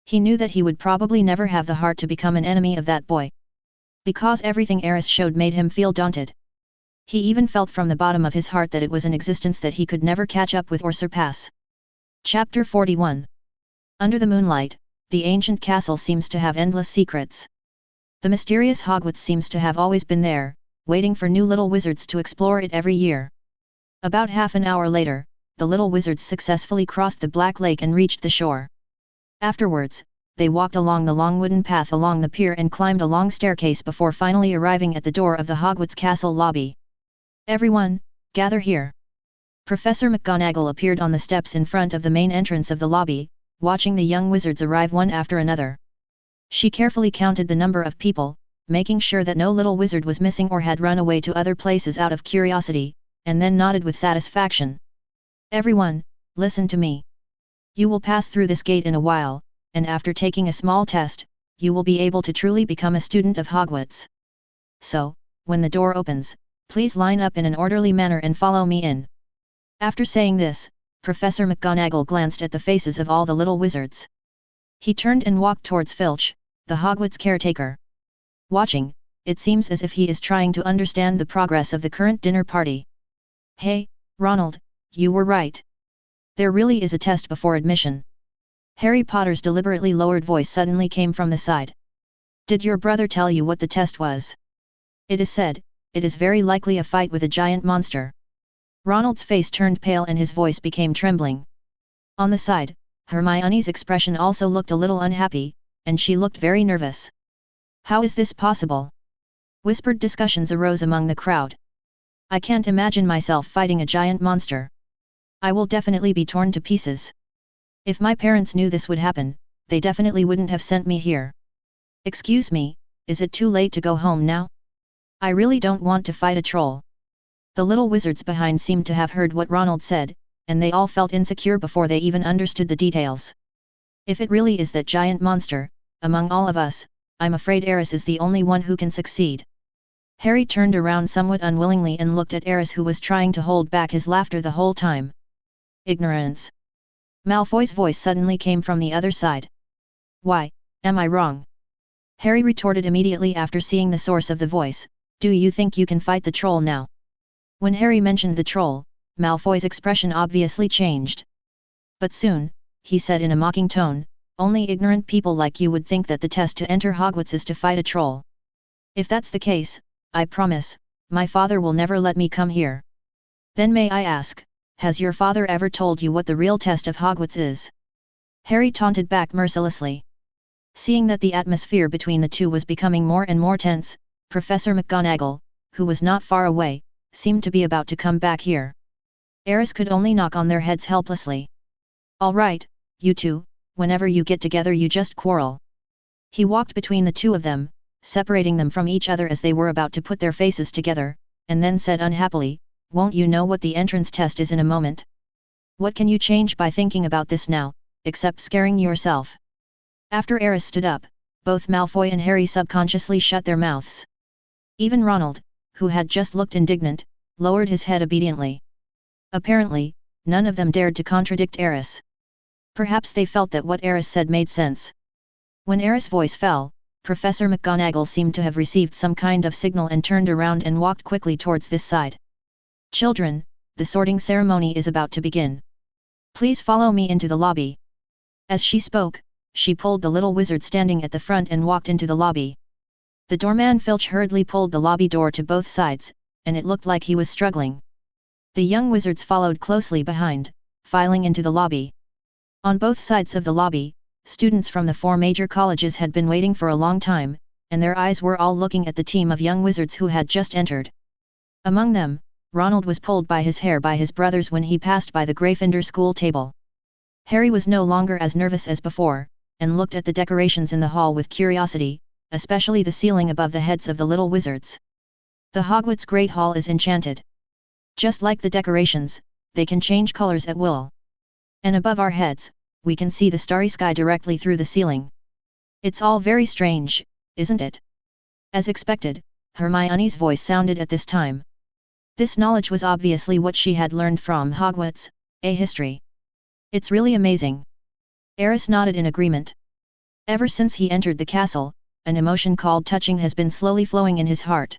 S1: He knew that he would probably never have the heart to become an enemy of that boy. Because everything Aris showed made him feel daunted. He even felt from the bottom of his heart that it was an existence that he could never catch up with or surpass. Chapter 41. Under the moonlight, the ancient castle seems to have endless secrets. The mysterious Hogwarts seems to have always been there, waiting for new little wizards to explore it every year. About half an hour later, the little wizards successfully crossed the Black Lake and reached the shore. Afterwards, they walked along the long wooden path along the pier and climbed a long staircase before finally arriving at the door of the Hogwarts Castle lobby. Everyone, gather here. Professor McGonagall appeared on the steps in front of the main entrance of the lobby, watching the young wizards arrive one after another. She carefully counted the number of people, making sure that no little wizard was missing or had run away to other places out of curiosity, and then nodded with satisfaction. Everyone, listen to me. You will pass through this gate in a while, and after taking a small test, you will be able to truly become a student of Hogwarts. So, when the door opens, please line up in an orderly manner and follow me in. After saying this, Professor McGonagall glanced at the faces of all the little wizards. He turned and walked towards Filch, the Hogwarts caretaker. Watching, it seems as if he is trying to understand the progress of the current dinner party. Hey, Ronald, you were right. There really is a test before admission. Harry Potter's deliberately lowered voice suddenly came from the side. Did your brother tell you what the test was? It is said, it is very likely a fight with a giant monster. Ronald's face turned pale and his voice became trembling. On the side, Hermione's expression also looked a little unhappy, and she looked very nervous. How is this possible? Whispered discussions arose among the crowd. I can't imagine myself fighting a giant monster. I will definitely be torn to pieces. If my parents knew this would happen, they definitely wouldn't have sent me here. Excuse me, is it too late to go home now? I really don't want to fight a troll. The little wizards behind seemed to have heard what Ronald said, and they all felt insecure before they even understood the details. If it really is that giant monster, among all of us, I'm afraid Aris is the only one who can succeed. Harry turned around somewhat unwillingly and looked at Aris, who was trying to hold back his laughter the whole time. Ignorance. Malfoy's voice suddenly came from the other side. Why, am I wrong? Harry retorted immediately after seeing the source of the voice. Do you think you can fight the troll now? When Harry mentioned the troll, Malfoy's expression obviously changed. But soon, he said in a mocking tone, only ignorant people like you would think that the test to enter Hogwarts is to fight a troll. If that's the case, I promise, my father will never let me come here. Then may I ask, has your father ever told you what the real test of Hogwarts is? Harry taunted back mercilessly. Seeing that the atmosphere between the two was becoming more and more tense, Professor McGonagall, who was not far away, seemed to be about to come back here. Aris could only knock on their heads helplessly. All right, you two, whenever you get together you just quarrel. He walked between the two of them, separating them from each other as they were about to put their faces together, and then said unhappily, won't you know what the entrance test is in a moment? What can you change by thinking about this now, except scaring yourself? After Aris stood up, both Malfoy and Harry subconsciously shut their mouths. Even Ronald, who had just looked indignant, lowered his head obediently. Apparently, none of them dared to contradict Aris. Perhaps they felt that what Aris said made sense. When Aris' voice fell, Professor McGonagall seemed to have received some kind of signal and turned around and walked quickly towards this side. Children, the sorting ceremony is about to begin. Please follow me into the lobby. As she spoke, she pulled the little wizard standing at the front and walked into the lobby. The doorman Filch hurriedly pulled the lobby door to both sides, and it looked like he was struggling. The young wizards followed closely behind, filing into the lobby. On both sides of the lobby, students from the 4 major colleges had been waiting for a long time, and their eyes were all looking at the team of young wizards who had just entered. Among them, Ronald was pulled by his hair by his brothers when he passed by the Gryffindor school table. Harry was no longer as nervous as before, and looked at the decorations in the hall with curiosity, especially the ceiling above the heads of the little wizards. The Hogwarts Great Hall is enchanted. Just like the decorations, they can change colors at will. And above our heads, we can see the starry sky directly through the ceiling. It's all very strange, isn't it? As expected, Hermione's voice sounded at this time. This knowledge was obviously what she had learned from Hogwarts, a history. It's really amazing. Aris nodded in agreement. Ever since he entered the castle, an emotion called touching has been slowly flowing in his heart.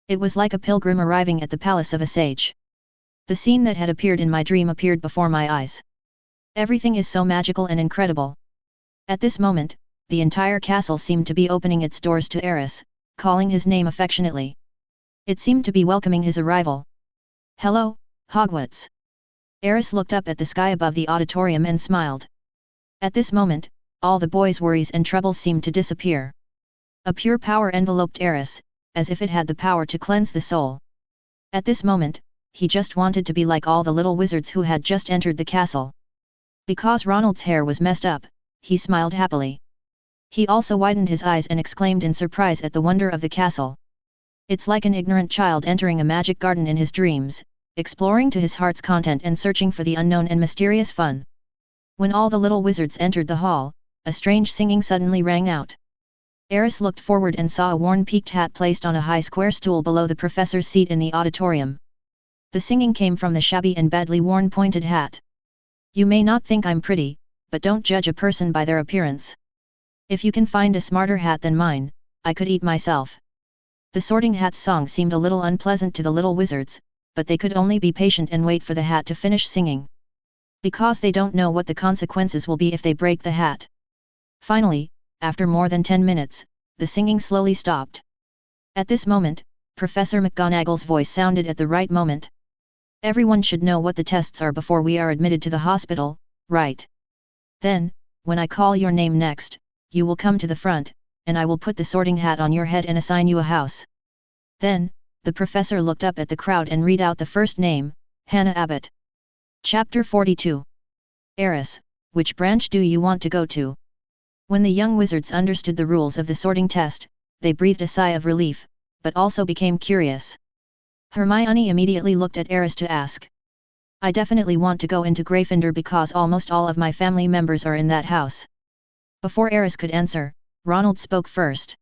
S1: It was like a pilgrim arriving at the palace of a sage. The scene that had appeared in my dream appeared before my eyes. Everything is so magical and incredible. At this moment, the entire castle seemed to be opening its doors to Aris, calling his name affectionately. It seemed to be welcoming his arrival. Hello, Hogwarts. Aris looked up at the sky above the auditorium and smiled. At this moment, all the boys' worries and troubles seemed to disappear. A pure power enveloped Aris, as if it had the power to cleanse the soul. At this moment, he just wanted to be like all the little wizards who had just entered the castle. Because Ronald's hair was messed up, he smiled happily. He also widened his eyes and exclaimed in surprise at the wonder of the castle. It's like an ignorant child entering a magic garden in his dreams, exploring to his heart's content and searching for the unknown and mysterious fun. When all the little wizards entered the hall, a strange singing suddenly rang out. Aris looked forward and saw a worn-peaked hat placed on a high square stool below the professor's seat in the auditorium. The singing came from the shabby and badly worn pointed hat. You may not think I'm pretty, but don't judge a person by their appearance. If you can find a smarter hat than mine, I could eat myself. The Sorting Hat's song seemed a little unpleasant to the little wizards, but they could only be patient and wait for the hat to finish singing. Because they don't know what the consequences will be if they break the hat. Finally, after more than 10 minutes, the singing slowly stopped. At this moment, Professor McGonagall's voice sounded at the right moment. Everyone should know what the tests are before we are admitted to the hospital, right? Then, when I call your name next, you will come to the front, and I will put the sorting hat on your head and assign you a house. Then, the professor looked up at the crowd and read out the first name, Hannah Abbott. Chapter 42. Aris, which branch do you want to go to? When the young wizards understood the rules of the sorting test, they breathed a sigh of relief, but also became curious. Hermione immediately looked at Aris to ask. I definitely want to go into Gryffindor because almost all of my family members are in that house. Before Aris could answer, Ronald spoke first.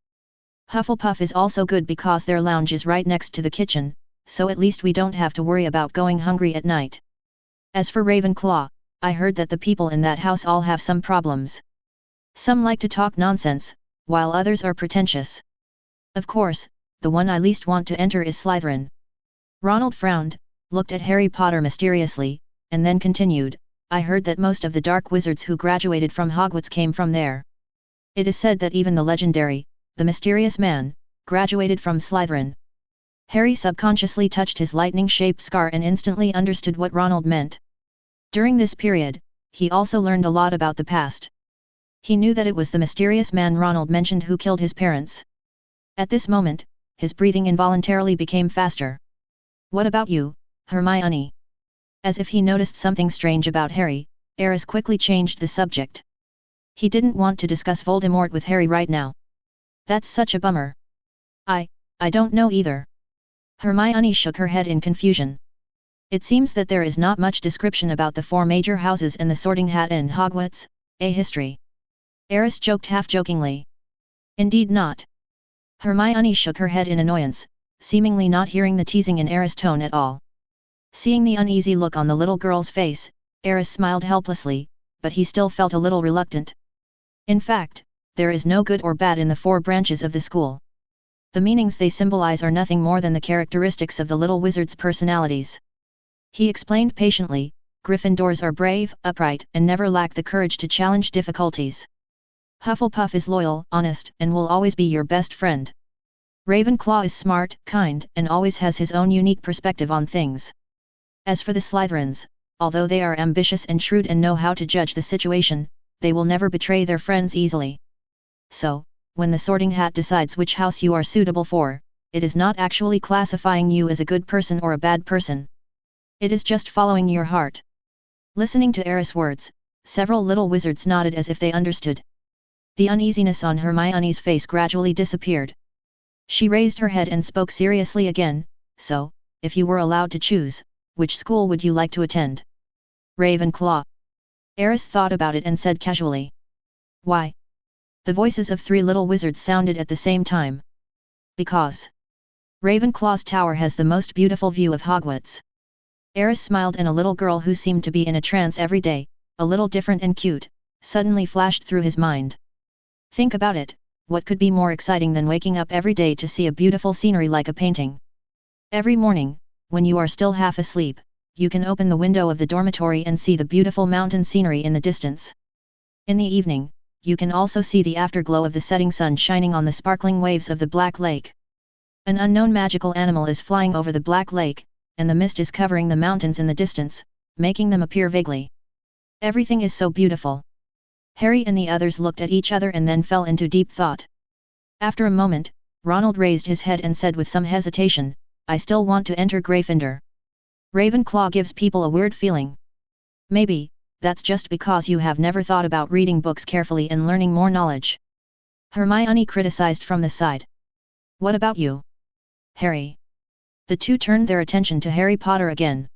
S1: Hufflepuff is also good because their lounge is right next to the kitchen, so at least we don't have to worry about going hungry at night. As for Ravenclaw, I heard that the people in that house all have some problems. Some like to talk nonsense, while others are pretentious. Of course, the one I least want to enter is Slytherin. Ronald frowned, looked at Harry Potter mysteriously, and then continued, I heard that most of the dark wizards who graduated from Hogwarts came from there. It is said that even the legendary, the mysterious man, graduated from Slytherin. Harry subconsciously touched his lightning-shaped scar and instantly understood what Ronald meant. During this period, he also learned a lot about the past. He knew that it was the mysterious man Ronald mentioned who killed his parents. At this moment, his breathing involuntarily became faster. What about you, Hermione? As if he noticed something strange about Harry, Aris quickly changed the subject. He didn't want to discuss Voldemort with Harry right now. That's such a bummer. I don't know either. Hermione shook her head in confusion. It seems that there is not much description about the 4 major houses and the Sorting Hat in Hogwarts, a history. Aris joked half-jokingly. Indeed not. Hermione shook her head in annoyance, seemingly not hearing the teasing in Aris' tone at all. Seeing the uneasy look on the little girl's face, Aris smiled helplessly, but he still felt a little reluctant. In fact, there is no good or bad in the 4 branches of the school. The meanings they symbolize are nothing more than the characteristics of the little wizards' personalities. He explained patiently, Gryffindors are brave, upright, and never lack the courage to challenge difficulties. Hufflepuff is loyal, honest, and will always be your best friend. Ravenclaw is smart, kind, and always has his own unique perspective on things. As for the Slytherins, although they are ambitious and shrewd and know how to judge the situation, they will never betray their friends easily. So, when the Sorting Hat decides which house you are suitable for, it is not actually classifying you as a good person or a bad person. It is just following your heart. Listening to Aris' words, several little wizards nodded as if they understood. The uneasiness on Hermione's face gradually disappeared. She raised her head and spoke seriously again, so, if you were allowed to choose, which school would you like to attend? Ravenclaw. Aris thought about it and said casually. Why? The voices of 3 little wizards sounded at the same time. Because Ravenclaw's tower has the most beautiful view of Hogwarts. Aris smiled and a little girl who seemed to be in a trance every day, a little different and cute, suddenly flashed through his mind. Think about it, what could be more exciting than waking up every day to see a beautiful scenery like a painting? Every morning, when you are still half asleep, you can open the window of the dormitory and see the beautiful mountain scenery in the distance. In the evening, you can also see the afterglow of the setting sun shining on the sparkling waves of the Black Lake. An unknown magical animal is flying over the Black Lake, and the mist is covering the mountains in the distance, making them appear vaguely. Everything is so beautiful. Harry and the others looked at each other and then fell into deep thought. After a moment, Ronald raised his head and said with some hesitation, I still want to enter Gryffindor. Ravenclaw gives people a weird feeling. Maybe, that's just because you have never thought about reading books carefully and learning more knowledge. Hermione criticized from the side. What about you, Harry? The 2 turned their attention to Harry Potter again.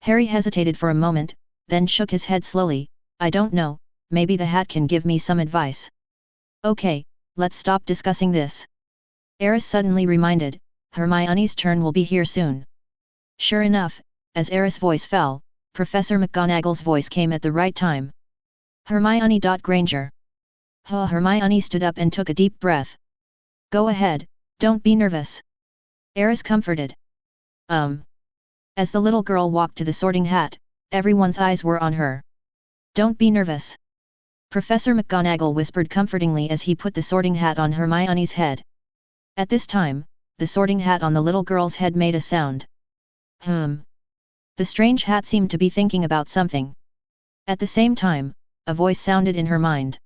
S1: Harry hesitated for a moment, then shook his head slowly. I don't know, maybe the hat can give me some advice. Okay, let's stop discussing this. Aris suddenly reminded, Hermione's turn will be here soon. Sure enough, as Aris' voice fell, Professor McGonagall's voice came at the right time. Hermione. Granger. Hermione stood up and took a deep breath. Go ahead, don't be nervous. Aris comforted. As the little girl walked to the Sorting Hat, everyone's eyes were on her. Don't be nervous. Professor McGonagall whispered comfortingly as he put the Sorting Hat on Hermione's head. At this time, the Sorting Hat on the little girl's head made a sound. The strange hat seemed to be thinking about something. At the same time, a voice sounded in her mind.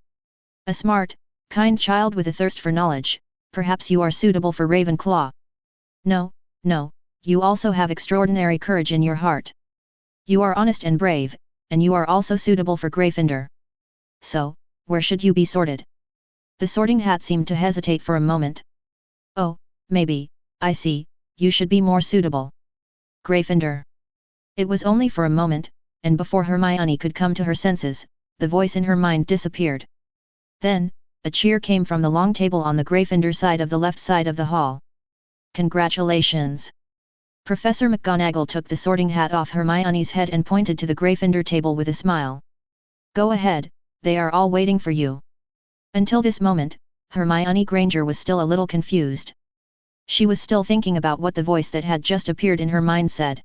S1: A smart, kind child with a thirst for knowledge, perhaps you are suitable for Ravenclaw. No, you also have extraordinary courage in your heart. You are honest and brave, and you are also suitable for Gryffindor. So, where should you be sorted? The Sorting Hat seemed to hesitate for a moment. Oh, maybe, I see, you should be more suitable. Gryffindor. It was only for a moment, and before Hermione could come to her senses, the voice in her mind disappeared. Then, a cheer came from the long table on the Gryffindor side of the left side of the hall. Congratulations! Professor McGonagall took the sorting hat off Hermione's head and pointed to the Gryffindor table with a smile. Go ahead, they are all waiting for you. Until this moment, Hermione Granger was still a little confused. She was still thinking about what the voice that had just appeared in her mind said.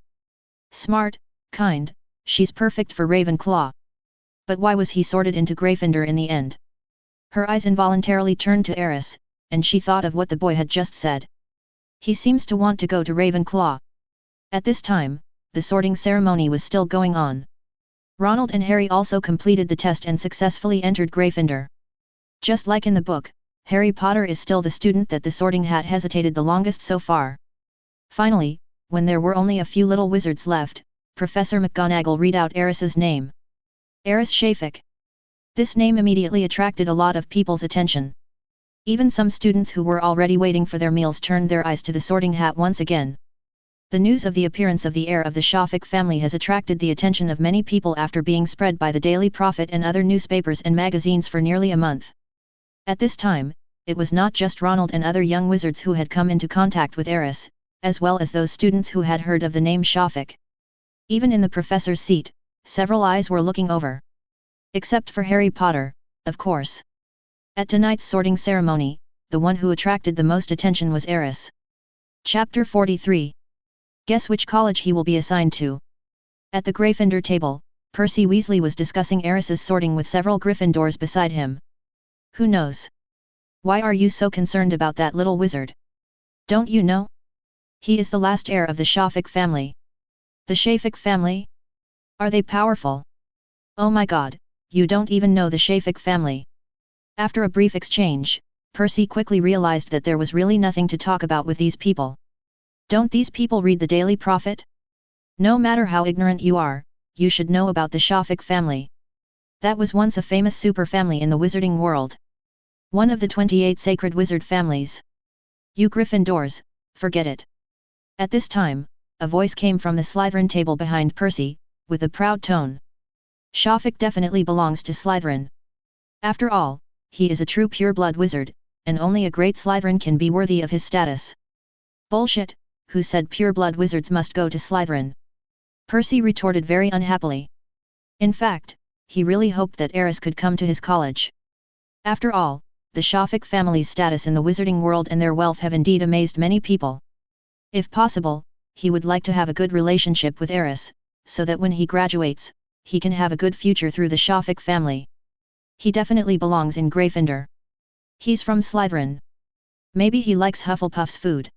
S1: Smart, kind, she's perfect for Ravenclaw. But why was he sorted into Gryffindor in the end? Her eyes involuntarily turned to Aris, and she thought of what the boy had just said. He seems to want to go to Ravenclaw. At this time, the sorting ceremony was still going on. Ronald and Harry also completed the test and successfully entered Gryffindor. Just like in the book, Harry Potter is still the student that the sorting hat hesitated the longest so far. Finally, when there were only a few little wizards left, Professor McGonagall read out Aris's name. Aris Shafik. This name immediately attracted a lot of people's attention. Even some students who were already waiting for their meals turned their eyes to the sorting hat once again. The news of the appearance of the heir of the Shafik family has attracted the attention of many people after being spread by the Daily Prophet and other newspapers and magazines for nearly a month. At this time, it was not just Ronald and other young wizards who had come into contact with Aris, as well as those students who had heard of the name Shafik. Even in the professor's seat, several eyes were looking over. Except for Harry Potter, of course. At tonight's sorting ceremony, the one who attracted the most attention was Aris. Chapter 43. Guess which college he will be assigned to. At the Gryffindor table, Percy Weasley was discussing Aris's sorting with several Gryffindors beside him. Who knows? Why are you so concerned about that little wizard? Don't you know? He is the last heir of the Shafik family. The Shafik family? Are they powerful? Oh my god, you don't even know the Shafik family. After a brief exchange, Percy quickly realized that there was really nothing to talk about with these people. Don't these people read the Daily Prophet? No matter how ignorant you are, you should know about the Shafik family. That was once a famous super family in the wizarding world. One of the 28 sacred wizard families. You Gryffindors, forget it. At this time, a voice came from the Slytherin table behind Percy, with a proud tone. Shafik definitely belongs to Slytherin. After all, he is a true pure-blood wizard, and only a great Slytherin can be worthy of his status. Bullshit, who said pure-blood wizards must go to Slytherin? Percy retorted very unhappily. In fact, he really hoped that Aris could come to his college. After all, the Shafik family's status in the wizarding world and their wealth have indeed amazed many people. If possible, he would like to have a good relationship with Aris, so that when he graduates, he can have a good future through the Shafik family. He definitely belongs in Gryffindor. He's from Slytherin. Maybe he likes Hufflepuff's food.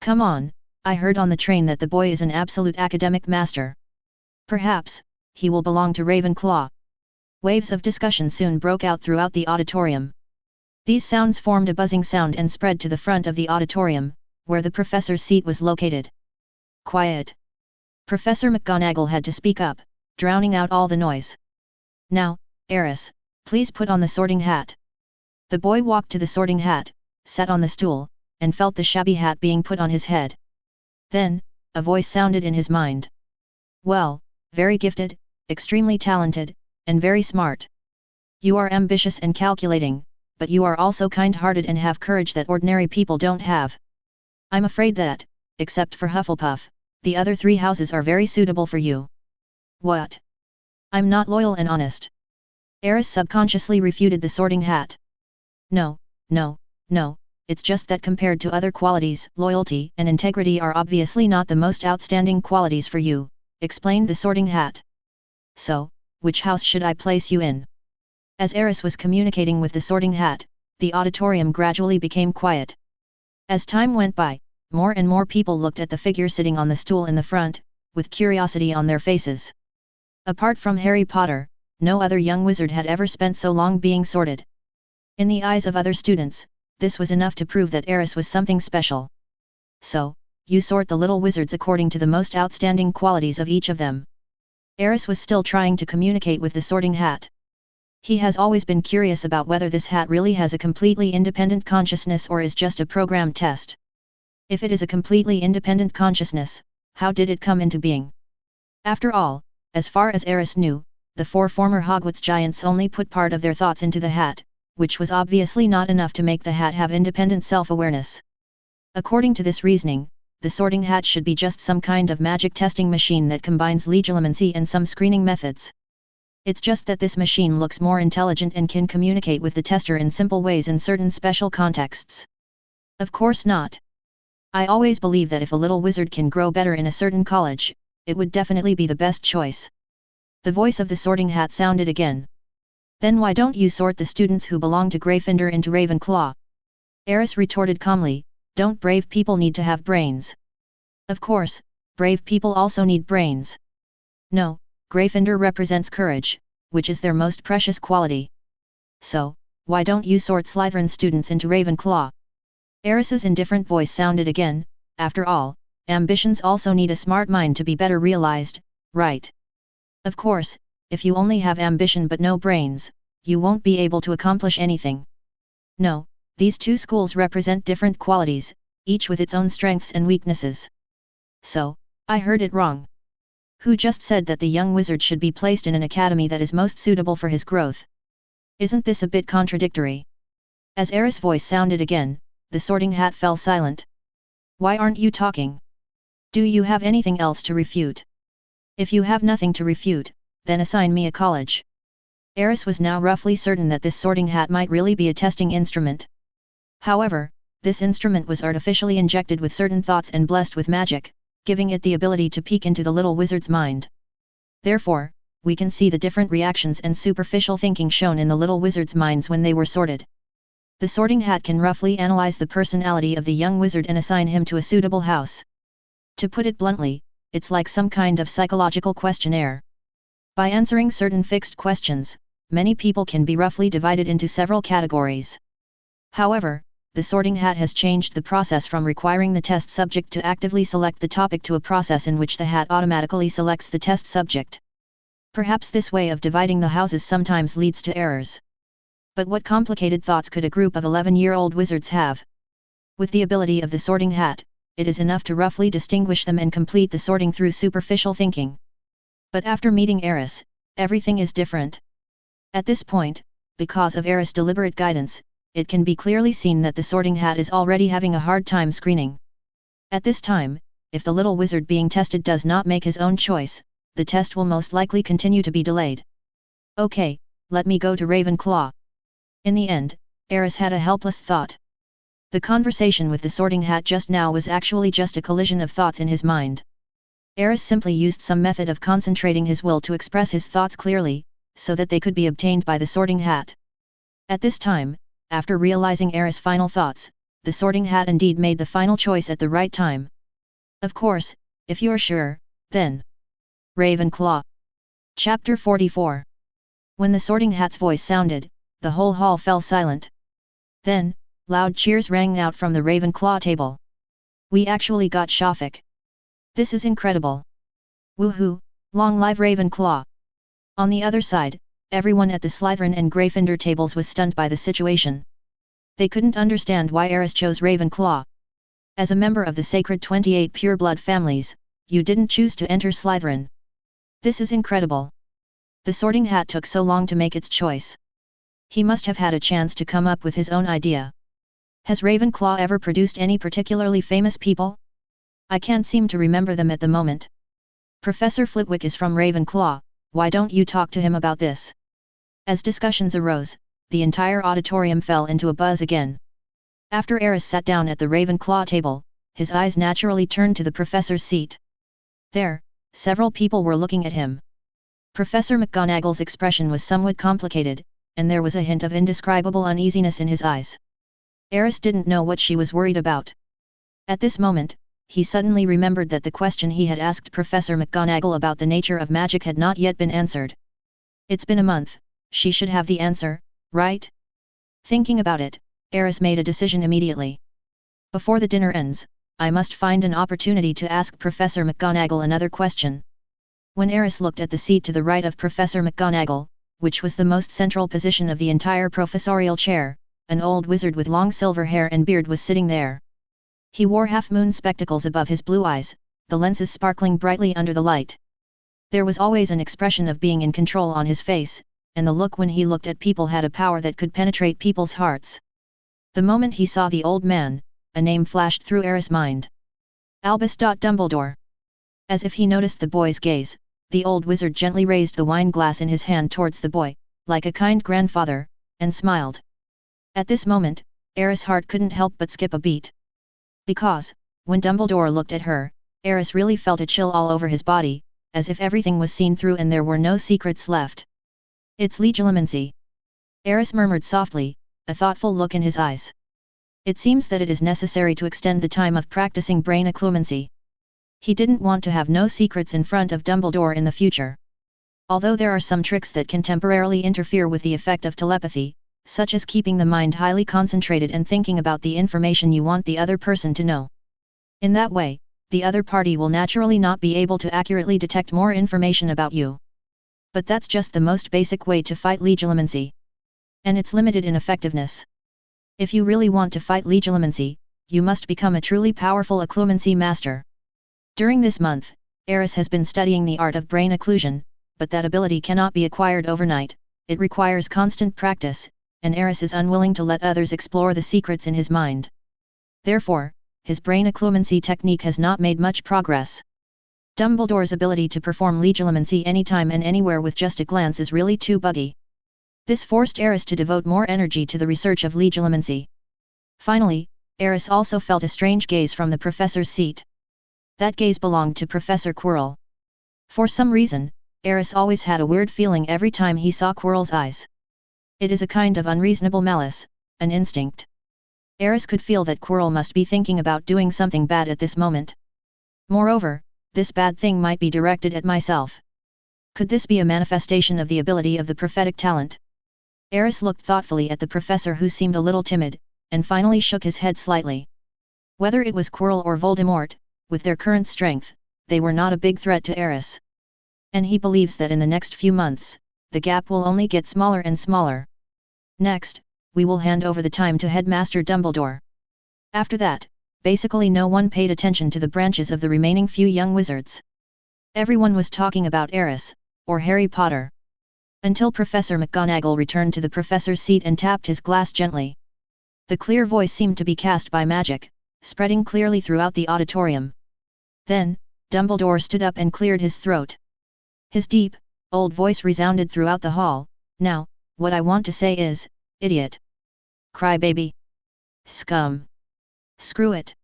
S1: Come on, I heard on the train that the boy is an absolute academic master. Perhaps, he will belong to Ravenclaw. Waves of discussion soon broke out throughout the auditorium. These sounds formed a buzzing sound and spread to the front of the auditorium, where the professor's seat was located. Quiet. Professor McGonagall had to speak up, drowning out all the noise. Now, Aris, please put on the sorting hat. The boy walked to the sorting hat, sat on the stool, and felt the shabby hat being put on his head. Then, a voice sounded in his mind. Well, very gifted, extremely talented, and very smart. You are ambitious and calculating, but you are also kind-hearted and have courage that ordinary people don't have. I'm afraid that, except for Hufflepuff, the other three houses are very suitable for you. What? I'm not loyal and honest. Aris subconsciously refuted the sorting hat. No, it's just that compared to other qualities, loyalty and integrity are obviously not the most outstanding qualities for you, explained the sorting hat. So, which house should I place you in? As Aris was communicating with the sorting hat, the auditorium gradually became quiet. As time went by, more and more people looked at the figure sitting on the stool in the front, with curiosity on their faces. Apart from Harry Potter, no other young wizard had ever spent so long being sorted. In the eyes of other students, this was enough to prove that Aris was something special. So, you sort the little wizards according to the most outstanding qualities of each of them. Aris was still trying to communicate with the sorting hat. He has always been curious about whether this hat really has a completely independent consciousness or is just a programmed test. If it is a completely independent consciousness, how did it come into being? After all, as far as Aris knew, the four former Hogwarts giants only put part of their thoughts into the hat, which was obviously not enough to make the hat have independent self-awareness. According to this reasoning, the sorting hat should be just some kind of magic testing machine that combines legilimency and some screening methods. It's just that this machine looks more intelligent and can communicate with the tester in simple ways in certain special contexts. Of course not. I always believe that if a little wizard can grow better in a certain college, it would definitely be the best choice. The voice of the sorting hat sounded again. Then why don't you sort the students who belong to Gryffindor into Ravenclaw? Aris retorted calmly, don't brave people need to have brains? Of course, brave people also need brains. No, Gryffindor represents courage, which is their most precious quality. So, why don't you sort Slytherin students into Ravenclaw? Aris's indifferent voice sounded again, after all, ambitions also need a smart mind to be better realized, right? Of course, if you only have ambition but no brains, you won't be able to accomplish anything. No, these two schools represent different qualities, each with its own strengths and weaknesses. So, I heard it wrong. Who just said that the young wizard should be placed in an academy that is most suitable for his growth? Isn't this a bit contradictory? As Aris' voice sounded again, the sorting hat fell silent. Why aren't you talking? Do you have anything else to refute? If you have nothing to refute, then assign me a college. Aris was now roughly certain that this sorting hat might really be a testing instrument. However, this instrument was artificially injected with certain thoughts and blessed with magic, giving it the ability to peek into the little wizard's mind. Therefore, we can see the different reactions and superficial thinking shown in the little wizard's minds when they were sorted. The sorting hat can roughly analyze the personality of the young wizard and assign him to a suitable house. To put it bluntly, it's like some kind of psychological questionnaire. By answering certain fixed questions, many people can be roughly divided into several categories. However, the sorting hat has changed the process from requiring the test subject to actively select the topic to a process in which the hat automatically selects the test subject. Perhaps this way of dividing the houses sometimes leads to errors. But what complicated thoughts could a group of 11-year-old wizards have? With the ability of the sorting hat, it is enough to roughly distinguish them and complete the sorting through superficial thinking. But after meeting Aris, everything is different. At this point, because of Aris' deliberate guidance, it can be clearly seen that the sorting hat is already having a hard time screening. At this time, if the little wizard being tested does not make his own choice, the test will most likely continue to be delayed. Okay, let me go to Ravenclaw. In the end, Aris had a helpless thought. The conversation with the sorting hat just now was actually just a collision of thoughts in his mind. Aris simply used some method of concentrating his will to express his thoughts clearly, so that they could be obtained by the sorting hat. At this time, after realizing Aris' final thoughts, the sorting hat indeed made the final choice at the right time. Of course, if you're sure, then. Ravenclaw. Chapter 44. When the sorting hat's voice sounded, the whole hall fell silent. Then, loud cheers rang out from the Ravenclaw table. We actually got Shafik. This is incredible. Woohoo, long live Ravenclaw. On the other side, everyone at the Slytherin and Gryffindor tables was stunned by the situation. They couldn't understand why Aris chose Ravenclaw. As a member of the sacred 28 pure-blood families, you didn't choose to enter Slytherin. This is incredible. The sorting hat took so long to make its choice. He must have had a chance to come up with his own idea. Has Ravenclaw ever produced any particularly famous people? I can't seem to remember them at the moment. Professor Flitwick is from Ravenclaw, why don't you talk to him about this? As discussions arose, the entire auditorium fell into a buzz again. After Aris sat down at the Ravenclaw table, his eyes naturally turned to the professor's seat. There, several people were looking at him. Professor McGonagall's expression was somewhat complicated, and there was a hint of indescribable uneasiness in his eyes. Aris didn't know what she was worried about. At this moment, he suddenly remembered that the question he had asked Professor McGonagall about the nature of magic had not yet been answered. It's been a month, she should have the answer, right? Thinking about it, Aris made a decision immediately. Before the dinner ends, I must find an opportunity to ask Professor McGonagall another question. When Aris looked at the seat to the right of Professor McGonagall, which was the most central position of the entire professorial chair, an old wizard with long silver hair and beard was sitting there. He wore half-moon spectacles above his blue eyes, the lenses sparkling brightly under the light. There was always an expression of being in control on his face, and the look when he looked at people had a power that could penetrate people's hearts. The moment he saw the old man, a name flashed through Aris' mind. Albus Dumbledore. As if he noticed the boy's gaze, the old wizard gently raised the wine glass in his hand towards the boy, like a kind grandfather, and smiled. At this moment, Aris' heart couldn't help but skip a beat. Because, when Dumbledore looked at her, Aris really felt a chill all over his body, as if everything was seen through and there were no secrets left. It's legilimency. Aris murmured softly, a thoughtful look in his eyes. It seems that it is necessary to extend the time of practicing brain occlumency. He didn't want to have no secrets in front of Dumbledore in the future. Although there are some tricks that can temporarily interfere with the effect of telepathy, such as keeping the mind highly concentrated and thinking about the information you want the other person to know. In that way, the other party will naturally not be able to accurately detect more information about you. But that's just the most basic way to fight legilimency. And it's limited in effectiveness. If you really want to fight legilimency, you must become a truly powerful occlumency master. During this month, Aris has been studying the art of brain occlusion, but that ability cannot be acquired overnight, it requires constant practice, and Aris is unwilling to let others explore the secrets in his mind. Therefore, his brain occlumency technique has not made much progress. Dumbledore's ability to perform legilimency anytime and anywhere with just a glance is really too buggy. This forced Aris to devote more energy to the research of legilimency. Finally, Aris also felt a strange gaze from the professor's seat. That gaze belonged to Professor Quirrell. For some reason, Aris always had a weird feeling every time he saw Quirrell's eyes. It is a kind of unreasonable malice, an instinct. Aris could feel that Quirrell must be thinking about doing something bad at this moment. Moreover, this bad thing might be directed at myself. Could this be a manifestation of the ability of the prophetic talent? Aris looked thoughtfully at the professor, who seemed a little timid, and finally shook his head slightly. Whether it was Quirrell or Voldemort, with their current strength, they were not a big threat to Aris. And he believes that in the next few months, the gap will only get smaller and smaller. Next, we will hand over the time to Headmaster Dumbledore. After that, basically no one paid attention to the branches of the remaining few young wizards. Everyone was talking about Aris, or Harry Potter. Until Professor McGonagall returned to the professor's seat and tapped his glass gently. The clear voice seemed to be cast by magic, spreading clearly throughout the auditorium. Then, Dumbledore stood up and cleared his throat. His deep, old voice resounded throughout the hall. Now, what I want to say is, idiot. Crybaby. Scum. Screw it.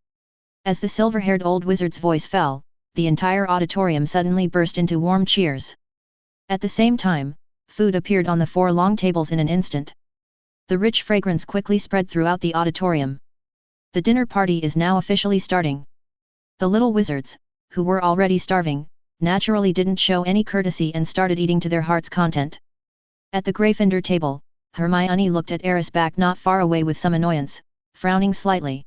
S1: As the silver-haired old wizard's voice fell, the entire auditorium suddenly burst into warm cheers. At the same time, food appeared on the 4 long tables in an instant. The rich fragrance quickly spread throughout the auditorium. The dinner party is now officially starting. The little wizards, who were already starving, naturally didn't show any courtesy and started eating to their heart's content. At the Gryffindor table, Hermione looked at Aris back not far away with some annoyance, frowning slightly.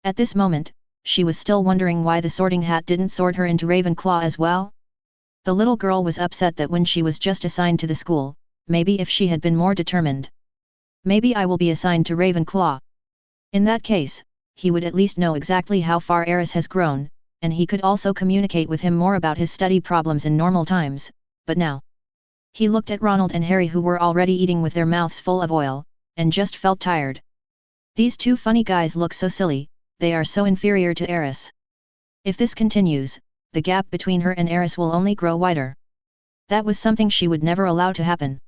S1: At this moment, she was still wondering why the Sorting Hat didn't sort her into Ravenclaw as well. The little girl was upset that when she was just assigned to the school, maybe if she had been more determined. Maybe I will be assigned to Ravenclaw. In that case, he would at least know exactly how far Aris has grown, and he could also communicate with him more about his study problems in normal times, but now. He looked at Ronald and Harry, who were already eating with their mouths full of oil, and just felt tired. These two funny guys look so silly, they are so inferior to Aris. If this continues, the gap between her and Aris will only grow wider. That was something she would never allow to happen.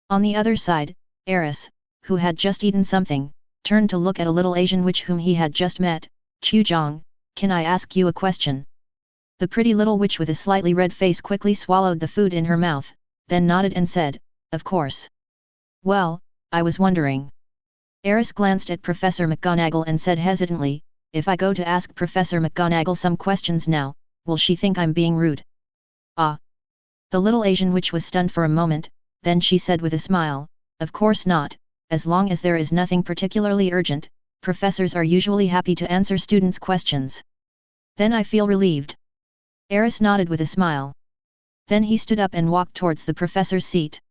S1: On the other side, Aris, who had just eaten something, turned to look at a little Asian witch whom he had just met. Chujong, can I ask you a question? The pretty little witch with a slightly red face quickly swallowed the food in her mouth, then nodded and said, of course. Well, I was wondering. Aris glanced at Professor McGonagall and said hesitantly, if I go to ask Professor McGonagall some questions now, will she think I'm being rude? Ah. The little Asian witch was stunned for a moment, then she said with a smile, of course not, as long as there is nothing particularly urgent, professors are usually happy to answer students' questions. Then I feel relieved. Aris nodded with a smile. Then he stood up and walked towards the professor's seat.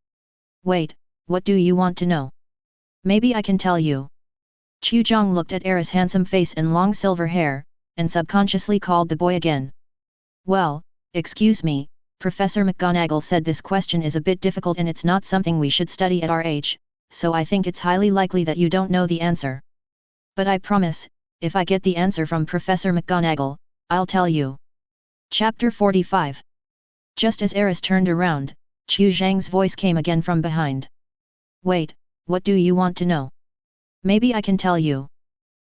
S1: Wait, what do you want to know? Maybe I can tell you. Chujong looked at Aris' handsome face and long silver hair, and subconsciously called the boy again. Well, excuse me, Professor McGonagall said this question is a bit difficult and it's not something we should study at our age, so I think it's highly likely that you don't know the answer. But I promise, if I get the answer from Professor McGonagall, I'll tell you. Chapter 45. Just as Aris turned around, Chu Zhang's voice came again from behind. Wait, what do you want to know? Maybe I can tell you.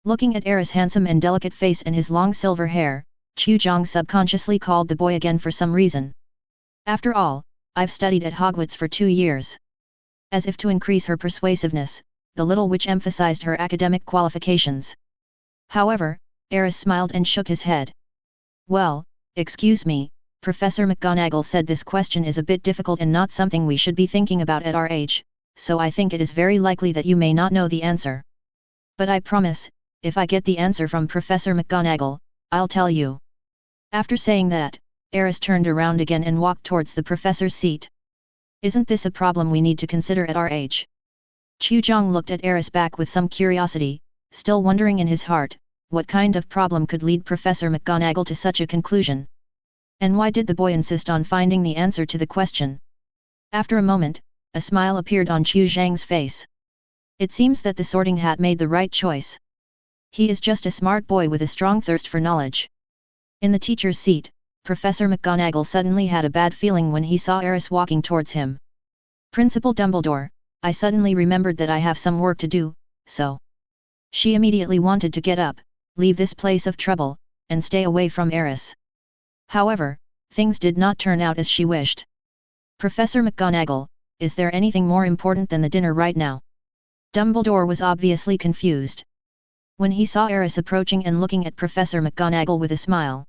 S1: Looking at Aris' handsome and delicate face and his long silver hair, Chu Zhang subconsciously called the boy again for some reason. After all, I've studied at Hogwarts for 2 years. As if to increase her persuasiveness, the little witch emphasized her academic qualifications. However, Aris smiled and shook his head. Well, excuse me, Professor McGonagall said this question is a bit difficult and not something we should be thinking about at our age, so I think it is very likely that you may not know the answer. But I promise, if I get the answer from Professor McGonagall, I'll tell you. After saying that, Aris turned around again and walked towards the professor's seat. Isn't this a problem we need to consider at our age? Chu Zhang looked at Aris back with some curiosity, still wondering in his heart, what kind of problem could lead Professor McGonagall to such a conclusion? And why did the boy insist on finding the answer to the question? After a moment, a smile appeared on Chu Zhang's face. It seems that the Sorting Hat made the right choice. He is just a smart boy with a strong thirst for knowledge. In the teacher's seat, Professor McGonagall suddenly had a bad feeling when he saw Aris walking towards him. Principal Dumbledore, I suddenly remembered that I have some work to do, so. She immediately wanted to get up, leave this place of trouble, and stay away from Aris. However, things did not turn out as she wished. Professor McGonagall, is there anything more important than the dinner right now? Dumbledore was obviously confused. When he saw Aris approaching and looking at Professor McGonagall with a smile,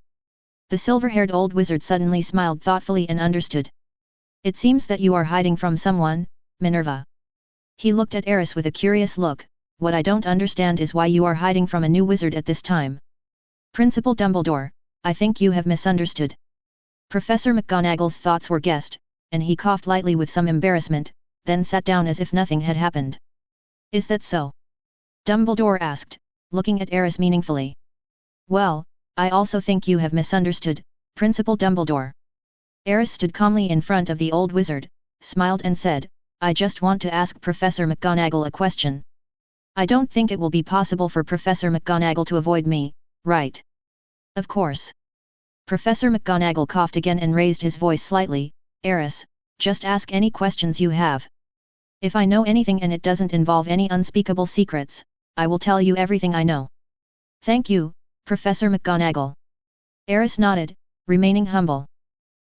S1: the silver-haired old wizard suddenly smiled thoughtfully and understood. It seems that you are hiding from someone, Minerva. He looked at Aris with a curious look. What I don't understand is why you are hiding from a new wizard at this time. Principal Dumbledore, I think you have misunderstood. Professor McGonagall's thoughts were guessed, and he coughed lightly with some embarrassment, then sat down as if nothing had happened. Is that so? Dumbledore asked, looking at Aris meaningfully. Well, I also think you have misunderstood, Principal Dumbledore. Aris stood calmly in front of the old wizard, smiled and said, I just want to ask Professor McGonagall a question. I don't think it will be possible for Professor McGonagall to avoid me, right? Of course. Professor McGonagall coughed again and raised his voice slightly. Aris, just ask any questions you have. If I know anything and it doesn't involve any unspeakable secrets, I will tell you everything I know. Thank you, Professor McGonagall. Aris nodded, remaining humble.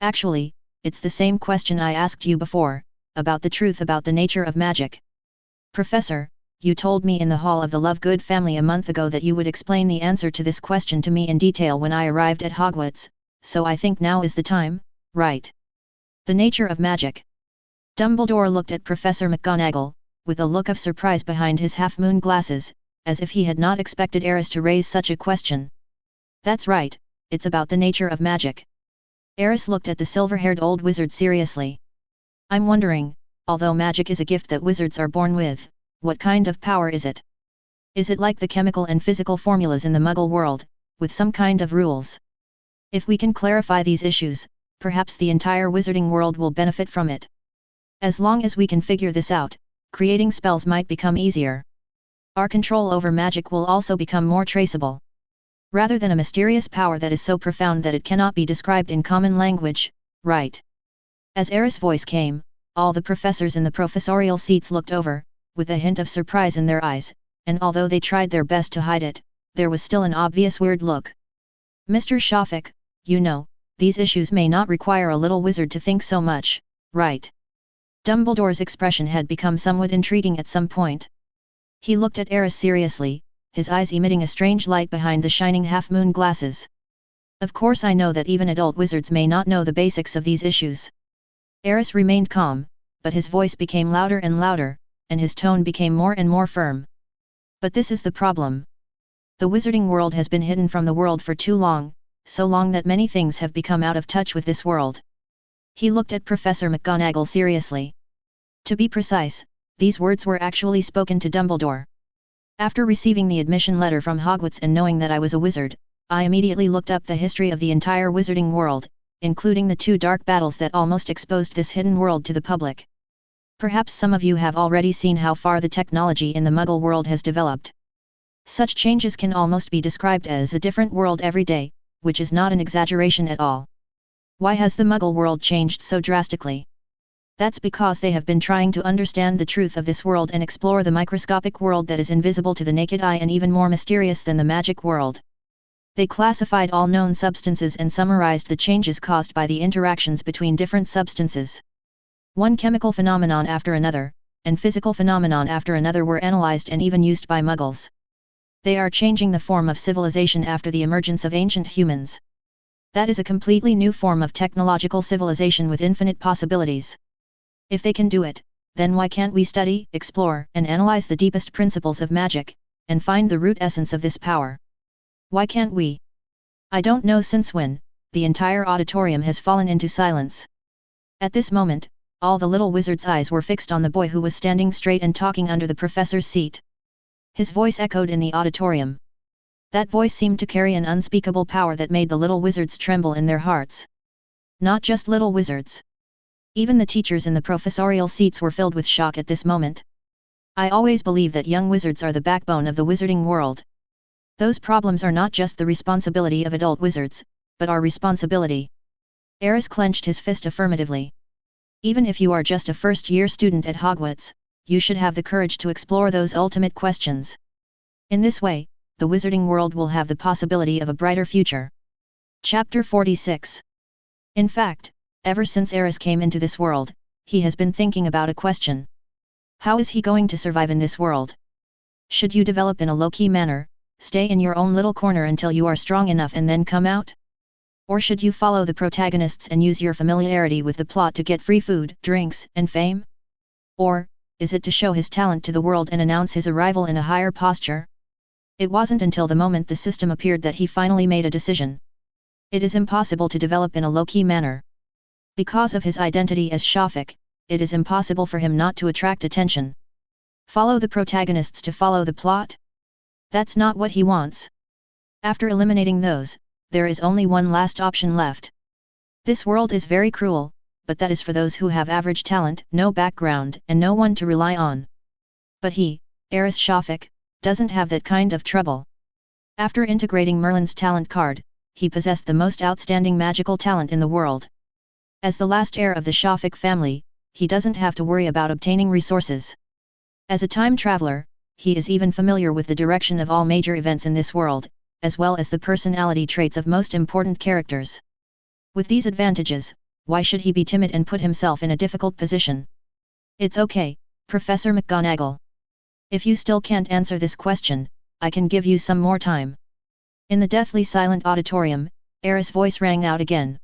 S1: Actually, it's the same question I asked you before, about the truth about the nature of magic. Professor, you told me in the hall of the Lovegood family a month ago that you would explain the answer to this question to me in detail when I arrived at Hogwarts, so I think now is the time, right? The nature of magic. Dumbledore looked at Professor McGonagall, with a look of surprise behind his half-moon glasses, as if he had not expected Aris to raise such a question. That's right, it's about the nature of magic. Aris looked at the silver-haired old wizard seriously. I'm wondering, although magic is a gift that wizards are born with, what kind of power is it? Is it like the chemical and physical formulas in the Muggle world, with some kind of rules? If we can clarify these issues, perhaps the entire wizarding world will benefit from it. As long as we can figure this out, creating spells might become easier. Our control over magic will also become more traceable. Rather than a mysterious power that is so profound that it cannot be described in common language, right? As Aris' voice came, all the professors in the professorial seats looked over, with a hint of surprise in their eyes, and although they tried their best to hide it, there was still an obvious weird look. Mr. Shafik, you know, these issues may not require a little wizard to think so much, right? Dumbledore's expression had become somewhat intriguing at some point. He looked at Aris seriously, his eyes emitting a strange light behind the shining half-moon glasses. Of course I know that even adult wizards may not know the basics of these issues. Aris remained calm, but his voice became louder and louder, and his tone became more and more firm. But this is the problem. The wizarding world has been hidden from the world for too long, so long that many things have become out of touch with this world. He looked at Professor McGonagall seriously. To be precise, these words were actually spoken to Dumbledore. After receiving the admission letter from Hogwarts and knowing that I was a wizard, I immediately looked up the history of the entire wizarding world, including the 2 dark battles that almost exposed this hidden world to the public. Perhaps some of you have already seen how far the technology in the Muggle world has developed. Such changes can almost be described as a different world every day, which is not an exaggeration at all. Why has the Muggle world changed so drastically? That's because they have been trying to understand the truth of this world and explore the microscopic world that is invisible to the naked eye and even more mysterious than the magic world. They classified all known substances and summarized the changes caused by the interactions between different substances. One chemical phenomenon after another, and physical phenomenon after another were analyzed and even used by Muggles. They are changing the form of civilization after the emergence of ancient humans. That is a completely new form of technological civilization with infinite possibilities. If they can do it, then why can't we study, explore, and analyze the deepest principles of magic, and find the root essence of this power? Why can't we? I don't know since when, the entire auditorium has fallen into silence. At this moment, all the little wizard's eyes were fixed on the boy who was standing straight and talking under the professor's seat. His voice echoed in the auditorium. That voice seemed to carry an unspeakable power that made the little wizards tremble in their hearts. Not just little wizards. Even the teachers in the professorial seats were filled with shock at this moment. I always believe that young wizards are the backbone of the wizarding world. Those problems are not just the responsibility of adult wizards, but our responsibility. Aris clenched his fist affirmatively. Even if you are just a first-year student at Hogwarts, you should have the courage to explore those ultimate questions. In this way, the wizarding world will have the possibility of a brighter future. Chapter 46. In fact, ever since Aris came into this world, he has been thinking about a question. How is he going to survive in this world? Should you develop in a low-key manner, stay in your own little corner until you are strong enough and then come out? Or should you follow the protagonists and use your familiarity with the plot to get free food, drinks, and fame? Or, is it to show his talent to the world and announce his arrival in a higher posture? It wasn't until the moment the system appeared that he finally made a decision. It is impossible to develop in a low-key manner. Because of his identity as Shafik, it is impossible for him not to attract attention. Follow the protagonists to follow the plot? That's not what he wants. After eliminating those, there is only one last option left. This world is very cruel, but that is for those who have average talent, no background, and no one to rely on. But he, Aris Shafik, doesn't have that kind of trouble. After integrating Merlin's talent card, he possessed the most outstanding magical talent in the world. As the last heir of the Shafik family, he doesn't have to worry about obtaining resources. As a time traveler, he is even familiar with the direction of all major events in this world, as well as the personality traits of most important characters. With these advantages, why should he be timid and put himself in a difficult position? It's okay, Professor McGonagall. If you still can't answer this question, I can give you some more time. In the deathly silent auditorium, Aris' voice rang out again.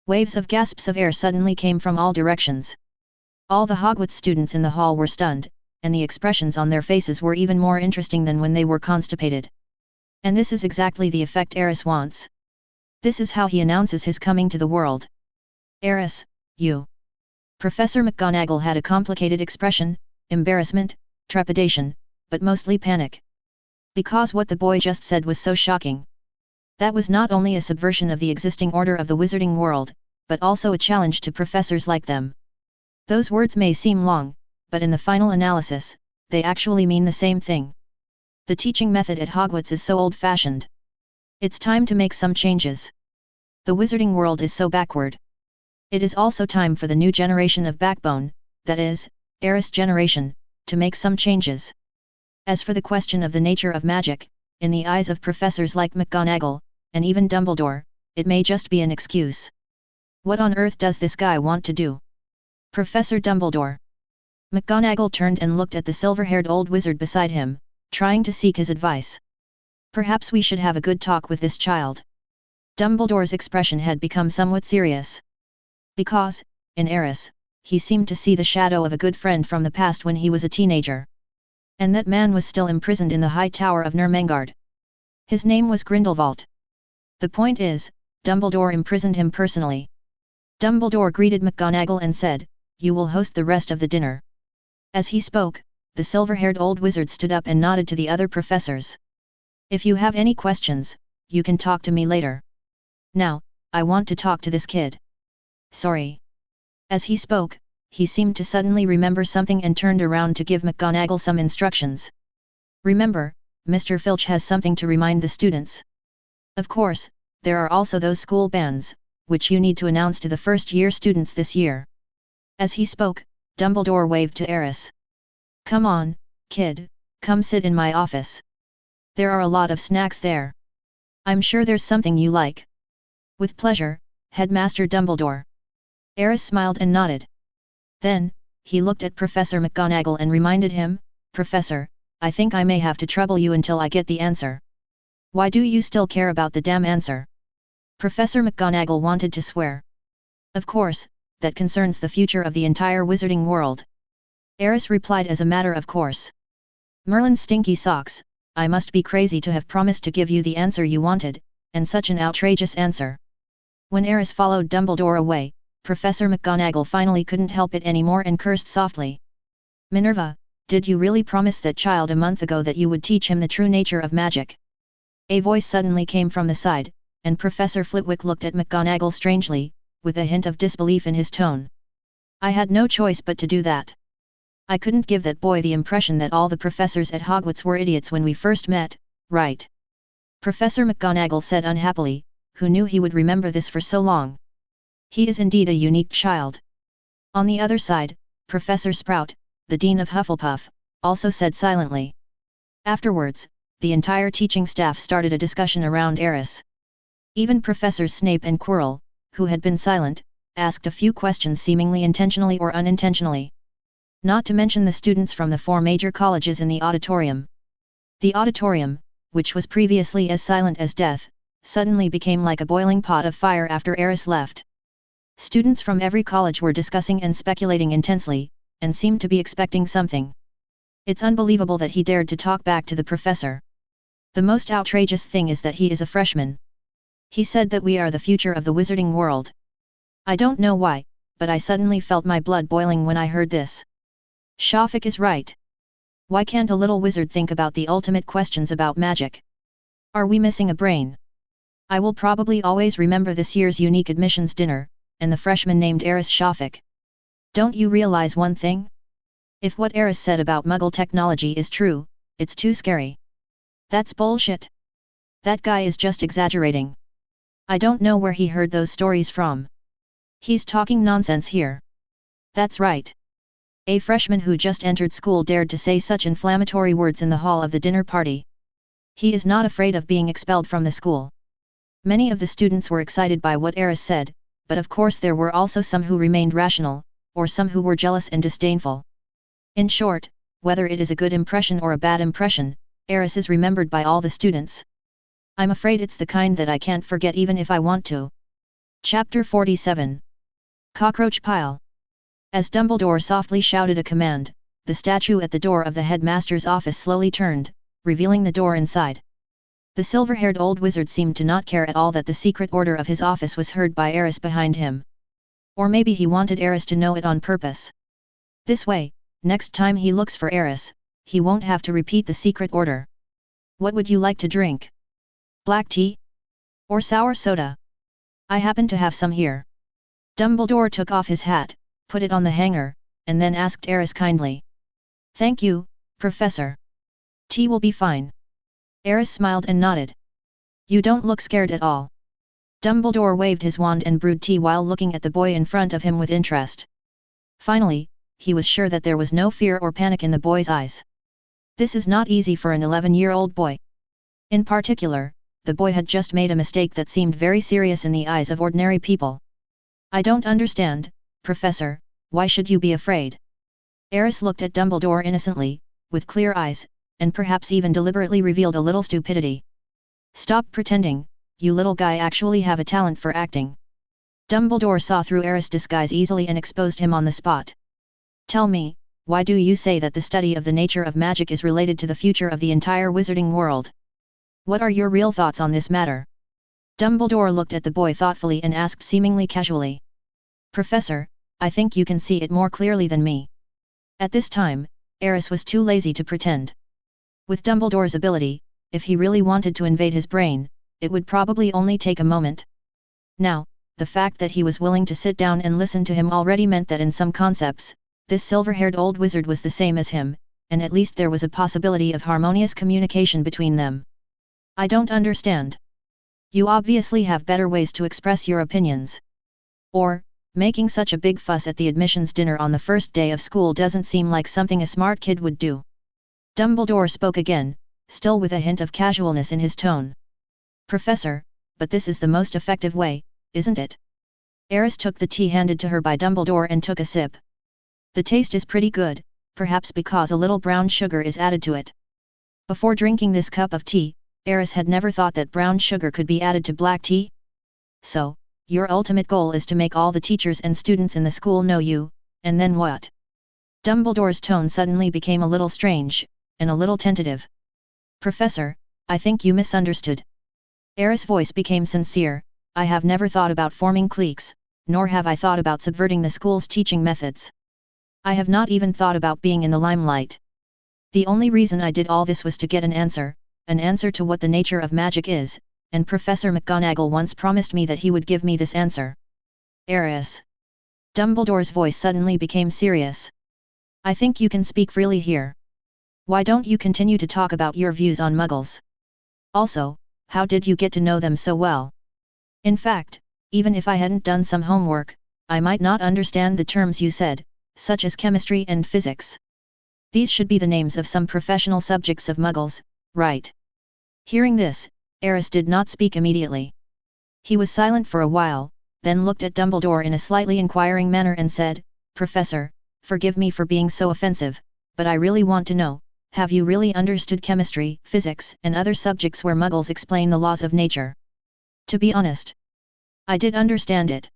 S1: Waves of gasps of air suddenly came from all directions. All the Hogwarts students in the hall were stunned, and the expressions on their faces were even more interesting than when they were constipated. And this is exactly the effect Aris wants. This is how he announces his coming to the world. Aris, you. Professor McGonagall had a complicated expression, embarrassment, trepidation, but mostly panic. Because what the boy just said was so shocking. That was not only a subversion of the existing order of the wizarding world, but also a challenge to professors like them. Those words may seem long, but in the final analysis, they actually mean the same thing. The teaching method at Hogwarts is so old-fashioned. It's time to make some changes. The wizarding world is so backward. It is also time for the new generation of backbone, that is, Aris generation, to make some changes. As for the question of the nature of magic, in the eyes of professors like McGonagall, and even Dumbledore, it may just be an excuse. What on earth does this guy want to do? Professor Dumbledore. McGonagall turned and looked at the silver-haired old wizard beside him, trying to seek his advice. Perhaps we should have a good talk with this child. Dumbledore's expression had become somewhat serious. Because, in Aris, he seemed to see the shadow of a good friend from the past when he was a teenager. And that man was still imprisoned in the high tower of Nermangard. His name was Grindelwald. The point is, Dumbledore imprisoned him personally. Dumbledore greeted McGonagall and said, "You will host the rest of the dinner." As he spoke, the silver-haired old wizard stood up and nodded to the other professors. "If you have any questions, you can talk to me later. Now, I want to talk to this kid. Sorry. As he spoke, he seemed to suddenly remember something and turned around to give McGonagall some instructions. Remember, Mr. Filch has something to remind the students. Of course, there are also those school bands, which you need to announce to the first-year students this year. As he spoke, Dumbledore waved to Aris. Come on, kid, come sit in my office. There are a lot of snacks there. I'm sure there's something you like. With pleasure, Headmaster Dumbledore. Aris smiled and nodded. Then, he looked at Professor McGonagall and reminded him, Professor, I think I may have to trouble you until I get the answer. Why do you still care about the damn answer? Professor McGonagall wanted to swear. Of course, that concerns the future of the entire wizarding world. Aris replied as a matter of course. Merlin's stinky socks, I must be crazy to have promised to give you the answer you wanted, and such an outrageous answer. When Aris followed Dumbledore away, Professor McGonagall finally couldn't help it anymore and cursed softly. Minerva, did you really promise that child a month ago that you would teach him the true nature of magic? A voice suddenly came from the side, and Professor Flitwick looked at McGonagall strangely, with a hint of disbelief in his tone. I had no choice but to do that. I couldn't give that boy the impression that all the professors at Hogwarts were idiots when we first met, right? Professor McGonagall said unhappily, who knew he would remember this for so long. He is indeed a unique child. On the other side, Professor Sprout, the Dean of Hufflepuff, also said silently. Afterwards, the entire teaching staff started a discussion around Aris. Even Professors Snape and Quirrell, who had been silent, asked a few questions seemingly intentionally or unintentionally. Not to mention the students from the 4 major colleges in the auditorium. The auditorium, which was previously as silent as death, suddenly became like a boiling pot of fire after Aris left. Students from every college were discussing and speculating intensely, and seemed to be expecting something. It's unbelievable that he dared to talk back to the professor. The most outrageous thing is that he is a freshman. He said that we are the future of the wizarding world. I don't know why, but I suddenly felt my blood boiling when I heard this. Shafik is right. Why can't a little wizard think about the ultimate questions about magic? Are we missing a brain? I will probably always remember this year's unique admissions dinner, and the freshman named Aris Shafik. Don't you realize one thing? If what Aris said about Muggle technology is true, it's too scary. That's bullshit. That guy is just exaggerating. I don't know where he heard those stories from. He's talking nonsense here. That's right. A freshman who just entered school dared to say such inflammatory words in the hall of the dinner party. He is not afraid of being expelled from the school. Many of the students were excited by what Aris said, but of course there were also some who remained rational, or some who were jealous and disdainful. In short, whether it is a good impression or a bad impression, Aris is remembered by all the students. I'm afraid it's the kind that I can't forget even if I want to. Chapter 47. Cockroach Pile. As Dumbledore softly shouted a command, the statue at the door of the headmaster's office slowly turned, revealing the door inside. The silver-haired old wizard seemed to not care at all that the secret order of his office was heard by Aris behind him. Or maybe he wanted Aris to know it on purpose. This way, next time he looks for Aris, he won't have to repeat the secret order. What would you like to drink? Black tea? Or sour soda? I happen to have some here. Dumbledore took off his hat, put it on the hanger, and then asked Aris kindly. Thank you, Professor. Tea will be fine. Aris smiled and nodded. You don't look scared at all. Dumbledore waved his wand and brewed tea while looking at the boy in front of him with interest. Finally, he was sure that there was no fear or panic in the boy's eyes. This is not easy for an 11-year-old boy. In particular, the boy had just made a mistake that seemed very serious in the eyes of ordinary people. I don't understand, Professor, why should you be afraid? Aris looked at Dumbledore innocently, with clear eyes, and perhaps even deliberately revealed a little stupidity. Stop pretending, you little guy actually have a talent for acting. Dumbledore saw through Aris' disguise easily and exposed him on the spot. Tell me, why do you say that the study of the nature of magic is related to the future of the entire wizarding world? What are your real thoughts on this matter? Dumbledore looked at the boy thoughtfully and asked seemingly casually. Professor, I think you can see it more clearly than me. At this time, Aris was too lazy to pretend. With Dumbledore's ability, if he really wanted to invade his brain, it would probably only take a moment. Now, the fact that he was willing to sit down and listen to him already meant that in some concepts, this silver-haired old wizard was the same as him, and at least there was a possibility of harmonious communication between them. I don't understand. You obviously have better ways to express your opinions. Or, making such a big fuss at the admissions dinner on the first day of school doesn't seem like something a smart kid would do. Dumbledore spoke again, still with a hint of casualness in his tone. Professor, but this is the most effective way, isn't it? Aris took the tea handed to her by Dumbledore and took a sip. The taste is pretty good, perhaps because a little brown sugar is added to it. Before drinking this cup of tea, Aris had never thought that brown sugar could be added to black tea. So, your ultimate goal is to make all the teachers and students in the school know you, and then what? Dumbledore's tone suddenly became a little strange, and a little tentative. Professor, I think you misunderstood. Aris' voice became sincere. I have never thought about forming cliques, nor have I thought about subverting the school's teaching methods. I have not even thought about being in the limelight. The only reason I did all this was to get an answer to what the nature of magic is, and Professor McGonagall once promised me that he would give me this answer. Aris. Dumbledore's voice suddenly became serious. I think you can speak freely here. Why don't you continue to talk about your views on Muggles? Also, how did you get to know them so well? In fact, even if I hadn't done some homework, I might not understand the terms you said, such as chemistry and physics. These should be the names of some professional subjects of Muggles, right? Hearing this, Aris did not speak immediately. He was silent for a while, then looked at Dumbledore in a slightly inquiring manner and said, Professor, forgive me for being so offensive, but I really want to know, have you really understood chemistry, physics, and other subjects where Muggles explain the laws of nature? To be honest, I did understand it.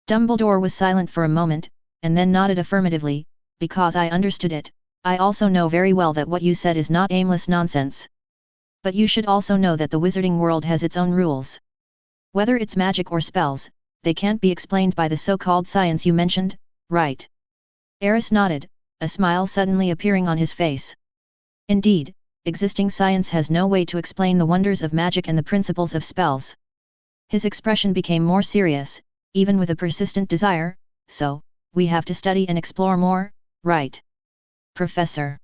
S1: Dumbledore was silent for a moment, and then nodded affirmatively, because I understood it. I also know very well that what you said is not aimless nonsense. But you should also know that the wizarding world has its own rules. Whether it's magic or spells, they can't be explained by the so-called science you mentioned, right? Aris nodded, a smile suddenly appearing on his face. Indeed, existing science has no way to explain the wonders of magic and the principles of spells. His expression became more serious, even with a persistent desire, so, we have to study and explore more, right? Professor.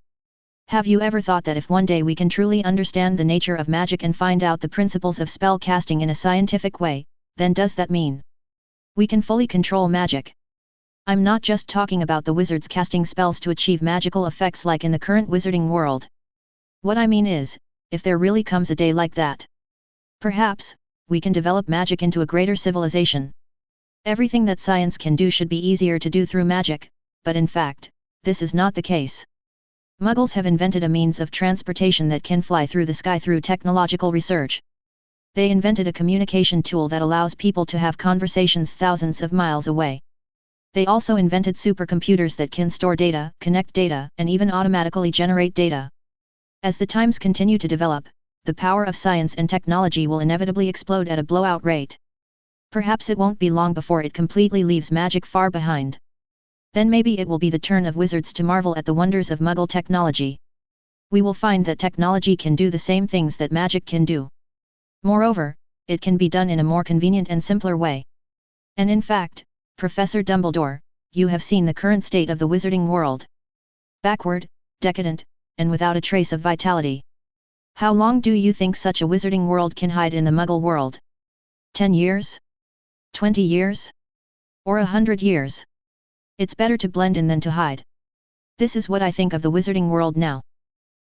S1: Have you ever thought that if one day we can truly understand the nature of magic and find out the principles of spell casting in a scientific way, then does that mean we can fully control magic? I'm not just talking about the wizards casting spells to achieve magical effects like in the current wizarding world. What I mean is, if there really comes a day like that, perhaps, we can develop magic into a greater civilization. Everything that science can do should be easier to do through magic, but in fact, this is not the case. Muggles have invented a means of transportation that can fly through the sky through technological research. They invented a communication tool that allows people to have conversations thousands of miles away. They also invented supercomputers that can store data, connect data, and even automatically generate data. As the times continue to develop, the power of science and technology will inevitably explode at a blowout rate. Perhaps it won't be long before it completely leaves magic far behind. Then maybe it will be the turn of wizards to marvel at the wonders of Muggle technology. We will find that technology can do the same things that magic can do. Moreover, it can be done in a more convenient and simpler way. And in fact, Professor Dumbledore, you have seen the current state of the wizarding world. Backward, decadent, and without a trace of vitality. How long do you think such a wizarding world can hide in the Muggle world? 10 years? 20 years? Or 100 years? It's better to blend in than to hide. This is what I think of the wizarding world now.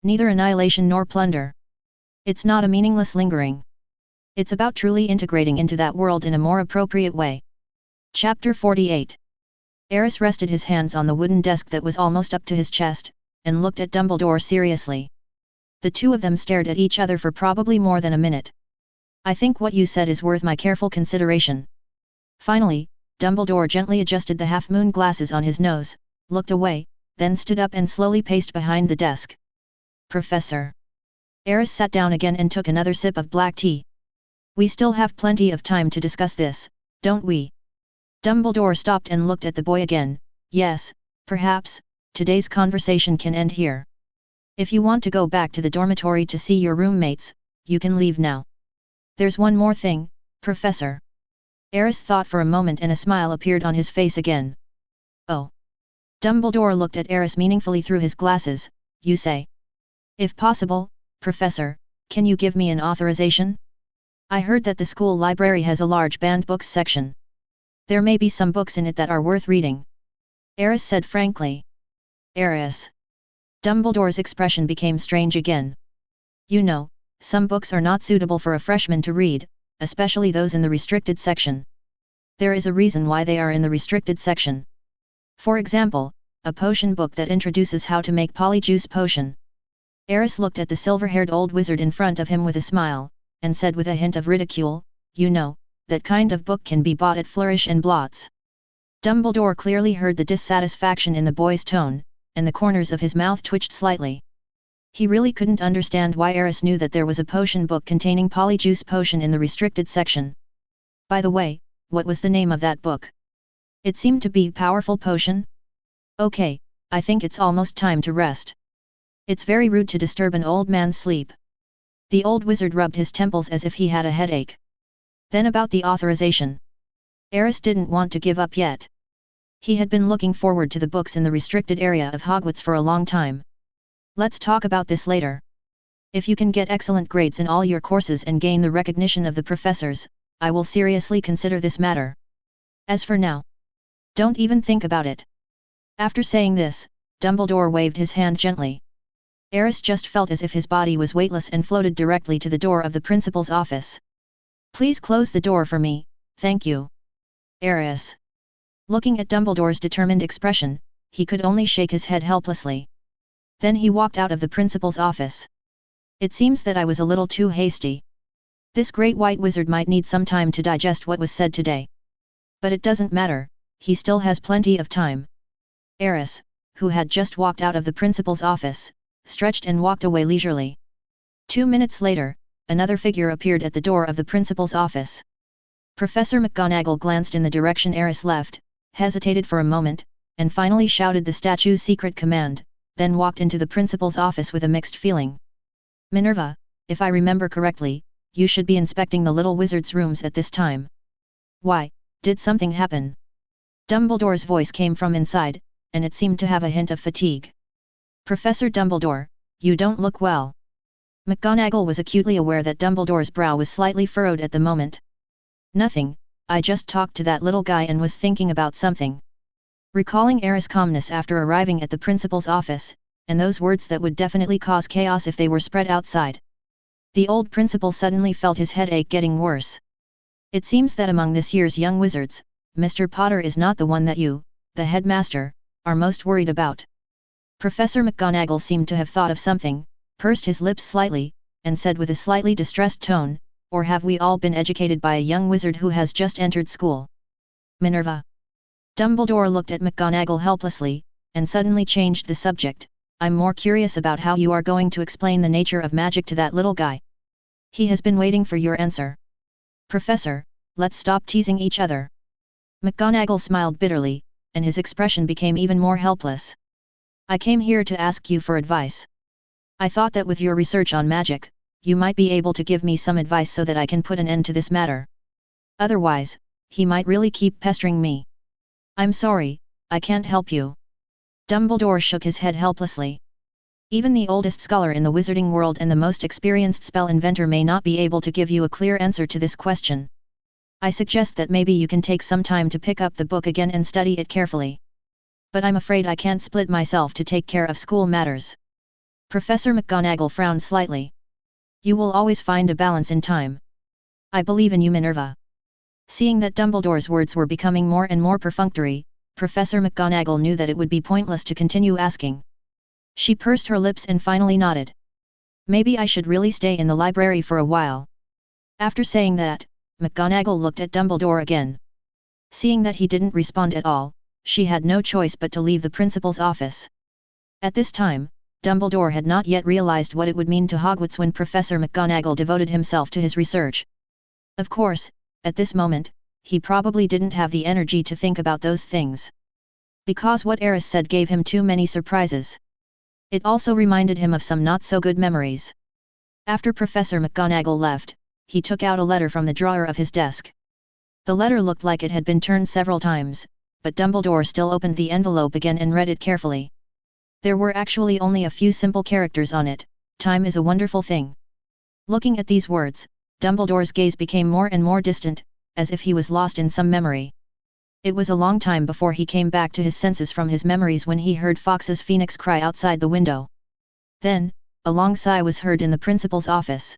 S1: Neither annihilation nor plunder. It's not a meaningless lingering. It's about truly integrating into that world in a more appropriate way. Chapter 48. Aris rested his hands on the wooden desk that was almost up to his chest, and looked at Dumbledore seriously. The two of them stared at each other for probably more than a minute. I think what you said is worth my careful consideration. Finally, Dumbledore gently adjusted the half-moon glasses on his nose, looked away, then stood up and slowly paced behind the desk. Professor. Aris sat down again and took another sip of black tea. We still have plenty of time to discuss this, don't we? Dumbledore stopped and looked at the boy again. Yes, perhaps, today's conversation can end here. If you want to go back to the dormitory to see your roommates, you can leave now. There's one more thing, Professor. Aris thought for a moment and a smile appeared on his face again. Oh. Dumbledore looked at Aris meaningfully through his glasses. You say? If possible, Professor, can you give me an authorization? I heard that the school library has a large banned books section. There may be some books in it that are worth reading. Aris said frankly. Aris. Dumbledore's expression became strange again. You know, some books are not suitable for a freshman to read, especially those in the restricted section. There is a reason why they are in the restricted section. For example, a potion book that introduces how to make polyjuice potion. Aris looked at the silver-haired old wizard in front of him with a smile, and said with a hint of ridicule, you know, that kind of book can be bought at Flourish and Blots. Dumbledore clearly heard the dissatisfaction in the boy's tone, and the corners of his mouth twitched slightly. He really couldn't understand why Aris knew that there was a potion book containing polyjuice potion in the restricted section. By the way, what was the name of that book? It seemed to be Powerful Potion? Okay, I think it's almost time to rest. It's very rude to disturb an old man's sleep. The old wizard rubbed his temples as if he had a headache. Then about the authorization. Aris didn't want to give up yet. He had been looking forward to the books in the restricted area of Hogwarts for a long time. Let's talk about this later. If you can get excellent grades in all your courses and gain the recognition of the professors, I will seriously consider this matter. As for now, don't even think about it. After saying this, Dumbledore waved his hand gently. Aris just felt as if his body was weightless and floated directly to the door of the principal's office. Please close the door for me, thank you. Aris. Looking at Dumbledore's determined expression, he could only shake his head helplessly. Then he walked out of the principal's office. It seems that I was a little too hasty. This great white wizard might need some time to digest what was said today. But it doesn't matter, he still has plenty of time. Aris, who had just walked out of the principal's office, stretched and walked away leisurely. 2 minutes later, another figure appeared at the door of the principal's office. Professor McGonagall glanced in the direction Aris left, hesitated for a moment, and finally shouted the statue's secret command, then walked into the principal's office with a mixed feeling. Minerva, if I remember correctly, you should be inspecting the little wizard's rooms at this time. Why, did something happen? Dumbledore's voice came from inside, and it seemed to have a hint of fatigue. Professor Dumbledore, you don't look well. McGonagall was acutely aware that Dumbledore's brow was slightly furrowed at the moment. Nothing, I just talked to that little guy and was thinking about something. Recalling Aris' calmness after arriving at the principal's office, and those words that would definitely cause chaos if they were spread outside. The old principal suddenly felt his headache getting worse. It seems that among this year's young wizards, Mr. Potter is not the one that you, the headmaster, are most worried about. Professor McGonagall seemed to have thought of something, pursed his lips slightly, and said with a slightly distressed tone, or have we all been educated by a young wizard who has just entered school? Minerva. Dumbledore looked at McGonagall helplessly, and suddenly changed the subject. I'm more curious about how you are going to explain the nature of magic to that little guy. He has been waiting for your answer. Professor, let's stop teasing each other. McGonagall smiled bitterly, and his expression became even more helpless. I came here to ask you for advice. I thought that with your research on magic, you might be able to give me some advice so that I can put an end to this matter. Otherwise, he might really keep pestering me. I'm sorry, I can't help you. Dumbledore shook his head helplessly. Even the oldest scholar in the wizarding world and the most experienced spell inventor may not be able to give you a clear answer to this question. I suggest that maybe you can take some time to pick up the book again and study it carefully. But I'm afraid I can't split myself to take care of school matters. Professor McGonagall frowned slightly. You will always find a balance in time. I believe in you, Minerva. Seeing that Dumbledore's words were becoming more and more perfunctory, Professor McGonagall knew that it would be pointless to continue asking. She pursed her lips and finally nodded. Maybe I should really stay in the library for a while. After saying that, McGonagall looked at Dumbledore again. Seeing that he didn't respond at all, she had no choice but to leave the principal's office. At this time, Dumbledore had not yet realized what it would mean to Hogwarts when Professor McGonagall devoted himself to his research. Of course, at this moment, he probably didn't have the energy to think about those things. Because what Aris said gave him too many surprises. It also reminded him of some not-so-good memories. After Professor McGonagall left, he took out a letter from the drawer of his desk. The letter looked like it had been turned several times, but Dumbledore still opened the envelope again and read it carefully. There were actually only a few simple characters on it. Time is a wonderful thing. Looking at these words, Dumbledore's gaze became more and more distant, as if he was lost in some memory. It was a long time before he came back to his senses from his memories when he heard Fox's phoenix cry outside the window. Then, a long sigh was heard in the principal's office.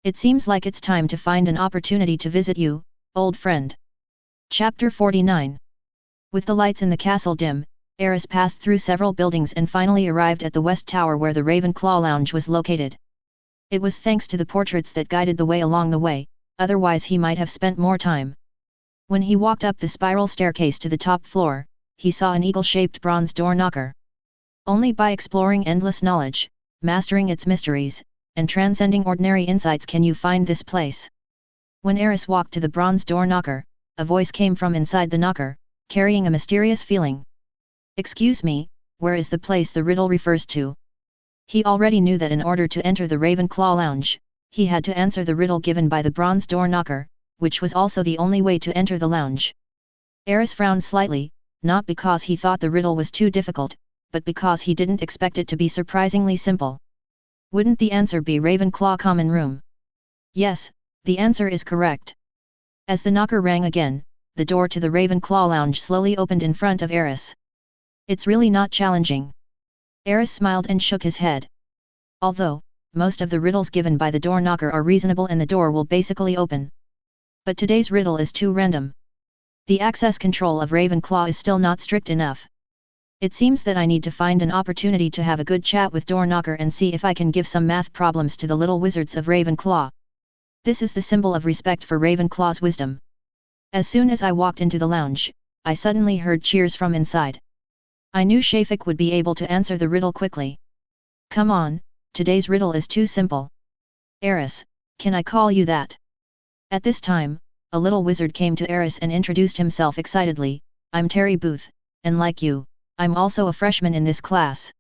S1: It seems like it's time to find an opportunity to visit you, old friend. Chapter 49. With the lights in the castle dim, Aris passed through several buildings and finally arrived at the West Tower where the Ravenclaw Lounge was located. It was thanks to the portraits that guided the way along the way, otherwise he might have spent more time. When he walked up the spiral staircase to the top floor, he saw an eagle-shaped bronze door knocker. Only by exploring endless knowledge, mastering its mysteries, and transcending ordinary insights can you find this place. When Aris walked to the bronze door knocker, a voice came from inside the knocker, carrying a mysterious feeling. "Excuse me, where is the place the riddle refers to?" He already knew that in order to enter the Ravenclaw Lounge, he had to answer the riddle given by the bronze door knocker, which was also the only way to enter the lounge. Aris frowned slightly, not because he thought the riddle was too difficult, but because he didn't expect it to be surprisingly simple. Wouldn't the answer be Ravenclaw Common Room? Yes, the answer is correct. As the knocker rang again, the door to the Ravenclaw Lounge slowly opened in front of Aris. "It's really not challenging." Aris smiled and shook his head. "Although, most of the riddles given by the door knocker are reasonable and the door will basically open. But today's riddle is too random. The access control of Ravenclaw is still not strict enough. It seems that I need to find an opportunity to have a good chat with door knocker and see if I can give some math problems to the little wizards of Ravenclaw. This is the symbol of respect for Ravenclaw's wisdom." As soon as I walked into the lounge, I suddenly heard cheers from inside. I knew Shafik would be able to answer the riddle quickly. "Come on, today's riddle is too simple." "Aris, can I call you that?" At this time, a little wizard came to Aris and introduced himself excitedly. "I'm Terry Booth, and like you, I'm also a freshman in this class."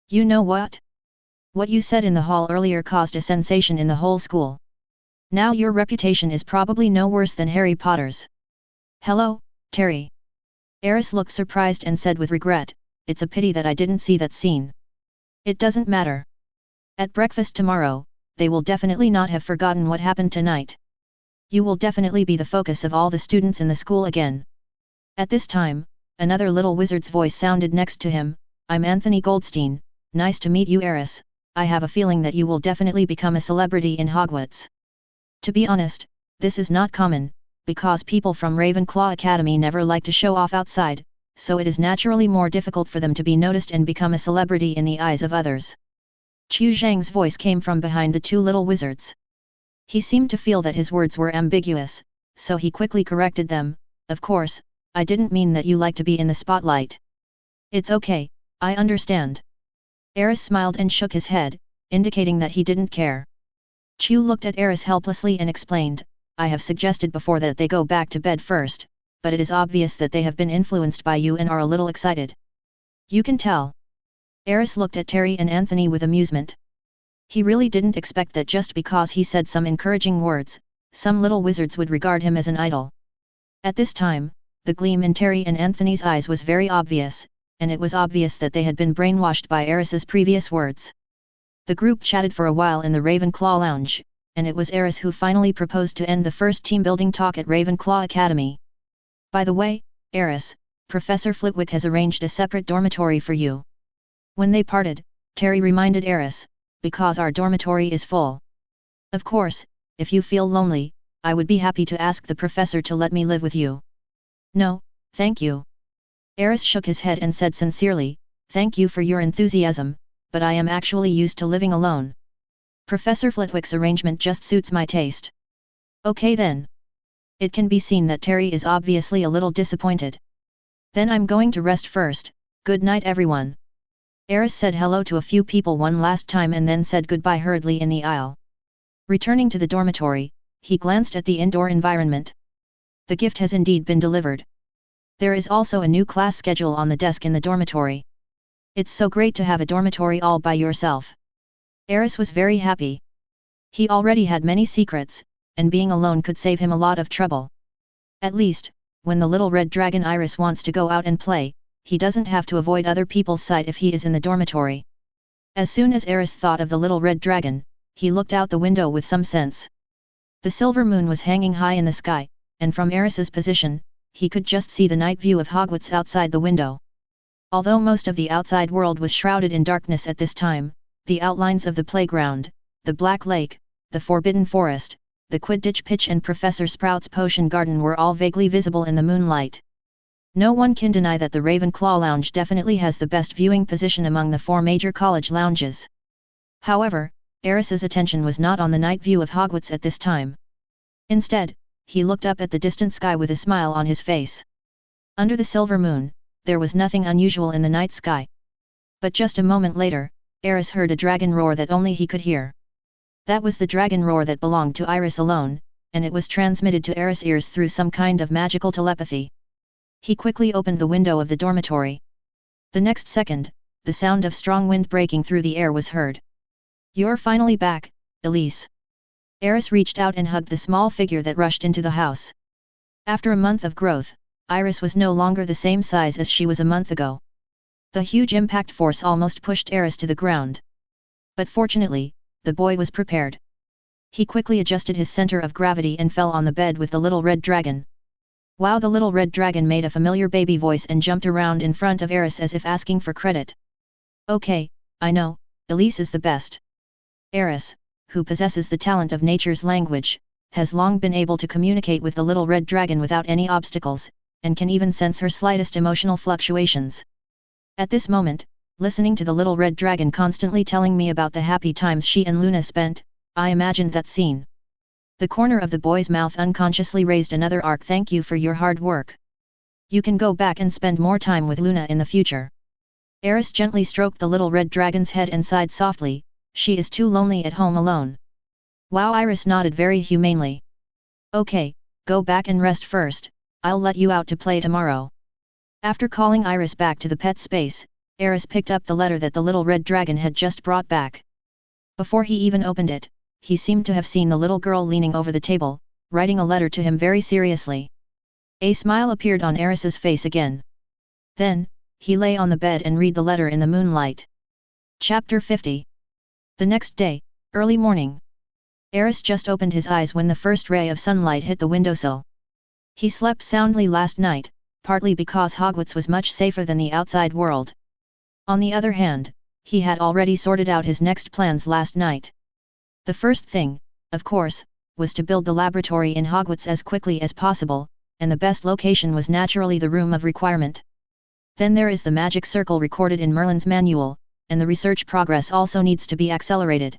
S1: "You know what? What you said in the hall earlier caused a sensation in the whole school. Now your reputation is probably no worse than Harry Potter's." "Hello, Terry." Aris looked surprised and said with regret, "It's a pity that I didn't see that scene." "It doesn't matter. At breakfast tomorrow, they will definitely not have forgotten what happened tonight. You will definitely be the focus of all the students in the school again." At this time, another little wizard's voice sounded next to him. "I'm Anthony Goldstein, nice to meet you, Aris. I have a feeling that you will definitely become a celebrity in Hogwarts." To be honest, this is not common, because people from Ravenclaw Academy never like to show off outside, so it is naturally more difficult for them to be noticed and become a celebrity in the eyes of others. Chu Zhang's voice came from behind the two little wizards. He seemed to feel that his words were ambiguous, so he quickly corrected them. "Of course, I didn't mean that you like to be in the spotlight." "It's okay, I understand." Aris smiled and shook his head, indicating that he didn't care. Chu looked at Aris helplessly and explained, "I have suggested before that they go back to bed first, but it is obvious that they have been influenced by you and are a little excited. You can tell." Aris looked at Terry and Anthony with amusement. He really didn't expect that just because he said some encouraging words, some little wizards would regard him as an idol. At this time, the gleam in Terry and Anthony's eyes was very obvious, and it was obvious that they had been brainwashed by Aris's previous words. The group chatted for a while in the Ravenclaw Lounge, and it was Aris who finally proposed to end the first team-building talk at Ravenclaw Academy. "By the way, Aris, Professor Flitwick has arranged a separate dormitory for you." When they parted, Terry reminded Aris, "Because our dormitory is full. Of course, if you feel lonely, I would be happy to ask the professor to let me live with you." "No, thank you." Aris shook his head and said sincerely, "Thank you for your enthusiasm, but I am actually used to living alone. Professor Flitwick's arrangement just suits my taste." "Okay then." It can be seen that Terry is obviously a little disappointed. "Then I'm going to rest first, good night everyone." Aris said hello to a few people one last time and then said goodbye hurriedly in the aisle. Returning to the dormitory, he glanced at the indoor environment. The gift has indeed been delivered. There is also a new class schedule on the desk in the dormitory. It's so great to have a dormitory all by yourself. Aris was very happy. He already had many secrets, and being alone could save him a lot of trouble. At least, when the little red dragon Iris wants to go out and play, he doesn't have to avoid other people's sight if he is in the dormitory. As soon as Aris thought of the little red dragon, he looked out the window with some sense. The silver moon was hanging high in the sky, and from Aris's position, he could just see the night view of Hogwarts outside the window. Although most of the outside world was shrouded in darkness at this time, the outlines of the playground, the Black Lake, the Forbidden Forest, the Quidditch pitch and Professor Sprout's potion garden were all vaguely visible in the moonlight. No one can deny that the Ravenclaw Lounge definitely has the best viewing position among the 4 major college lounges. However, Aris's attention was not on the night view of Hogwarts at this time. Instead, he looked up at the distant sky with a smile on his face. Under the silver moon, there was nothing unusual in the night sky. But just a moment later, Aris heard a dragon roar that only he could hear. That was the dragon roar that belonged to Iris alone, and it was transmitted to Aris' ears through some kind of magical telepathy. He quickly opened the window of the dormitory. The next second, the sound of strong wind breaking through the air was heard. "You're finally back, Elise." Aris reached out and hugged the small figure that rushed into the house. After a month of growth, Iris was no longer the same size as she was a month ago. The huge impact force almost pushed Aris to the ground. But fortunately, the boy was prepared. He quickly adjusted his center of gravity and fell on the bed with the little red dragon. Wow! The little red dragon made a familiar baby voice and jumped around in front of Aris as if asking for credit. "Okay, I know, Elise is the best." Aris, who possesses the talent of nature's language, has long been able to communicate with the little red dragon without any obstacles, and can even sense her slightest emotional fluctuations. At this moment, listening to the little red dragon constantly telling me about the happy times she and Luna spent, I imagined that scene. The corner of the boy's mouth unconsciously raised another arc. "Thank you for your hard work. You can go back and spend more time with Luna in the future." Aris gently stroked the little red dragon's head and sighed softly, "She is too lonely at home alone." Wow! Iris nodded very humanely. "Okay, go back and rest first, I'll let you out to play tomorrow." After calling Iris back to the pet space, Aris picked up the letter that the little red dragon had just brought back. Before he even opened it, he seemed to have seen the little girl leaning over the table, writing a letter to him very seriously. A smile appeared on Aris's face again. Then, he lay on the bed and read the letter in the moonlight. Chapter 50. The next day, early morning. Aris just opened his eyes when the first ray of sunlight hit the windowsill. He slept soundly last night, partly because Hogwarts was much safer than the outside world. On the other hand, he had already sorted out his next plans last night. The first thing, of course, was to build the laboratory in Hogwarts as quickly as possible, and the best location was naturally the Room of Requirement. Then there is the magic circle recorded in Merlin's manual, and the research progress also needs to be accelerated.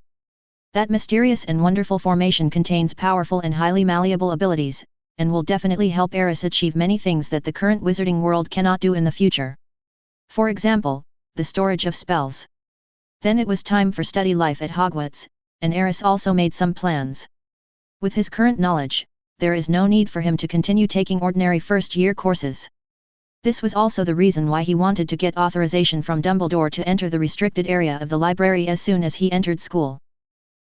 S1: That mysterious and wonderful formation contains powerful and highly malleable abilities, and will definitely help Aris achieve many things that the current wizarding world cannot do in the future. For example, the storage of spells. Then it was time for study life at Hogwarts, and Aris also made some plans. With his current knowledge, there is no need for him to continue taking ordinary first-year courses. This was also the reason why he wanted to get authorization from Dumbledore to enter the restricted area of the library as soon as he entered school.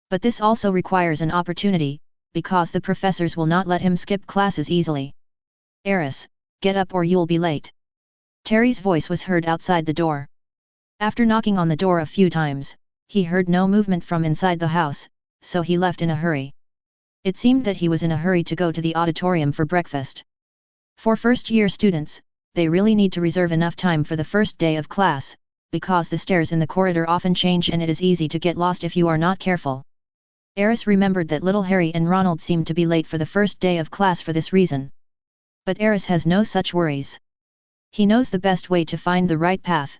S1: But this also requires an opportunity, because the professors will not let him skip classes easily. "Aris, get up or you'll be late." Terry's voice was heard outside the door. After knocking on the door a few times, he heard no movement from inside the house, so he left in a hurry. It seemed that he was in a hurry to go to the auditorium for breakfast. For first-year students, they really need to reserve enough time for the first day of class, because the stairs in the corridor often change and it is easy to get lost if you are not careful. Aris remembered that little Harry and Ronald seemed to be late for the first day of class for this reason. But Aris has no such worries. He knows the best way to find the right path.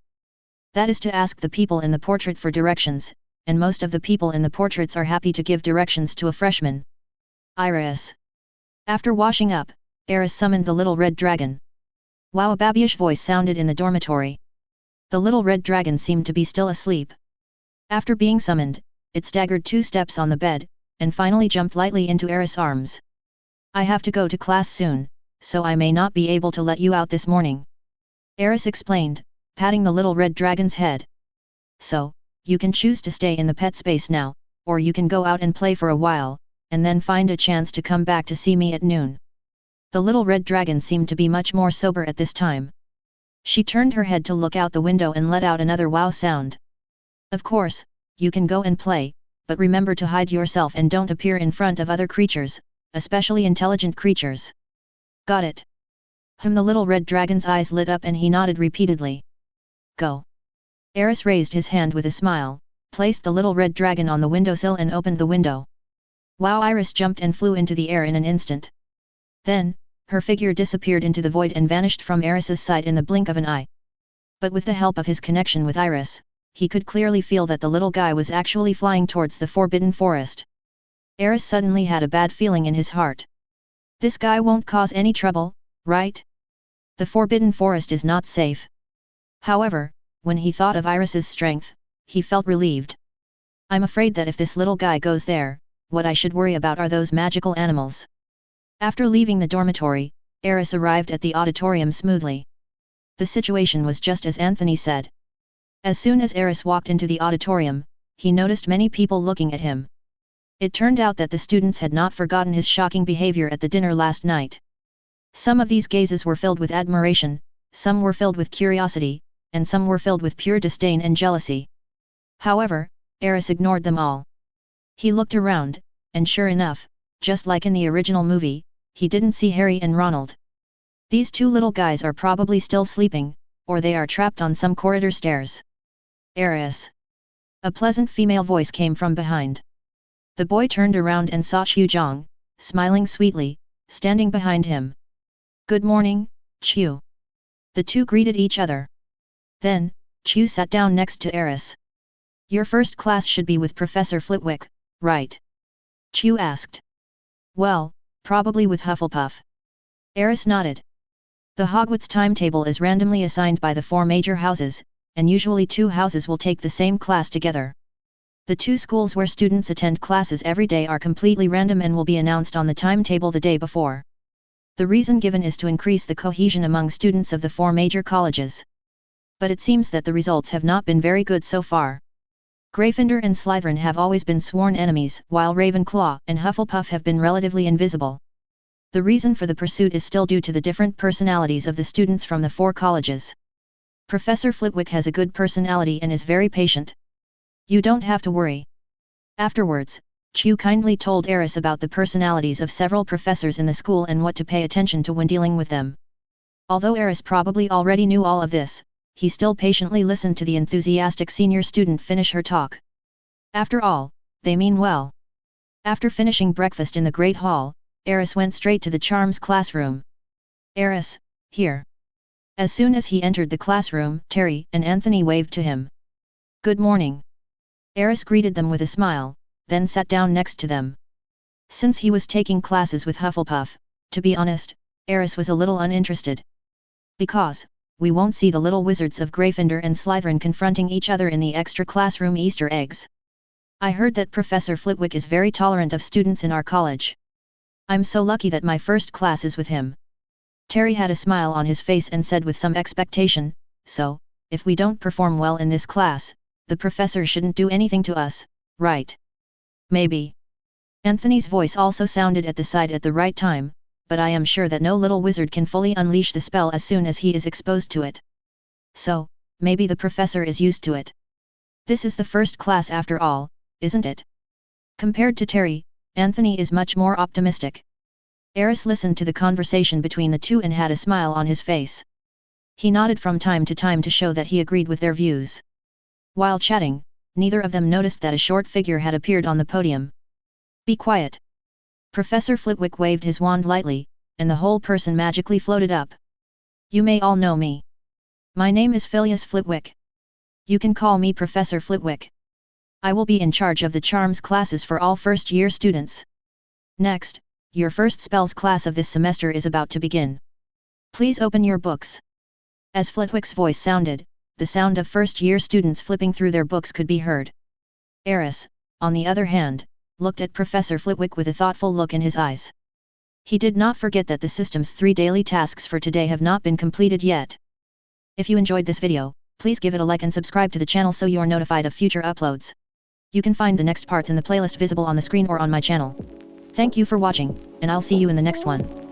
S1: That is to ask the people in the portrait for directions, and most of the people in the portraits are happy to give directions to a freshman. Iris. After washing up, Aris summoned the little red dragon. Wow! A babyish voice sounded in the dormitory. The little red dragon seemed to be still asleep. After being summoned, it staggered 2 steps on the bed, and finally jumped lightly into Aris' arms. "I have to go to class soon, so I may not be able to let you out this morning," Aris explained, patting the little red dragon's head. "So, you can choose to stay in the pet space now, or you can go out and play for a while, and then find a chance to come back to see me at noon." The little red dragon seemed to be much more sober at this time. She turned her head to look out the window and let out another wow sound. Of course, you can go and play, but remember to hide yourself and don't appear in front of other creatures, especially intelligent creatures. Got it? The little red dragon's eyes lit up and he nodded repeatedly. Go. Aris raised his hand with a smile, placed the little red dragon on the windowsill and opened the window. Wow! Iris jumped and flew into the air in an instant. Then, her figure disappeared into the void and vanished from Aris's sight in the blink of an eye. But with the help of his connection with Iris, he could clearly feel that the little guy was actually flying towards the forbidden forest. Aris suddenly had a bad feeling in his heart. This guy won't cause any trouble, right? The forbidden forest is not safe. However, when he thought of Iris's strength, he felt relieved. I'm afraid that if this little guy goes there, what I should worry about are those magical animals. After leaving the dormitory, Aris arrived at the auditorium smoothly. The situation was just as Anthony said. As soon as Aris walked into the auditorium, he noticed many people looking at him. It turned out that the students had not forgotten his shocking behavior at the dinner last night. Some of these gazes were filled with admiration, some were filled with curiosity, and some were filled with pure disdain and jealousy. However, Aris ignored them all. He looked around, and sure enough, just like in the original movie, he didn't see Harry and Ronald. These two little guys are probably still sleeping, or they are trapped on some corridor stairs. Aris. A pleasant female voice came from behind. The boy turned around and saw Chu Zhang, smiling sweetly, standing behind him. Good morning, Chu. The two greeted each other. Then, Chu sat down next to Aris. Your first class should be with Professor Flitwick, right? Chu asked. Well, probably with Hufflepuff. Aris nodded. The Hogwarts timetable is randomly assigned by the 4 major houses, and usually 2 houses will take the same class together. The 2 schools where students attend classes every day are completely random and will be announced on the timetable the day before. The reason given is to increase the cohesion among students of the 4 major colleges. But it seems that the results have not been very good so far. Gryffindor and Slytherin have always been sworn enemies, while Ravenclaw and Hufflepuff have been relatively invisible. The reason for the pursuit is still due to the different personalities of the students from the 4 colleges. Professor Flitwick has a good personality and is very patient. You don't have to worry. Afterwards, Chu kindly told Aris about the personalities of several professors in the school and what to pay attention to when dealing with them. Although Aris probably already knew all of this, he still patiently listened to the enthusiastic senior student finish her talk. After all, they mean well. After finishing breakfast in the Great Hall, Aris went straight to the Charms classroom. Aris, here. As soon as he entered the classroom, Terry and Anthony waved to him. Good morning. Aris greeted them with a smile, then sat down next to them. Since he was taking classes with Hufflepuff, to be honest, Aris was a little uninterested. Because, we won't see the little wizards of Gryffindor and Slytherin confronting each other in the extra classroom Easter eggs. I heard that Professor Flitwick is very tolerant of students in our college. I'm so lucky that my first class is with him. Terry had a smile on his face and said with some expectation, so, if we don't perform well in this class, the professor shouldn't do anything to us, right? Maybe. Anthony's voice also sounded at the side at the right time, but I am sure that no little wizard can fully unleash the spell as soon as he is exposed to it. So, maybe the professor is used to it. This is the first class after all, isn't it? Compared to Terry, Anthony is much more optimistic. Aris listened to the conversation between the two and had a smile on his face. He nodded from time to time to show that he agreed with their views. While chatting, neither of them noticed that a short figure had appeared on the podium. Be quiet. Professor Flitwick waved his wand lightly, and the whole person magically floated up. You may all know me. My name is Phileas Flitwick. You can call me Professor Flitwick. I will be in charge of the charms classes for all first-year students. Next, your first spells class of this semester is about to begin. Please open your books. As Flitwick's voice sounded, the sound of first-year students flipping through their books could be heard. Aris, on the other hand, looked at Professor Flitwick with a thoughtful look in his eyes. He did not forget that the system's 3 daily tasks for today have not been completed yet. If you enjoyed this video, please give it a like and subscribe to the channel so you are notified of future uploads. You can find the next parts in the playlist visible on the screen or on my channel. Thank you for watching, and I'll see you in the next one.